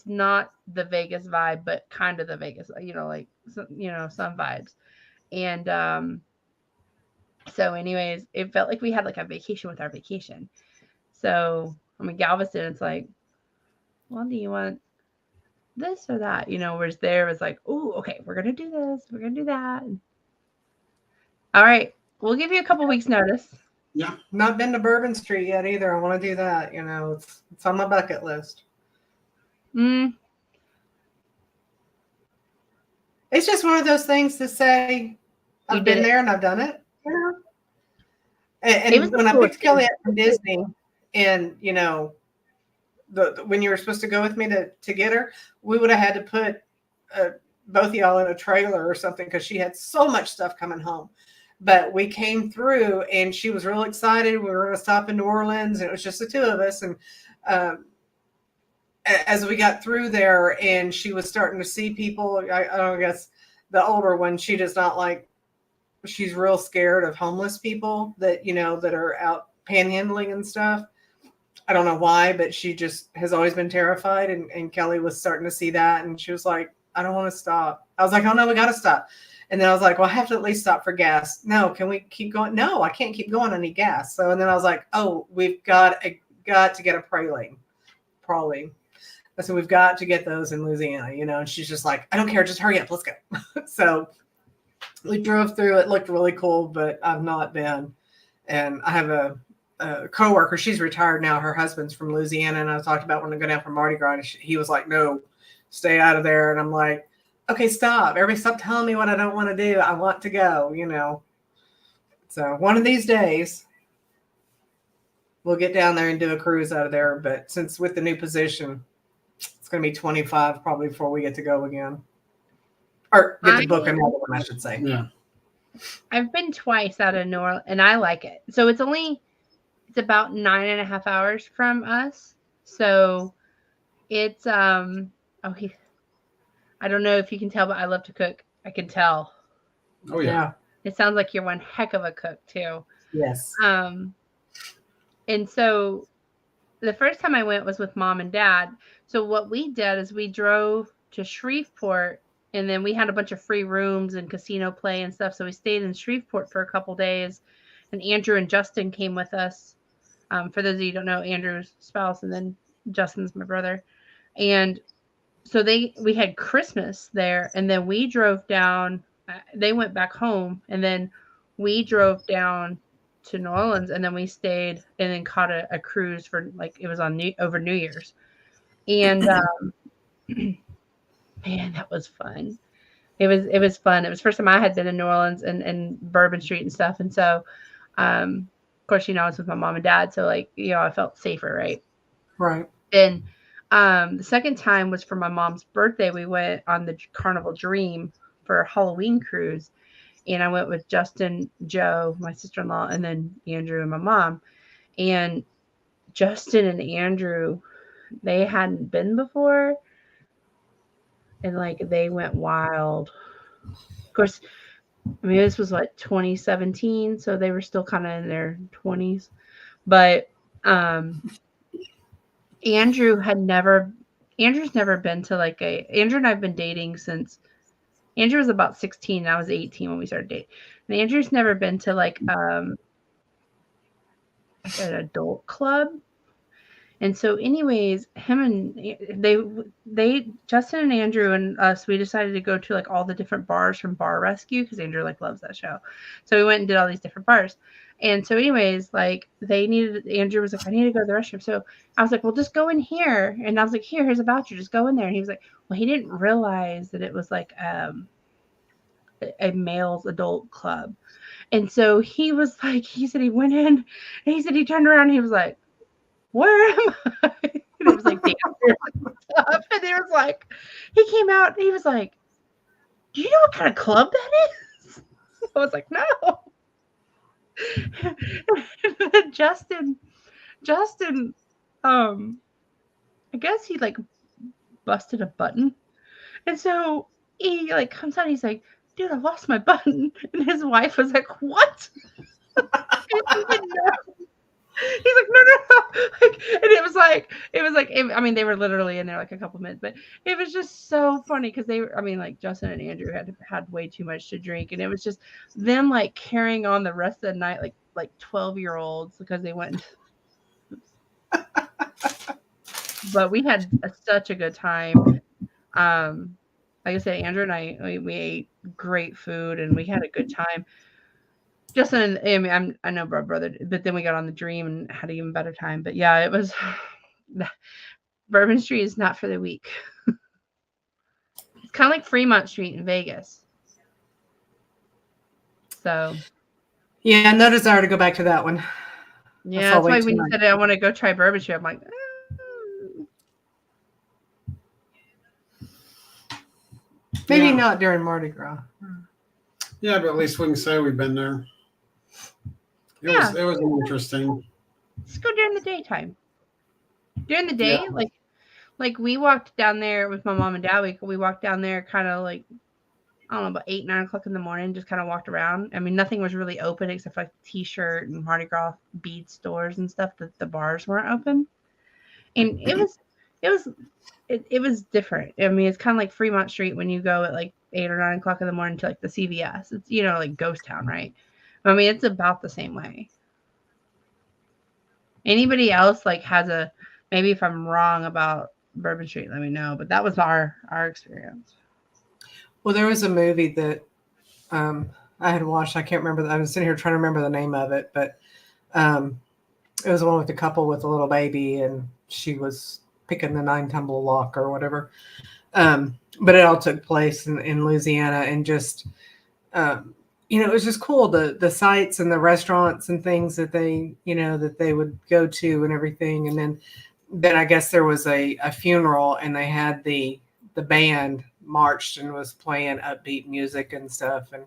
not the Vegas vibe, but kind of the Vegas, you know, like some vibes, and so anyways, it felt like we had like a vacation with our vacation. So I mean, Galveston, it's like, well, do you want this or that? You know, whereas there was like, oh, okay, we're gonna do this, we're gonna do that. All right, we'll give you a couple weeks notice. Yeah. Not been to Bourbon Street yet either. I want to do that. You know, it's on my bucket list. It's just one of those things to say, I've been there and I've done it. You know? And when I picked Kelly up from Disney, and you know, when you were supposed to go with me to get her, we would have had to put both of y'all in a trailer or something because she had so much stuff coming home. But we came through, and she was real excited. We were going to stop in New Orleans, and it was just the two of us. And as we got through there, and she was starting to see people, I guess the older one, she does not like. She's real scared of homeless people that, you know, that are out panhandling and stuff. I don't know why, but she just has always been terrified. And Kelly was starting to see that. And she was like, I don't want to stop. I was like, oh no, we got to stop. And then I was like, well, I have to at least stop for gas. No, can we keep going? No, I can't keep going. I need gas. So, and then I was like, oh, we've got to get a praline. I said, we've got to get those in Louisiana, you know? And she's just like, I don't care. Just hurry up. Let's go. So we drove through. It looked really cool, but I've not been. And I have a coworker. She's retired now. Her husband's from Louisiana. And I talked about when I go down for Mardi Gras. And he was like, no, stay out of there. And I'm like, okay, stop. Everybody stop telling me what I don't want to do. I want to go, you know. So one of these days, we'll get down there and do a cruise out of there. But since with the new position, it's going to be 25 probably before we get to go again. Or get to book another one, I should say. Yeah. I've been twice out of New Orleans, and I like it. So it's about 9.5 hours from us. So it's I don't know if you can tell, but I love to cook. I can tell. Oh yeah. It sounds like you're one heck of a cook too. Yes. And so the first time I went was with Mom and Dad. So what we did is we drove to Shreveport, and then we had a bunch of free rooms and casino play and stuff. So we stayed in Shreveport for a couple days, and Andrew and Justin came with us. For those of you who don't know, Andrew's spouse, and then Justin's my brother. And so we had Christmas there, and then we drove down. They went back home, and then we drove down to New Orleans, and then we stayed and then caught a cruise for like it was on over New Year's. And man, that was fun. It was fun. It was the first time I had been in New Orleans and Bourbon Street and stuff. And so, of course, you know, I was with my mom and dad, so like, you know, I felt safer, right? Right. And the second time was for my mom's birthday. We went on the Carnival Dream for a Halloween cruise, and I went with Justin, Joe, my sister-in-law, and then Andrew and my mom. And Justin and Andrew, they hadn't been before, and like they went wild. Of course, I mean, this was what 2017, so they were still kind of in their 20s. But Andrew's never been to like Andrew and I've been dating since Andrew was about 16 and I was 18 when we started dating. And Andrew's never been to like an adult club. And so, anyways, him and they Justin and Andrew and us, we decided to go to like all the different bars from Bar Rescue because Andrew like loves that show. So we went and did all these different bars. And so, anyways, like Andrew was like, I need to go to the restroom. So I was like, well, just go in here. And I was like, here's a voucher, just go in there. And he was like, well, he didn't realize that it was like a male's adult club. And so he was like, he said he went in and he said he turned around and he was like, where am I? And it was like dancing and stuff. And it was like, he came out and he was like, do you know what kind of club that is? I was like, no. Justin, I guess he like busted a button. And so he like comes out and he's like, dude, I lost my button. And his wife was like, what? He's like, no. Like, and it was like, I mean, they were literally in there like a couple minutes, but it was just so funny because like Justin and Andrew had way too much to drink. And it was just them like carrying on the rest of the night, like 12-year-olds because they went. But we had such a good time. Like I said, Andrew and I, we ate great food and we had a good time. Justin, I mean, I know brother, but then we got on the Dream and had an even better time. But yeah, it was Bourbon Street is not for the weak. It's kind of like Fremont Street in Vegas. So Yeah, no desire to go back to that one. Yeah, that's why when you said I want to go try Bourbon Street, I'm like, maybe not during Mardi Gras. Yeah, but at least we can say we've been there. It was interesting. Let's go during the daytime. During the day, like we walked down there with my mom and dad. We walked down there kind of like, I don't know, about 8, 9 o'clock in the morning, just kind of walked around. I mean, nothing was really open except for like T-shirt and Mardi Gras bead stores and stuff. That the bars weren't open, and it was different. I mean, it's kind of like Fremont Street when you go at like 8 or 9 o'clock in the morning to like the CVS. It's like ghost town, right? I mean, it's about the same way. Anybody else like has maybe if I'm wrong about Bourbon Street, let me know. But that was our experience. Well, there was a movie that I had watched. I can't remember. I was sitting here trying to remember the name of it, but it was the one with the couple with a little baby, and she was picking the 9-tumble lock or whatever. But it all took place in Louisiana, and just it was just cool, the sites and the restaurants and things that they would go to and everything. And then I guess there was a funeral, and they had the band marched and was playing upbeat music and stuff. And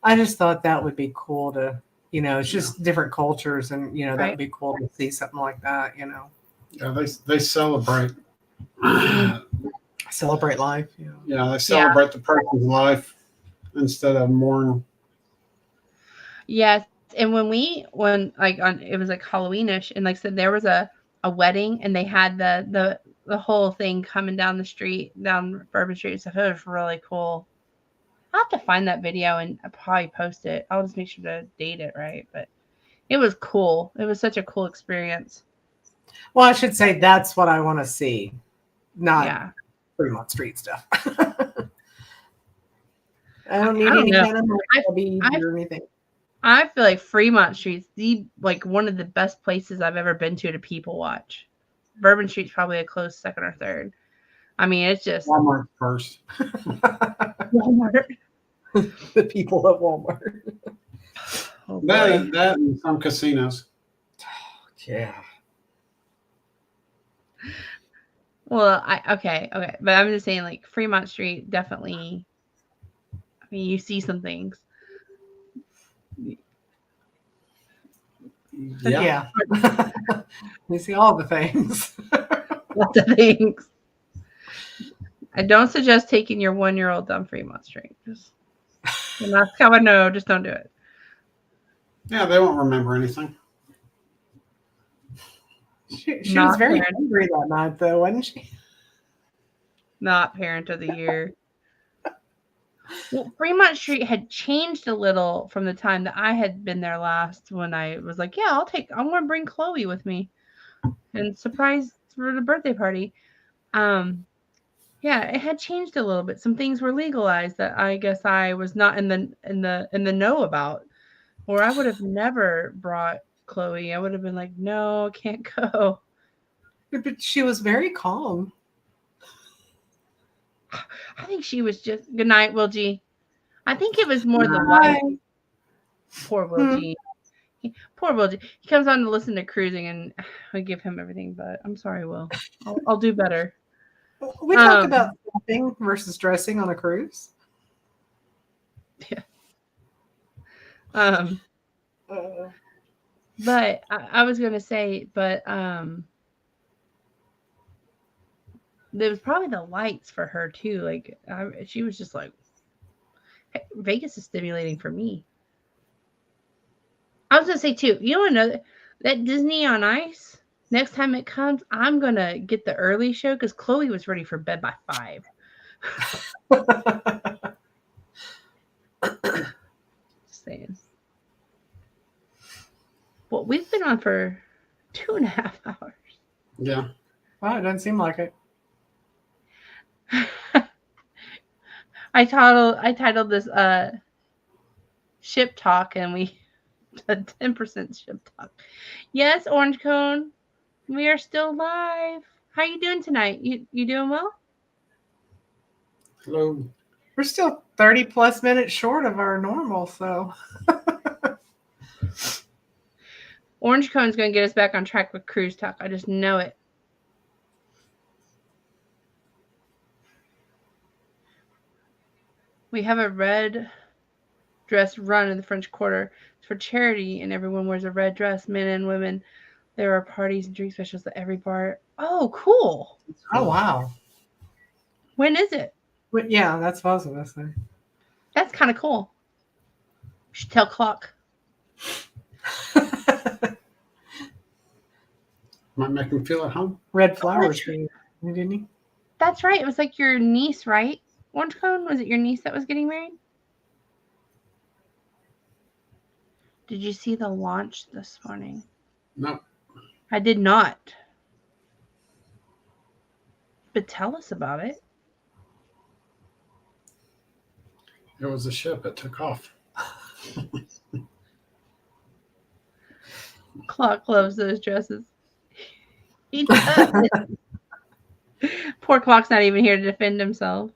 I just thought that would be cool to, it's just different cultures, and Right. that would be cool to see something like that. Yeah, they celebrate. Celebrate life. Yeah, they celebrate the person's life instead of mourn. Yes, and when it was like Halloweenish, and like I said, there was a wedding, and they had the whole thing coming down the street, down Bourbon Street. So it was really cool. I'll have to find that video and I'll probably post it. I'll just make sure to date it right. But it was cool. It was such a cool experience. Well, I should say that's what I want to see, not Fremont Street stuff. I don't need any kind of bead or anything. I feel like Fremont Street's one of the best places I've ever been to people watch. Bourbon Street's probably a close second or third. I mean, it's just Walmart first. Walmart. The people at Walmart. Oh, that and some casinos. Yeah. Well, okay, but I'm just saying, like Fremont Street, definitely. I mean, you see some things. Yeah. You see all the things. Lots of things. I don't suggest taking your 1-year-old down Fremont Street. And that's how I know. Just don't do it. Yeah, they won't remember anything. She was Not very parent. hungry that night, though, wasn't she? Not parent of the year. Well, Fremont Street had changed a little from the time that I had been there last when I was like, yeah, I'm going to bring Chloe with me and surprise for the birthday party. Yeah, it had changed a little bit. Some things were legalized that I guess I was not in the know about, or I would have never brought Chloe. I would have been like, no, I can't go. But she was very calm. I think she was just good night, Will G. I think it was more the light. Poor Will G. Poor Will G. He comes on to listen to cruising, and I give him everything. But I'm sorry, Will. I'll do better. We talked about sleeping versus dressing on a cruise. Yeah. But I was gonna say, but there was probably the lights for her too. Like she was just like, hey, Vegas is stimulating for me. I was gonna say too. You want to know that Disney on Ice? Next time it comes, I'm gonna get the early show because Chloe was ready for bed by 5. Just saying. Well, we've been on for 2.5 hours. Yeah. Wow, it doesn't seem like it. I titled this ship talk, and we did 10% ship talk. Yes, Orange Cone, we are still live. How you doing tonight? You doing well? Hello. We're still 30 plus minutes short of our normal, so. Orange Cone's going to get us back on track with cruise talk. I just know it. We have a red dress run in the French Quarter. It's for charity, and everyone wears a red dress, men and women. There are parties and drink specials at every bar. Oh, cool. Oh, wow. When is it? But yeah, that's what I was going to say. That's kind of cool. You should tell Clock. Might make him feel at home. Red flowers, didn't he? That's right. It was like your niece, right? Orange Cone? Was it your niece that was getting married? Did you see the launch this morning? No. I did not. But tell us about it. It was a ship. It took off. Clock loves those dresses. He does. Poor Clock's not even here to defend himself.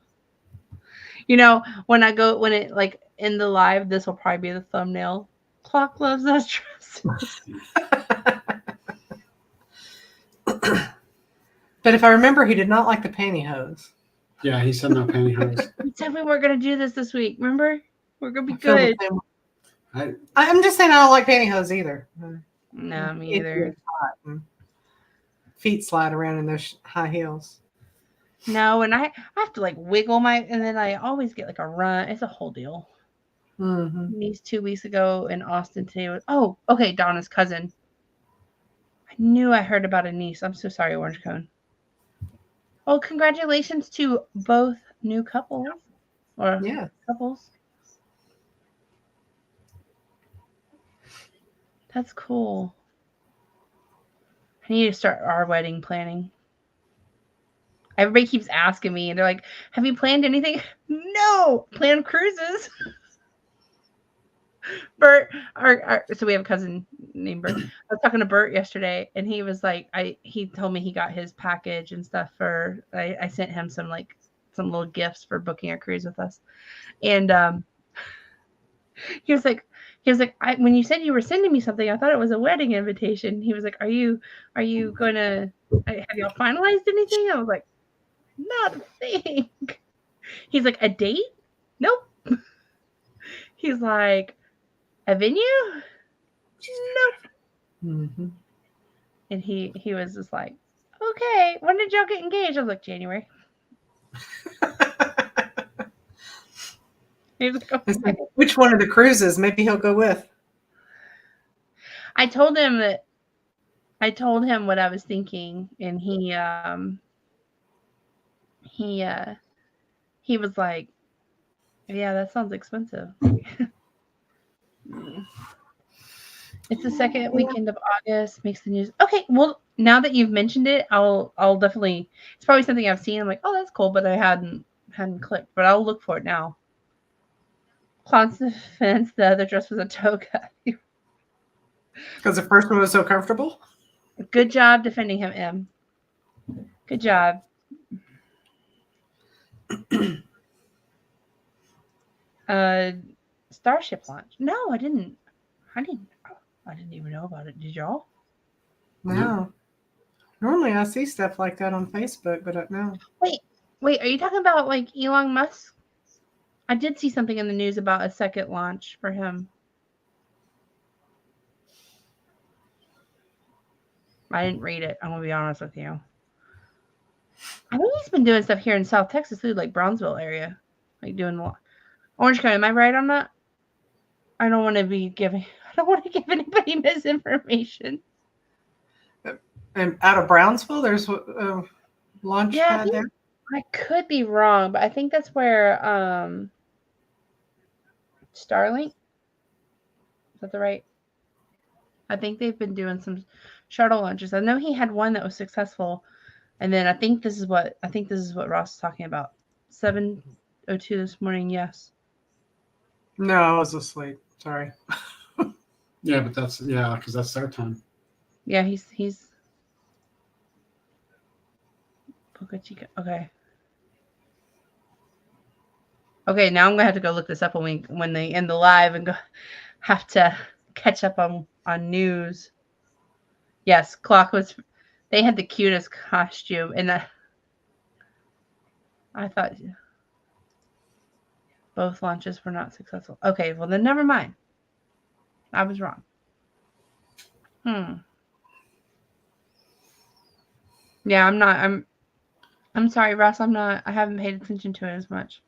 You know, when it like in the live, this will probably be the thumbnail. Clock loves those dresses. But if I remember, he did not like the pantyhose. Yeah, he said no pantyhose. We said we weren't going to do this week. Remember? We're going to be I feel the good. I, I'm just saying I don't like pantyhose either. No, me either. Feet slide around in those high heels. No, and I have to like wiggle and then I always get like a run. It's a whole deal. Mm-hmm. Niece 2 weeks ago in Austin today was, okay, Donna's cousin. I knew I heard about a niece. I'm so sorry, Orange Cone. Well, congratulations to both new couples. Or couples. That's cool. I need to start our wedding planning. Everybody keeps asking me, and they're like, have you planned anything? No! Planned cruises. Bert, so we have a cousin named Bert. I was talking to Bert yesterday, and he was like, he told me he got his package and stuff for, I sent him some little gifts for booking a cruise with us. And he was like, when you said you were sending me something, I thought it was a wedding invitation. He was like, are you gonna, have y'all finalized anything? I was like, not a thing. He's like, a date? Nope. He's like, a venue? Nope. Mm-hmm. And he was just like, okay, when did y'all get engaged? I was like, January. He was like, I said, okay. which one of the cruises? Maybe he'll go with. I told him what I was thinking, and he was like, yeah, that sounds expensive. It's the second weekend of August, makes the news. Okay, well, now that you've mentioned it, I'll definitely. It's probably something I've seen. I'm like, oh, that's cool, but I hadn't clicked. But I'll look for it now. Clown's defense, the other dress was a toga. Because the first one was so comfortable. Good job defending him, M. Good job. Starship launch. No, I didn't even know about it. Did y'all? No. Normally I see stuff like that on Facebook, but no. Wait, are you talking about like Elon Musk? I did see something in the news about a second launch for him. I didn't read it. I'm gonna be honest with you. I think he's been doing stuff here in South Texas too, like Brownsville area, like doing Orange County. Am I right on that? I don't want to give anybody misinformation. And out of Brownsville, there's a launch pad there. I could be wrong, but I think that's where Starlink. Is that the right? I think they've been doing some shuttle launches. I know he had one that was successful, and then I think this is what Ross is talking about. 7:02 this morning. Yes. No, I was asleep. Sorry. Yeah, but because that's their time. Yeah, he's Boca Chica. Okay. Okay, now I'm gonna have to go look this up when they end the live and go have to catch up on news. Yes, they had the cutest costume, and I thought both launches were not successful. Okay, well then never mind. I was wrong. Yeah, I'm sorry, Ross. I haven't paid attention to it as much.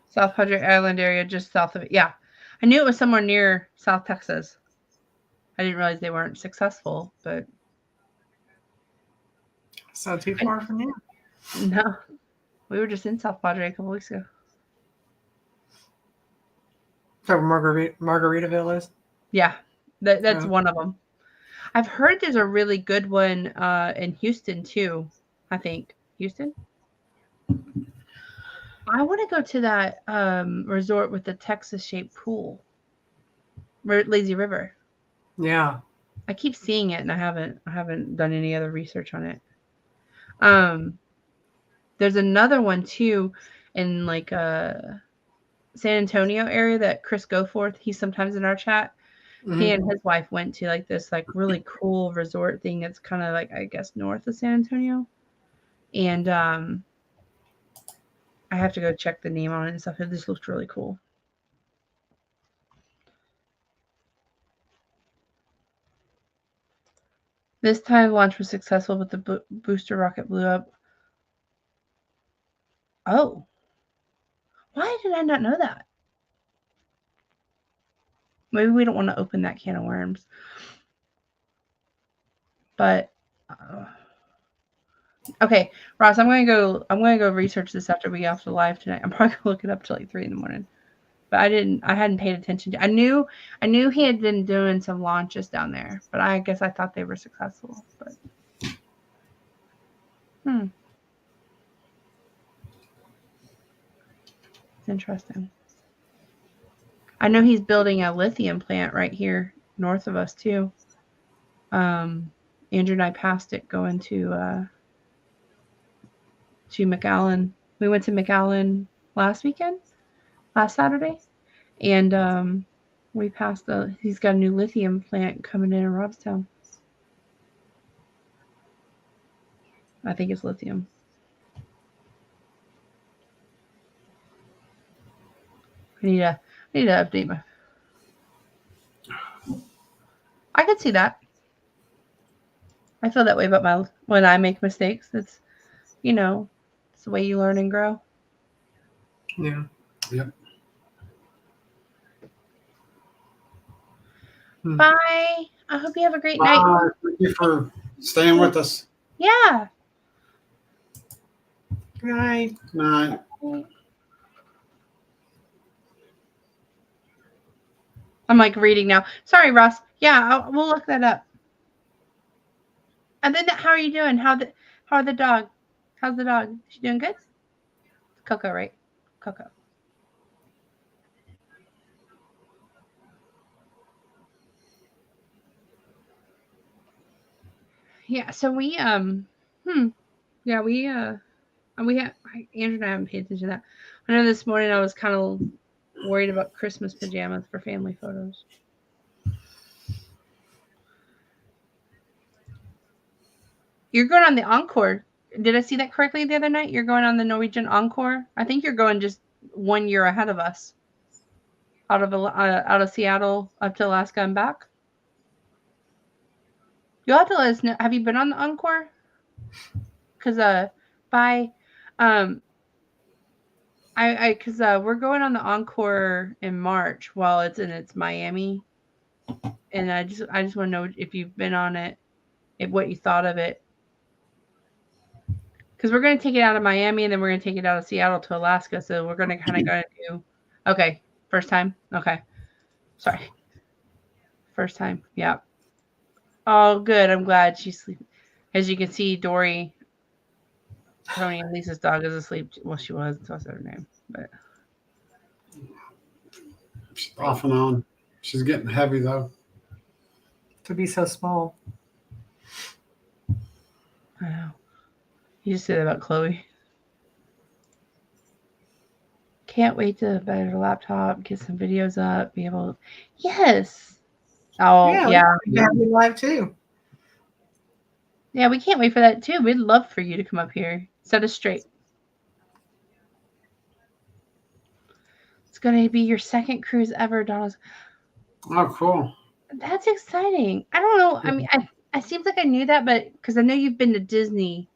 South Padre Island area, just south of it. Yeah, I knew it was somewhere near South Texas. I didn't realize they weren't successful, but It's not too far from here. No, we were just in South Padre a couple weeks ago. So Margaritaville is? Yeah, that's one of them. I've heard there's a really good one in Houston too. I think Houston. I want to go to that resort with the Texas-shaped pool, Lazy River. Yeah, I keep seeing it, and I haven't done any other research on it. There's another one too in like San Antonio area that Chris Goforth, he's sometimes in our chat. Mm-hmm. He and his wife went to like this like really cool resort thing that's kind of like I guess north of San Antonio. And I have to go check the name on it and stuff. It just looks really cool. This time launch was successful, but the booster rocket blew up. Oh. Why did I not know that? Maybe we don't want to open that can of worms. But okay, Ross, I'm gonna go research this after we get off the live tonight. I'm probably gonna look it up till like 3 a.m. But I hadn't paid attention to. I knew he had been doing some launches down there, but I guess I thought they were successful. But it's interesting. I know he's building a lithium plant right here north of us too. Andrew and I passed it going to McAllen. We went to McAllen last Saturday, and we passed he's got a new lithium plant coming in Robstown. I think it's lithium. I need to update my. I could see that. I feel that way about when I make mistakes. It's, It's the way you learn and grow. Yeah. Yep. Bye. I hope you have a great night. Thank you for staying with us. Yeah. Good night. Good night. I'm like reading now. Sorry, Ross. Yeah, we'll look that up. And then, how are you doing? How are the dog? How's the dog? Is she doing good? Coco, right? Coco. Yeah. So we yeah, we have Andrew and I haven't paid attention to that. I know this morning I was kind of worried about Christmas pajamas for family photos. You're going on the Encore. Did I see that correctly the other night? You're going on the Norwegian Encore. I think you're going just 1 year ahead of us. Out of Seattle up to Alaska and back. You'll have to let us know. Have you been on the Encore? Because we're going on the Encore in March while it's in its Miami, and I just want to know if you've been on it, what you thought of it. Because we're going to take it out of Miami and then we're going to take it out of Seattle to Alaska. So we're going to kind of go to. Okay, first time. Okay, sorry. First time. Yeah. Oh, good. I'm glad she's sleeping. As you can see, Dory, Tony and Lisa's dog is asleep. Well, she was. So I said her name, but She's off and on. She's getting heavy though. To be so small. I know. You just said that about Chloe. Can't wait to better laptop, get some videos up, be able. Yes. Oh yeah. Yeah, we live too. Yeah, we can't wait for that too. We'd love for you to come up here. Set us straight. It's going to be your second cruise ever, Donna's. Oh, cool. That's exciting. I don't know. I mean, I seems like I knew that, but because I know you've been to Disney,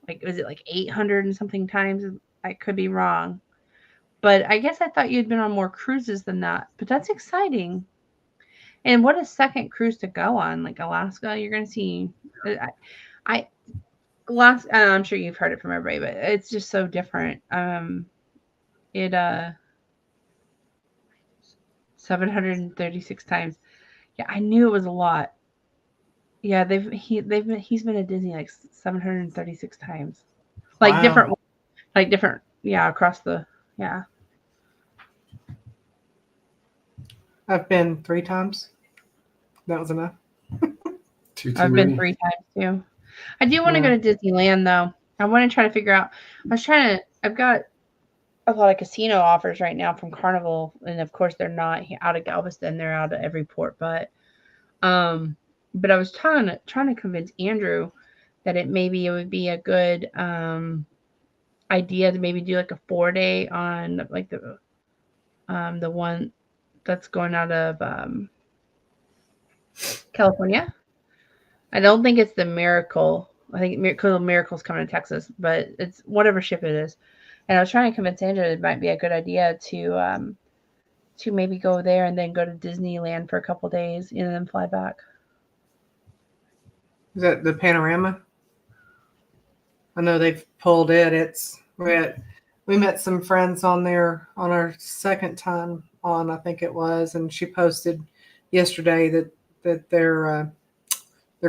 like, was it like 800 and something times? I could be wrong. But I guess I thought you'd been on more cruises than that. But that's exciting. And what a second cruise to go on, like Alaska. You're going to see. I'm sure you've heard it from everybody, but it's just so different. 736 times. Yeah, I knew it was a lot. Yeah, he's been at Disney like 736 times. Like Wow. different, yeah, across the, yeah. I've been 3 times. That was enough. I've been 3 times too. I do want to go to Disneyland though. I want to try to figure out. I've got a lot of casino offers right now from Carnival, and of course they're not out of Galveston. They're out of every port, but I was trying to convince Andrew that it would be a good idea to maybe do like a 4-day on like the one that's going out of California. I don't think it's the Miracle. I think Miracle's coming to Texas, but it's whatever ship it is. And I was trying to convince Andrew it might be a good idea to maybe go there and then go to Disneyland for a couple days and then fly back. Is that the Panorama? I know they've pulled it. We met some friends on there on our second time on, I think it was, and she posted yesterday that their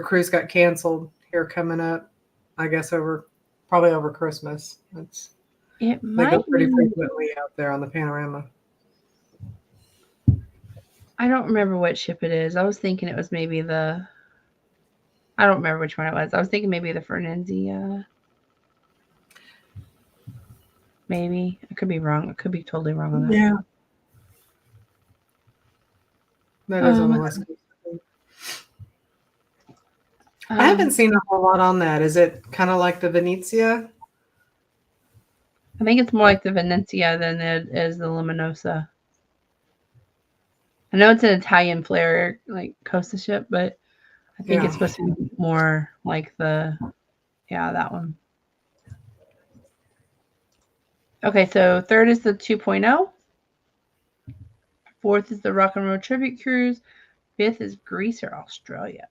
cruise got canceled here coming up. I guess probably over Christmas. They go pretty frequently out there on the Panorama. I don't remember what ship it is. I was thinking it was maybe I don't remember which one it was. I was thinking maybe the Fernandsia. Maybe. I could be wrong. I could be totally wrong on that. Yeah. That is on the West Coast. I haven't seen a whole lot on that. Is it kind of like the Venezia? I think it's more like the Venezia than it is the Luminosa. I know it's an Italian flair, like Costa ship, but I think it's supposed to be more like that one. Okay, so third is the 2.0. Fourth is the Rock and Roll Tribute Cruise. Fifth is Greece or Australia.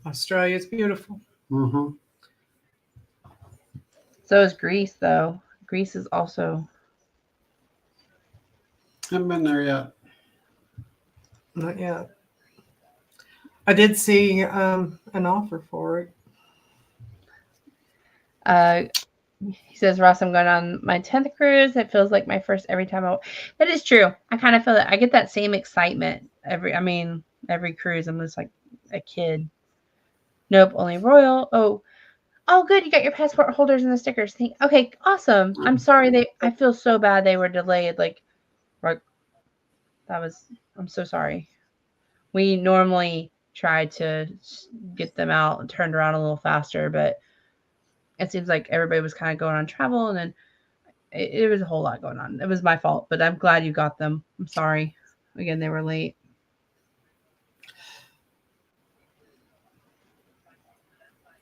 Australia's beautiful. Mm-hmm. So is Greece, though. Greece is also. Haven't been there yet. Not yet. I did see an offer for it. He says, Ross, I'm going on my 10th cruise. It feels like my first every time. That is true. I kind of feel that. I get that same excitement every cruise. I'm just like a kid. Nope, only Royal. Oh, good. You got your passport holders and the stickers. Okay, awesome. I'm sorry. I feel so bad they were delayed. I'm so sorry. We normally try to get them out and turned around a little faster, but it seems like everybody was kind of going on travel, and then it was a whole lot going on. It was my fault, but I'm glad you got them. I'm sorry. Again, they were late.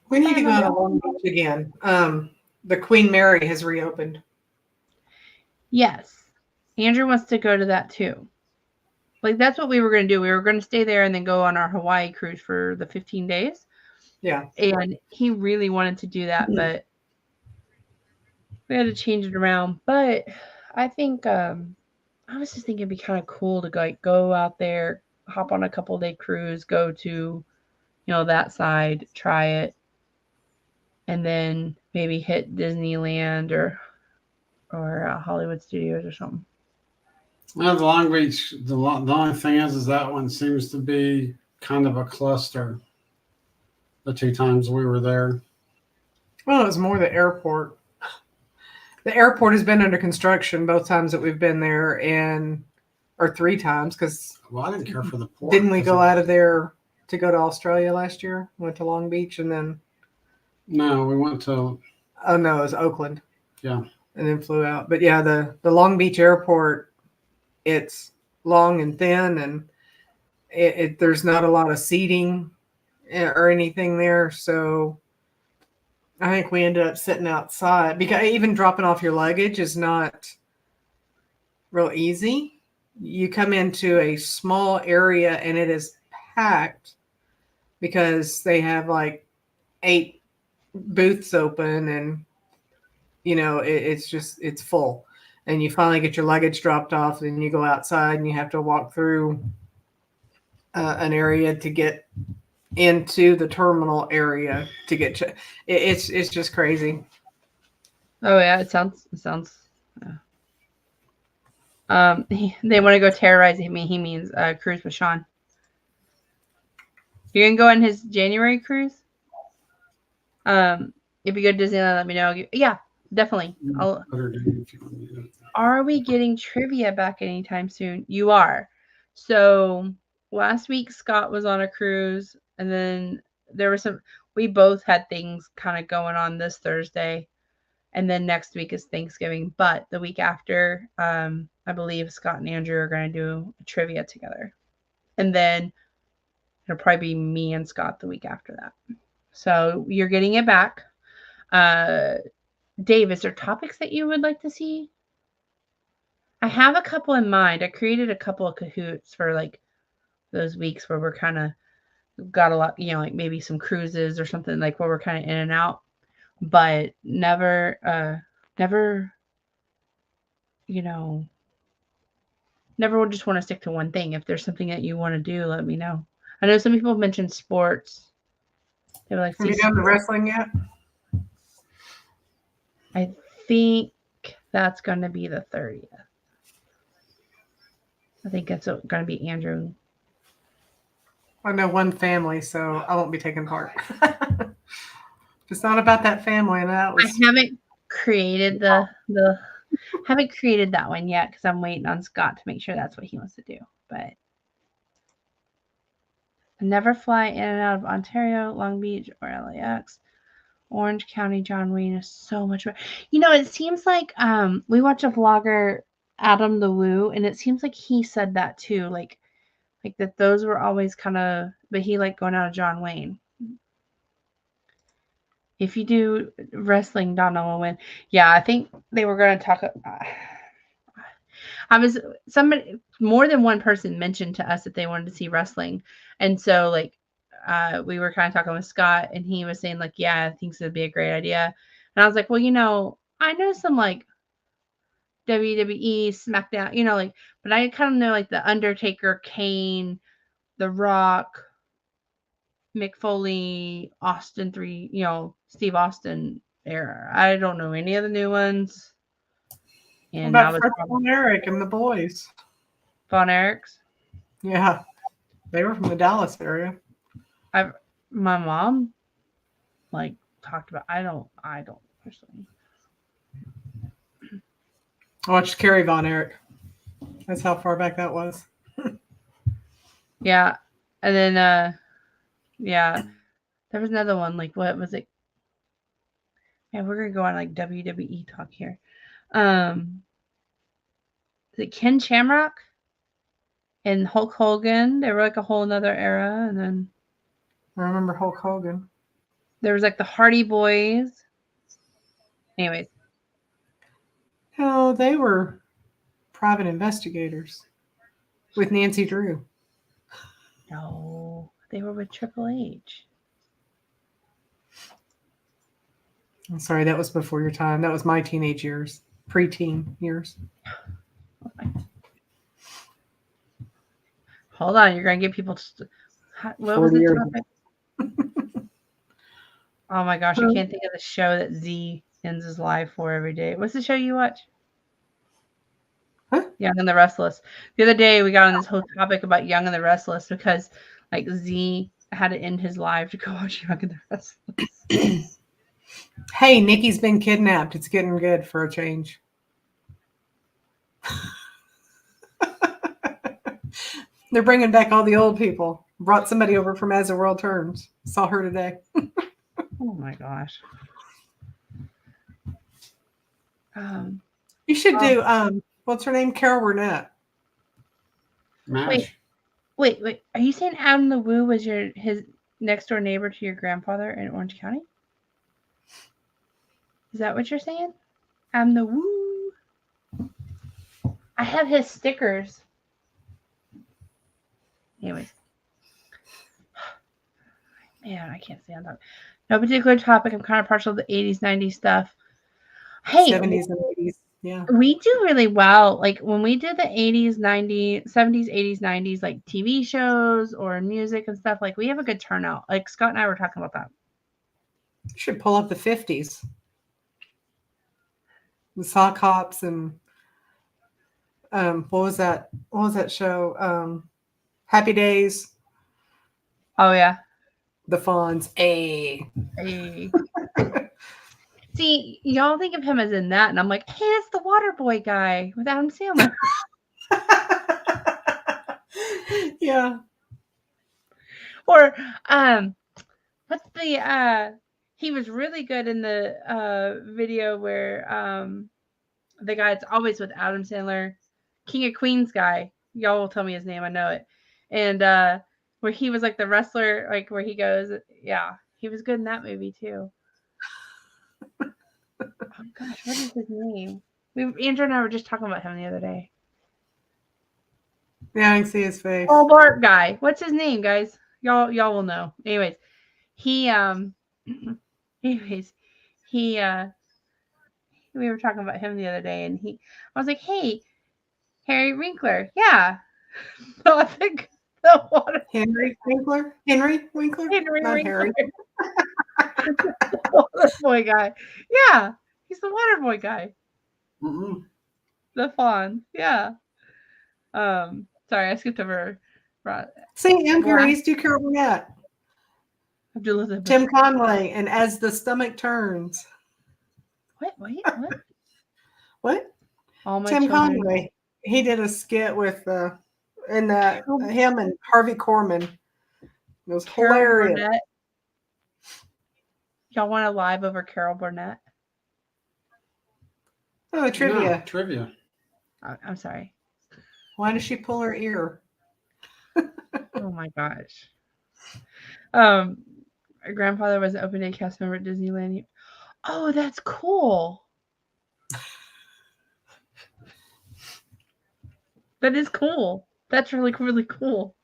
We need to go to Long Beach again. The Queen Mary has reopened. Yes. Andrew wants to go to that too. Like, that's what we were going to do. We were going to stay there and then go on our Hawaii cruise for the 15 days. Yeah. And he really wanted to do that, but we had to change it around. But I think I was just thinking it'd be kind of cool to go out there, hop on a couple-day cruise, go to, that side, try it, and then maybe hit Disneyland or Hollywood Studios or something. Well, the Long Beach, the only thing is that one seems to be kind of a cluster. The 2 times we were there. Well, it was more the airport. The airport has been under construction both times that we've been there, or 3 times, because I didn't care for the port. Didn't we go out of there to go to Australia last year? Went to Long Beach and then. No, we went to. Oh no, it was Oakland. Yeah. And then flew out. But yeah, the Long Beach airport, it's long and thin, and there's not a lot of seating or anything there. So I think we ended up sitting outside, because even dropping off your luggage is not real easy. You come into a small area and it is packed because they have like 8 booths open, and it's full. And you finally get your luggage dropped off, and you go outside and you have to walk through an area to get into the terminal area to get it's just crazy. Oh yeah, it sounds they want to go terrorize me. He means cruise with Sean. You're gonna go on his January cruise? If you go to Disneyland, let me know. Yeah, definitely. Are we getting trivia back anytime soon? You are. So last week Scott was on a cruise, and then there was we both had things kind of going on this Thursday, and then next week is Thanksgiving. But the week after, I believe Scott and Andrew are going to do a trivia together, and then it'll probably be me and Scott the week after that. So you're getting it back. Dave, is there topics that you would like to see? I have a couple in mind. I created a couple of Kahoots for like those weeks where we're kind of got a lot, like maybe some cruises or something, like where we're kind of in and out, but never, never would just want to stick to one thing. If there's something that you want to do, let me know. I know some people have mentioned sports. They were like, have you done the wrestling yet? I think that's going to be the 30th. I think it's going to be Andrew. I know one family, so I won't be taking part. It's not about that family, and that was. I haven't created haven't created that one yet because I'm waiting on Scott to make sure that's what he wants to do. But never fly in and out of Ontario, Long Beach, or LAX. Orange County, John Wayne is so much better. It seems like we watch a vlogger, Adam the Woo, and it seems like he said that too, like that those were always kind of, but he liked going out of John Wayne. If you do wrestling, Donna will win. Yeah, I think they were going to talk. Somebody, more than one person mentioned to us that they wanted to see wrestling, and so like we were kind of talking with Scott, and he was saying like, yeah, I think it'd be a great idea, and I was like, well, I know some like WWE, SmackDown, like, but I kind of know like the Undertaker, Kane, The Rock, Mick Foley, Austin 3, Steve Austin era. I don't know any of the new ones. What And I about was Fred and Eric and the boys? Von Erichs. Yeah, they were from the Dallas area. My mom like talked about. I don't personally. I watched Carrie Von Erich. That's how far back that was. Yeah, and then yeah, there was another one. Like, what was it? Yeah, we're gonna go on like WWE talk here. Is it Ken Shamrock and Hulk Hogan? They were like a whole another era, and then I remember Hulk Hogan. there was like the Hardy Boys. Anyways, No, they were private investigators with Nancy Drew. no, they were with Triple H. I'm sorry, that was before your time. That was my teenage years, preteen years. Hold on, you're gonna get people. What was 40 the years. topic? Oh my gosh, I can't think of the show that Z ends his life for every day. What's the show you watch? Huh? Young and the Restless. The other day we got on this whole topic about Young and the Restless because like Z had to end his life to go watch Young and the Restless. Hey, Nikki's been kidnapped. It's getting good for a change. They're bringing back all the old people. Brought somebody over from As the World Turns. Saw her today. Oh my gosh. You should do what's her name? Carol Burnett. MASH. Wait. Are you saying Adam the Woo was his next door neighbor to your grandfather in Orange County? Is that what you're saying? Adam the Woo. I have his stickers. Anyways. Man, I can't stay on top. No particular topic. I'm kind of partial to the 80s, 90s stuff. Hey, 70s and 80s. Yeah. we do really well. Like when we did the 80s, 90s, 70s, 80s, 90s, like TV shows or music and stuff, like we have a good turnout. Like Scott and I were talking about that. You should pull up the 50s. The Sock Hops and what was that? What was that show? Happy Days. Oh yeah. The Fonz. Hey. See, y'all think of him as in that, and I'm like, hey, that's the Water Boy guy with Adam Sandler. Yeah. Or what's the he was really good in the video where the guy that's always with Adam Sandler, King of Queens guy. Y'all will tell me his name, I know it. And where he was like the wrestler, like where he goes, yeah, he was good in that movie too. Oh gosh, what is his name? Andrew and I were just talking about him the other day. Yeah, I can see his face. Oh, Bart guy. What's his name, guys? Y'all will know. Anyways, he we were talking about him the other day, and I was like, hey, Harry Winkler. Yeah. So I think the water. Henry Winkler? Henry Winkler? Henry Not Winkler. Harry. Water boy guy. Yeah. He's the water boy guy. Mm-mm. The fawn. Yeah. Sorry, I skipped over. See, M. Curry's do Carol Burnett. Tim Conway and As the Stomach Turns. What? What? All my Tim children. Conway. He did a skit with him and Harvey Korman. It was Carol hilarious. Burnett. Y'all want to live over Carol Burnett? Oh, trivia. No, trivia. I'm sorry. Why does she pull her ear? Oh my gosh. My grandfather was an open day cast member at Disneyland. Oh, that's cool. That is cool. That's really, really cool.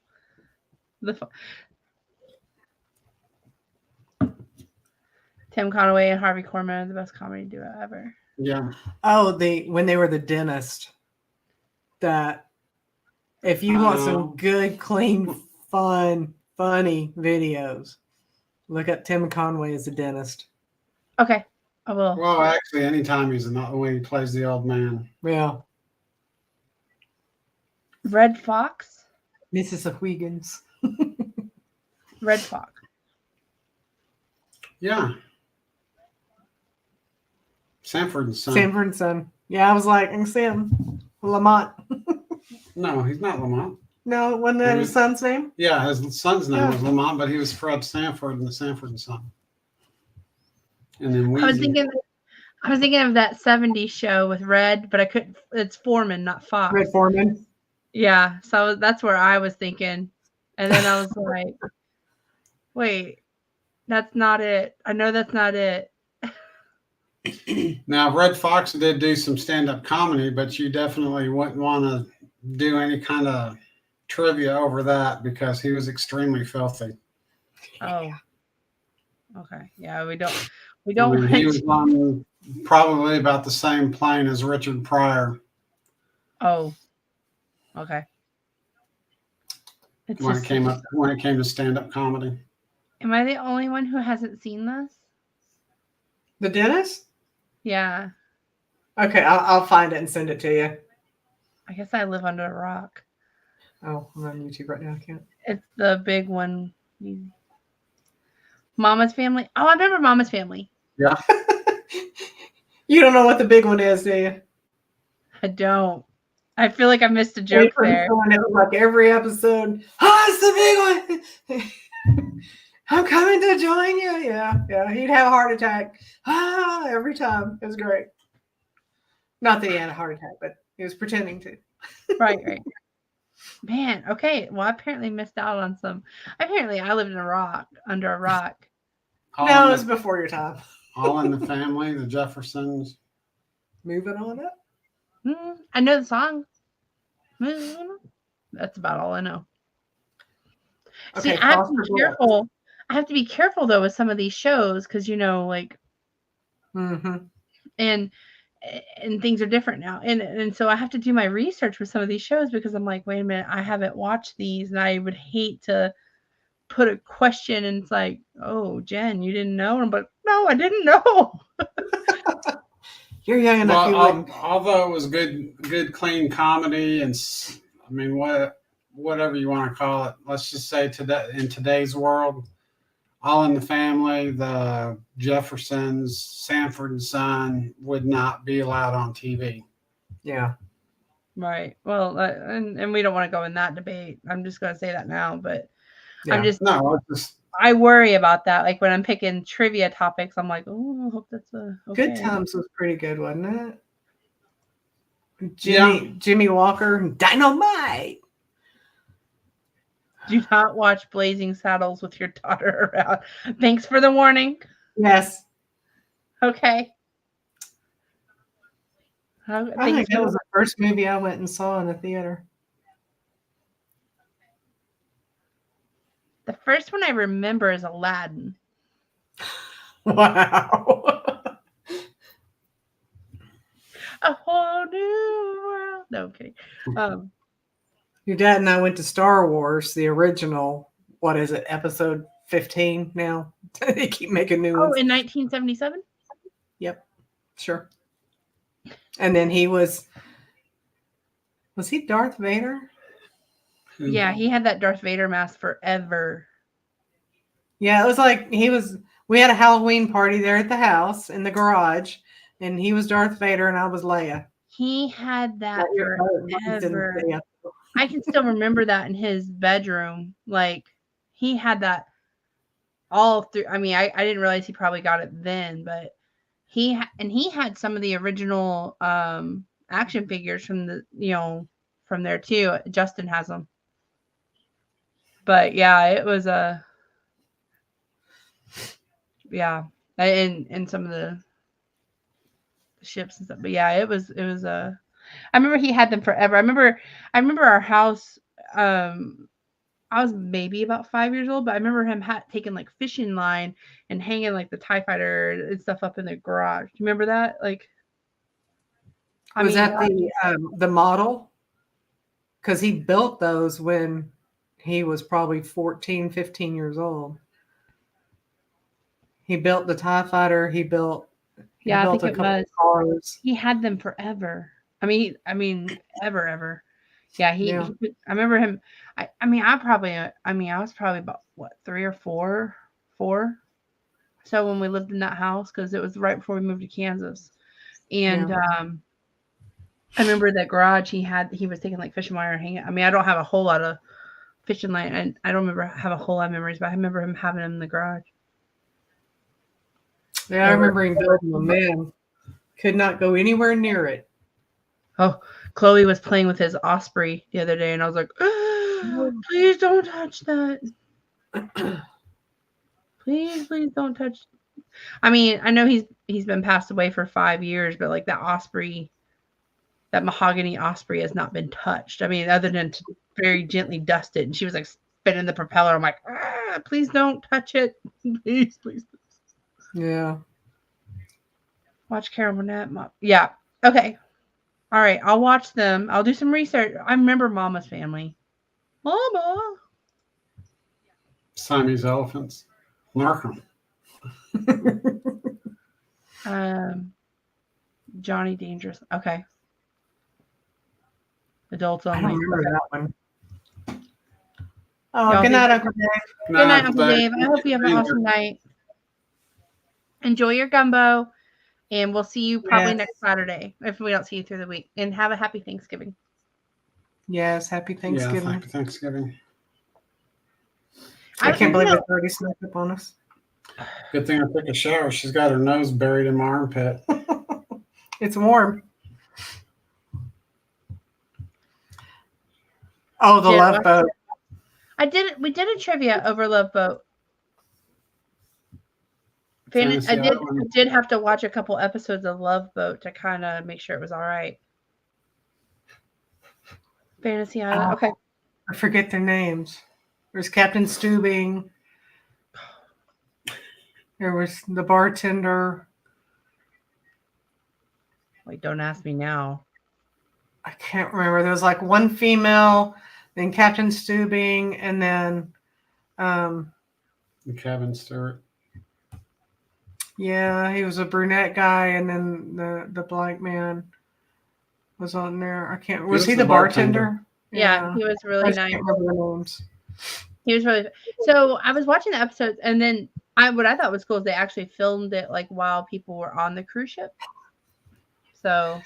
Tim Conway and Harvey Korman are the best comedy duo ever. Yeah. Oh, when they were the dentist. That if you want some good, clean, fun, funny videos, look up Tim Conway as a dentist. Okay, I will. Well, actually, anytime he's not when he plays the old man. Yeah. Red Fox. Mrs. Huygens. Red Fox. Yeah. Sanford and Son. Sanford and Son. Yeah, I was like, I can see him. Lamont. No, he's not Lamont. No, wasn't that his son's name? Yeah, his son's name was Lamont, but he was Fred Sanford in the Sanford and Son. And then I was thinking of that 70s show with Red, but I couldn't. It's Foreman, not Fox. Red Foreman. Yeah, so that's where I was thinking, and then I was like, "Wait, that's not it. I know that's not it." Now, Red Fox did do some stand-up comedy, but you definitely wouldn't want to do any kind of trivia over that because he was extremely filthy. Oh, okay. Yeah, we don't. I mean, he was on probably about the same plane as Richard Pryor. Oh, okay. It's when it came to stand-up comedy. Am I the only one who hasn't seen this? The dentist? Yeah. Okay, I'll find it and send it to you. I guess I live under a rock. Oh, I'm on YouTube right now. I can't. It's the big one. Mama's Family. Oh, I remember Mama's Family. Yeah. You don't know what the big one is, do you? I don't. I feel like I missed a joke there. It was like every episode. Oh, it's the big one. I'm coming to join you. Yeah. He'd have a heart attack. Every time. It was great. Not that he had a heart attack, but he was pretending to. Right. Man, okay. Well, I apparently missed out on some. Apparently, I lived in under a rock. No, it was before your time. All in the Family, the Jeffersons. Moving on up. I know the song. That's about all I know. Okay, see, I have to be careful. I have to be careful though with some of these shows because like, and things are different now, and so I have to do my research with some of these shows because I'm like, wait a minute, I haven't watched these, and I would hate to put a question and it's like, oh, Jen, you didn't know, but no, I didn't know. You're young enough. Well, although it was good, clean comedy, and I mean, whatever you want to call it. Let's just say in today's world, All in the Family, the Jeffersons, Sanford and Son would not be allowed on TV. Yeah. Right. Well, and we don't want to go in that debate. I'm just going to say that now, but yeah. I worry about that. Like when I'm picking trivia topics, I'm like, oh, I hope that's okay. Good Times was pretty good, wasn't it? Jimmy Walker, Dynamite. Do not watch Blazing Saddles with your daughter around. Thanks for the warning. Yes. Okay. I think that was the first movie I went and saw in the theater. The first one I remember is Aladdin. Wow. A whole new world. No, okay. Your dad and I went to Star Wars, the original. What is it? Episode 15 now. They keep making new ones. Oh, in 1977? Yep. Sure. And then he was he Darth Vader? Yeah, he had that Darth Vader mask forever. Yeah, it was like we had a Halloween party there at the house in the garage, and he was Darth Vader and I was Leia. He had that forever. I can still remember that in his bedroom. Like, he had that all through. I mean, I didn't realize he probably got it then, but he had some of the original action figures from from there too. Justin has them. But yeah, it was Yeah, and some of the ships and stuff. But yeah, it was I remember he had them forever. I remember our house. I was maybe about 5 years old, but I remember him taking like fishing line and hanging like the TIE fighter and stuff up in the garage. Do you remember that? Like, I Was mean, that the model? Because he built those when he was probably 14, 15 years old. He built the TIE fighter. He built yeah, I think a it couple was. of cars. He had them forever. I mean, ever. Yeah, Yeah. I remember him. I was probably about what 3 or 4. So when we lived in that house, because it was right before we moved to Kansas, and Yeah. I remember that garage he was taking like fishing wire and hanging. I mean, I don't have a whole lot of fishing line, and I don't remember have a whole lot of memories, but I remember him having them in the garage. Yeah, I remember him building them. Man, could not go anywhere near it. Oh, Chloe was playing with his Osprey the other day, and I was like, please don't touch that. Please don't touch. I mean, I know he's been passed away for 5 years, but like that Osprey, that mahogany Osprey has not been touched. I mean, other than to very gently dust it, and she was like spinning the propeller. I'm like, please don't touch it, please. Yeah. Watch Carol Burnett. Yeah. Okay. All right. I'll watch them. I'll do some research. I remember Mama's Family. Mama. Siamese elephants. Markham. Johnny Dangerous. Okay. Adults I only. don't remember Okay. that one. Oh, Y'all good be- night, Uncle Dave. Good night, Uncle Dave. I hope you have an awesome night. Enjoy your gumbo, and we'll see you probably Yes. next Saturday if we don't see you through the week. And have a happy Thanksgiving. Yes, happy Thanksgiving. Yeah, happy Thanksgiving. I can't believe it's already snuck up on us. Good thing I took a shower. She's got her nose buried in my armpit. It's warm. Oh, the Love Boat. We did a trivia over Love Boat. Fantasy I Island. did have to watch a couple episodes of Love Boat to kind of make sure it was all right. Fantasy Island. Okay. I forget their names. There's Captain Steubing. There was the bartender. Wait, don't ask me now. I can't remember. There was like one female, then Captain Steubing, and then The cabin steward. yeah, he was a brunette guy, and then the black man was on there. I can't. Was he the bartender? Yeah, he was really nice. Can't remember the names. He was really so. I was watching the episodes, and then what I thought was cool is they actually filmed it like while people were on the cruise ship. So,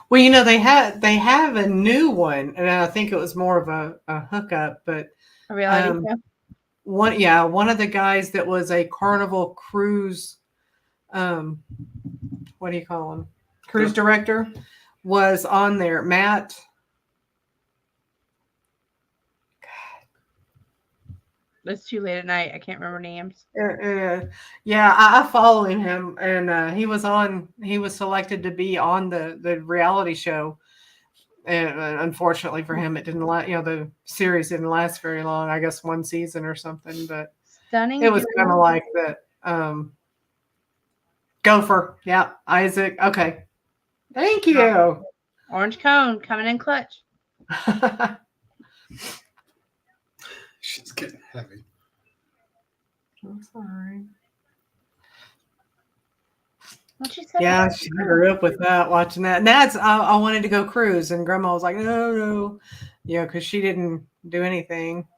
well, you know they have a new one, and I think it was more of a hookup, but a reality show. One of the guys that was a Carnival cruise, what do you call him? Cruise director was on there. Matt. It's too late at night. I can't remember names. Yeah, I follow him, and he was selected to be on the reality show. And unfortunately for him, it didn't last. You know, the series didn't last very long. I guess one season or something. But Stunning. it was kind of like that. Gopher, yeah, Isaac. Okay, thank you. Orange cone coming in clutch. She's getting heavy. I'm sorry. Yeah, she grew up with that, watching that. And that's I wanted to go cruise, and Grandma was like, no, yeah, because she didn't do anything.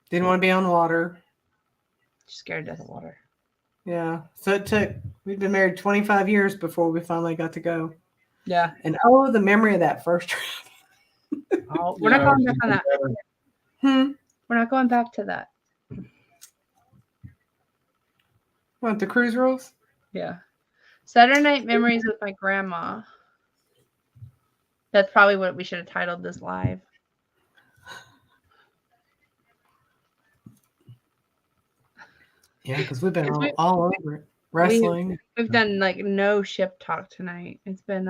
Didn't want to be on water. She's scared to death of water. Yeah, so we've been married 25 years before we finally got to go. Yeah, and the memory of that first trip. We're not going back on that. We're not going back to that. What, the cruise rules? Yeah. Saturday Night Memories with my grandma. That's probably what we should have titled this live. Yeah, because we've been 'Cause all over it. Wrestling. We've done like no ship talk tonight. It's been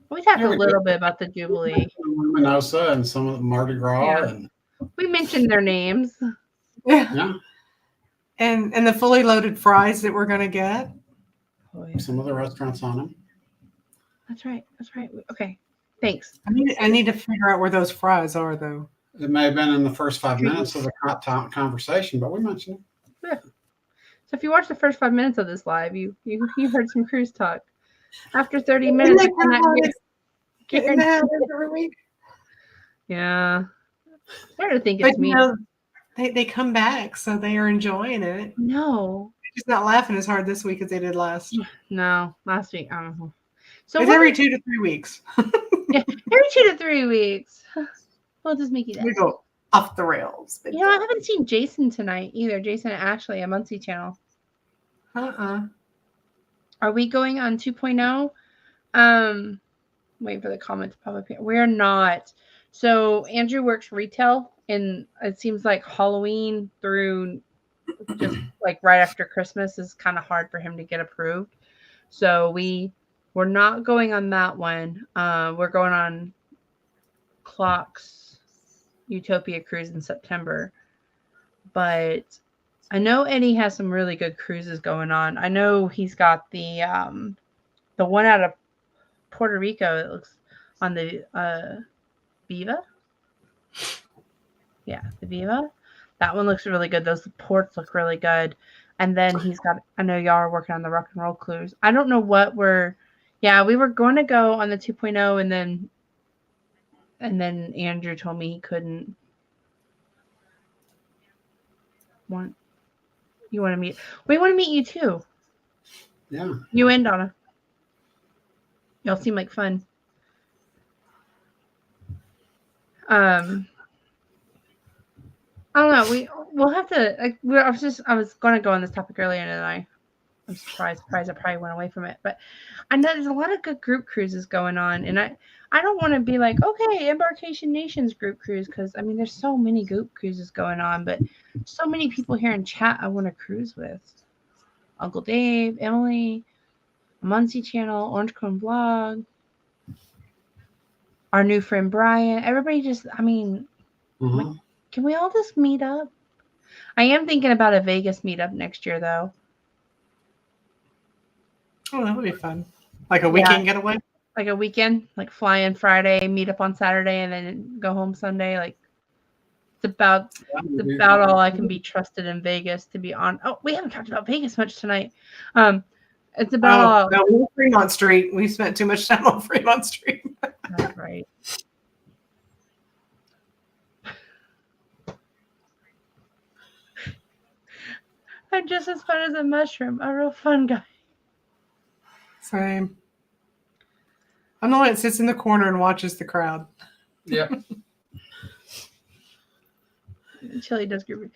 we talked Yeah, a we little bit about the Jubilee. Luminosa and some of the Mardi Gras Yeah. and We mentioned their names. Yeah. yeah, And the fully loaded fries that we're gonna get. Oh, yeah. some of the restaurants on them. That's right. Okay. Thanks. I need to figure out where those fries are though. It may have been in the first 5 minutes of the conversation, but we mentioned it. Yeah. So if you watch the first 5 minutes of this live, you heard some cruise talk. After 30 minutes, you cannot get Getting that every week. Yeah. I started to think But it's me. you know, they come back, so they are enjoying it. No. They're just not laughing as hard this week as they did last. No. Last week. I don't know. So It's every 2 to 3 weeks. yeah, every 2 to 3 weeks. We'll just make it We up. go off the rails. You know, I haven't seen Jason tonight either. Jason and Ashley, a Muncie channel. Are we going on 2.0? Wait for the comment to pop up here. We're not. So Andrew works retail, and it seems like Halloween through just like right after Christmas is kind of hard for him to get approved. So we're not going on that one. We're going on Clock's Utopia cruise in September. But I know Eddie has some really good cruises going on. I know he's got the one out of Puerto Rico. It looks on the Viva. Yeah, the Viva. That one looks really good. Those ports look really good. And then he's got, I know y'all are working on the rock and roll cruise. I don't know what we were going to go on the 2.0 and then Andrew told me he couldn't. You want to meet? We want to meet you too. Yeah. You and Donna. Y'all seem like fun. I don't know. We'll have to. I was going to go on this topic earlier, and I'm surprised I probably went away from it. But I know there's a lot of good group cruises going on, and I don't want to be like, okay, Embarkation Nation's group cruise, because I mean there's so many group cruises going on, but so many people here in chat I want to cruise with. Uncle Dave, Emily, Muncie Channel, Orange Cone Vlog, our new friend Brian. Everybody just, I mean, can we all just meet up? I am thinking about a Vegas meetup next year, though. Oh, that would be fun. Like a weekend getaway? Like a weekend, like fly in Friday, meet up on Saturday, and then go home Sunday. Like it's about all I can be trusted in Vegas to be on. Oh, we haven't talked about Vegas much tonight. It's about Fremont Street. We spent too much time on Fremont Street. That's right. I'm just as fun as a mushroom. A real fun guy. Same. I'm the one that sits in the corner and watches the crowd. Yep. Chili does group.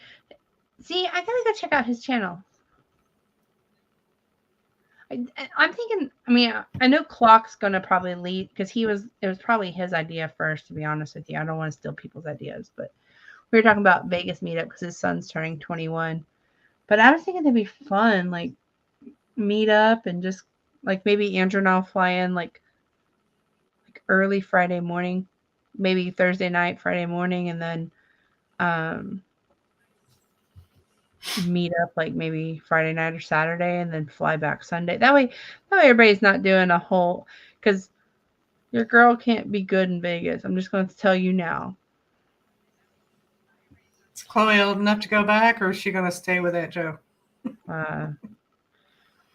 See, I gotta go check out his channel. I'm thinking. I mean, I know Clock's gonna probably lead because it was probably his idea first. To be honest with you, I don't want to steal people's ideas, but we were talking about Vegas meetup because his son's turning 21. But I was thinking it'd be fun, like meet up and just like maybe Andrew and I'll fly in like early Friday morning, maybe Thursday night, Friday morning, and then meet up like maybe Friday night or Saturday, and then fly back Sunday. That way everybody's not doing a whole, because your girl can't be good in Vegas. I'm just going to tell you now. Is Chloe old enough to go back, or is she going to stay with Aunt Joe?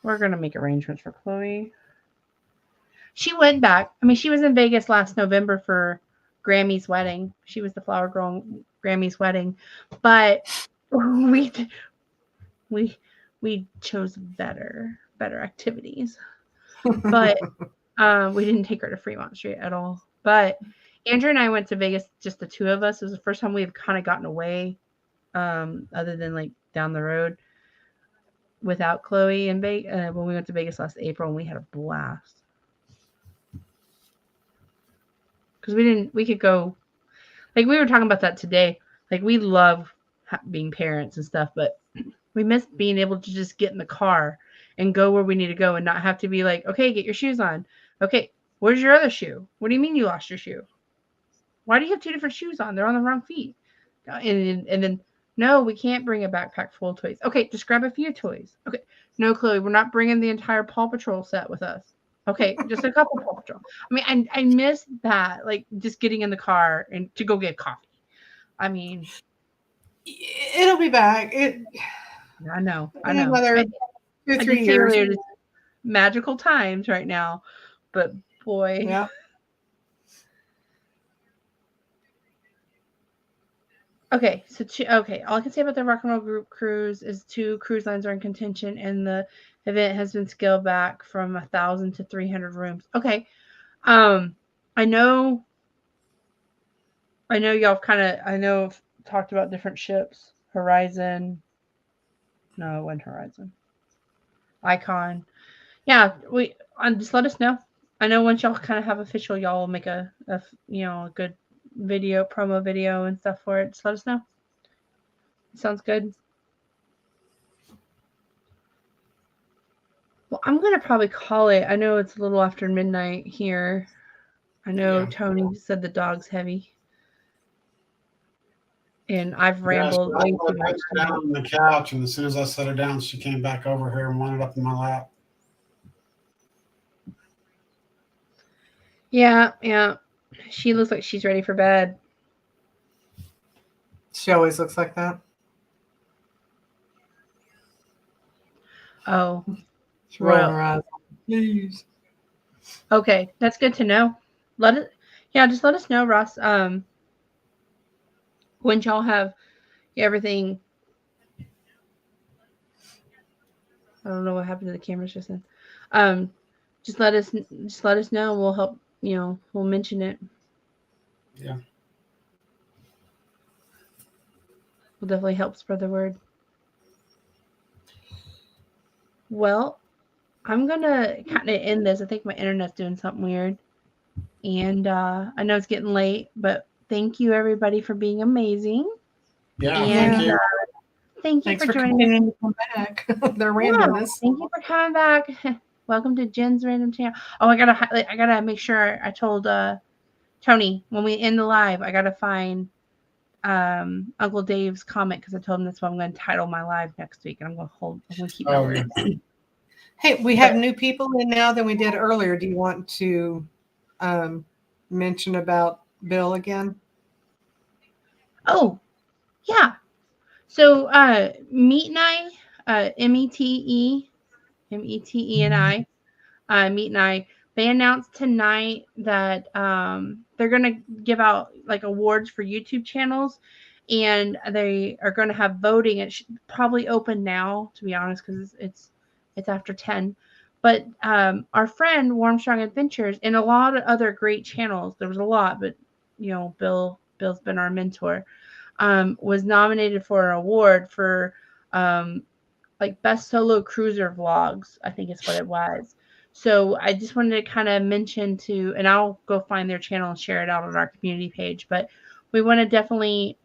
We're going to make arrangements for Chloe. She went back. I mean, she was in Vegas last November for Grammy's wedding. She was the flower girl in Grammy's wedding. But we chose better activities. But we didn't take her to Fremont Street at all. But Andrew and I went to Vegas, just the two of us. It was the first time we've kind of gotten away, other than like down the road, without Chloe and when we went to Vegas last April, and we had a blast. Because we could go, like we were talking about that today. Like we love being parents and stuff, but We miss being able to just get in the car and go where we need to go and not have to be like, okay, get your shoes on. Okay, where's your other shoe? What do you mean you lost your shoe? Why do you have 2 different shoes on? They're on the wrong feet. And then, no, we can't bring a backpack full of toys. Okay, just grab a few toys. Okay, no, Chloe, we're not bringing the entire Paw Patrol set with us. Okay, just a couple Paw Patrol. I mean, I miss that, like just getting in the car and to go get coffee. I mean, It'll be back. I know. Another I 2-3 did say years. earlier, just magical times right now, but boy. Yeah. Okay, so all I can say about the Rock and Roll Group cruise is 2 cruise lines are in contention, and the event has been scaled back from 1,000 to 300 rooms. Okay, I know y'all have talked about different ships. Horizon. No, it wasn't Horizon. Icon. Yeah, just let us know. I know once y'all kind of have official, y'all will make a good video, promo video and stuff for it. Just let us know. Sounds good. Well, I'm going to probably call it. I know it's a little after midnight here. I know Tony said the dog's heavy. And I've rambled way too much. I down on the couch, and as soon as I set her down, she came back over here and wanted up in my lap. Yeah. She looks like she's ready for bed. She always looks like that. Oh. She's rolling her eyes. Please. Okay, that's good to know. Just let us know, Ross. When y'all have everything. I don't know what happened to the cameras just then. Just let us know. We'll help. We'll mention it. Yeah. We'll definitely help spread the word. Well, I'm gonna kind of end this. I think my internet's doing something weird, and I know it's getting late, but thank you everybody for being amazing. Yeah, and, thank you. Thank you Thanks for joining continuing to come back. Their randomness. Thank you for coming back. Welcome to Jen's Random Channel. Oh, I gotta make sure I told Tony when we end the live. I gotta find Uncle Dave's comment because I told him that's what I'm going to title my live next week, and I'm going to keep my word. Hey, we have new people in now than we did earlier. Do you want to mention about Bill again? Oh, yeah. So Meet and I, Meeteni and I, Meet and I, they announced tonight that they're going to give out like awards for YouTube channels, and they are going to have voting. It should probably open now, to be honest, because it's after 10. But our friend Warmstrong Adventures and a lot of other great channels, there was a lot, but Bill's been our mentor, was nominated for an award for like best solo cruiser vlogs, I think is what it was. So I just wanted to kind of mention and I'll go find their channel and share it out on our community page, but we want to definitely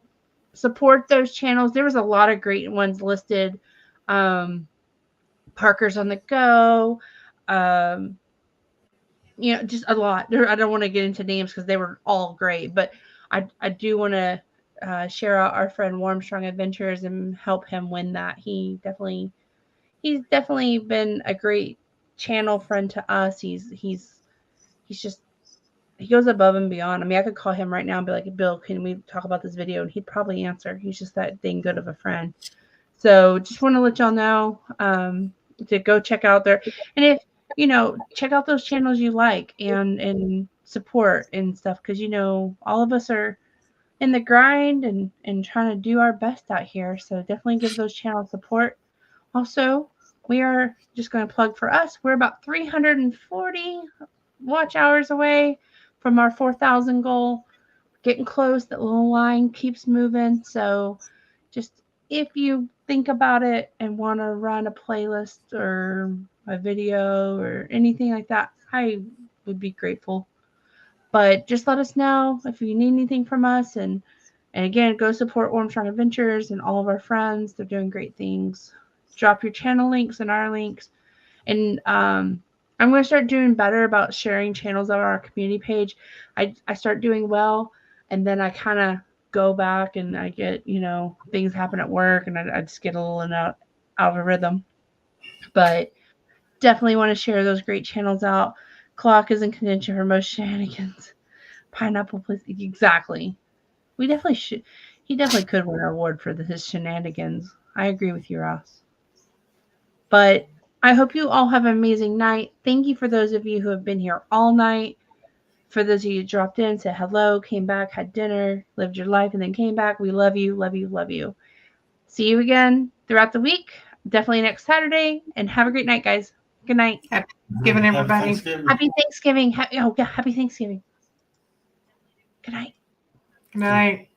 support those channels. There was a lot of great ones listed. Parker's on the Go, just a lot. I don't want to get into names because they were all great, but I do want to share out our friend Warmstrong Adventures and help him win that. He's definitely been a great channel friend to us. He goes above and beyond. I mean, I could call him right now and be like, Bill, can we talk about this video? And he'd probably answer. He's just that dang good of a friend. So just want to let y'all know to go check out there. And if, check out those channels you like and support and stuff. Because, all of us are in the grind and trying to do our best out here. So definitely give those channels support. Also, we are just going to plug for us. We're about 340 watch hours away from our 4,000 goal. Getting close. That little line keeps moving. So just if you think about it and want to run a playlist or a video or anything like that, I would be grateful. But just let us know if you need anything from us, and And again, go support Armstrong Adventures and all of our friends. They're doing great things. Drop your channel links and our links. And I'm going to start doing better about sharing channels on our community page. I start doing well, and then I kind of go back and I get, things happen at work, and I just get a little out of a rhythm. But definitely want to share those great channels out. Clock is in contention for most shenanigans. Pineapple, please. Exactly. We definitely should. He definitely could win an award for his shenanigans. I agree with you, Ross. But I hope you all have an amazing night. Thank you for those of you who have been here all night. For those of you who dropped in, said hello, came back, had dinner, lived your life, and then came back. We love you, love you, love you. See you again throughout the week. Definitely next Saturday. And have a great night, guys. Good night. Happy Thanksgiving, everybody. Happy Thanksgiving. Happy Thanksgiving. Good night. Good night.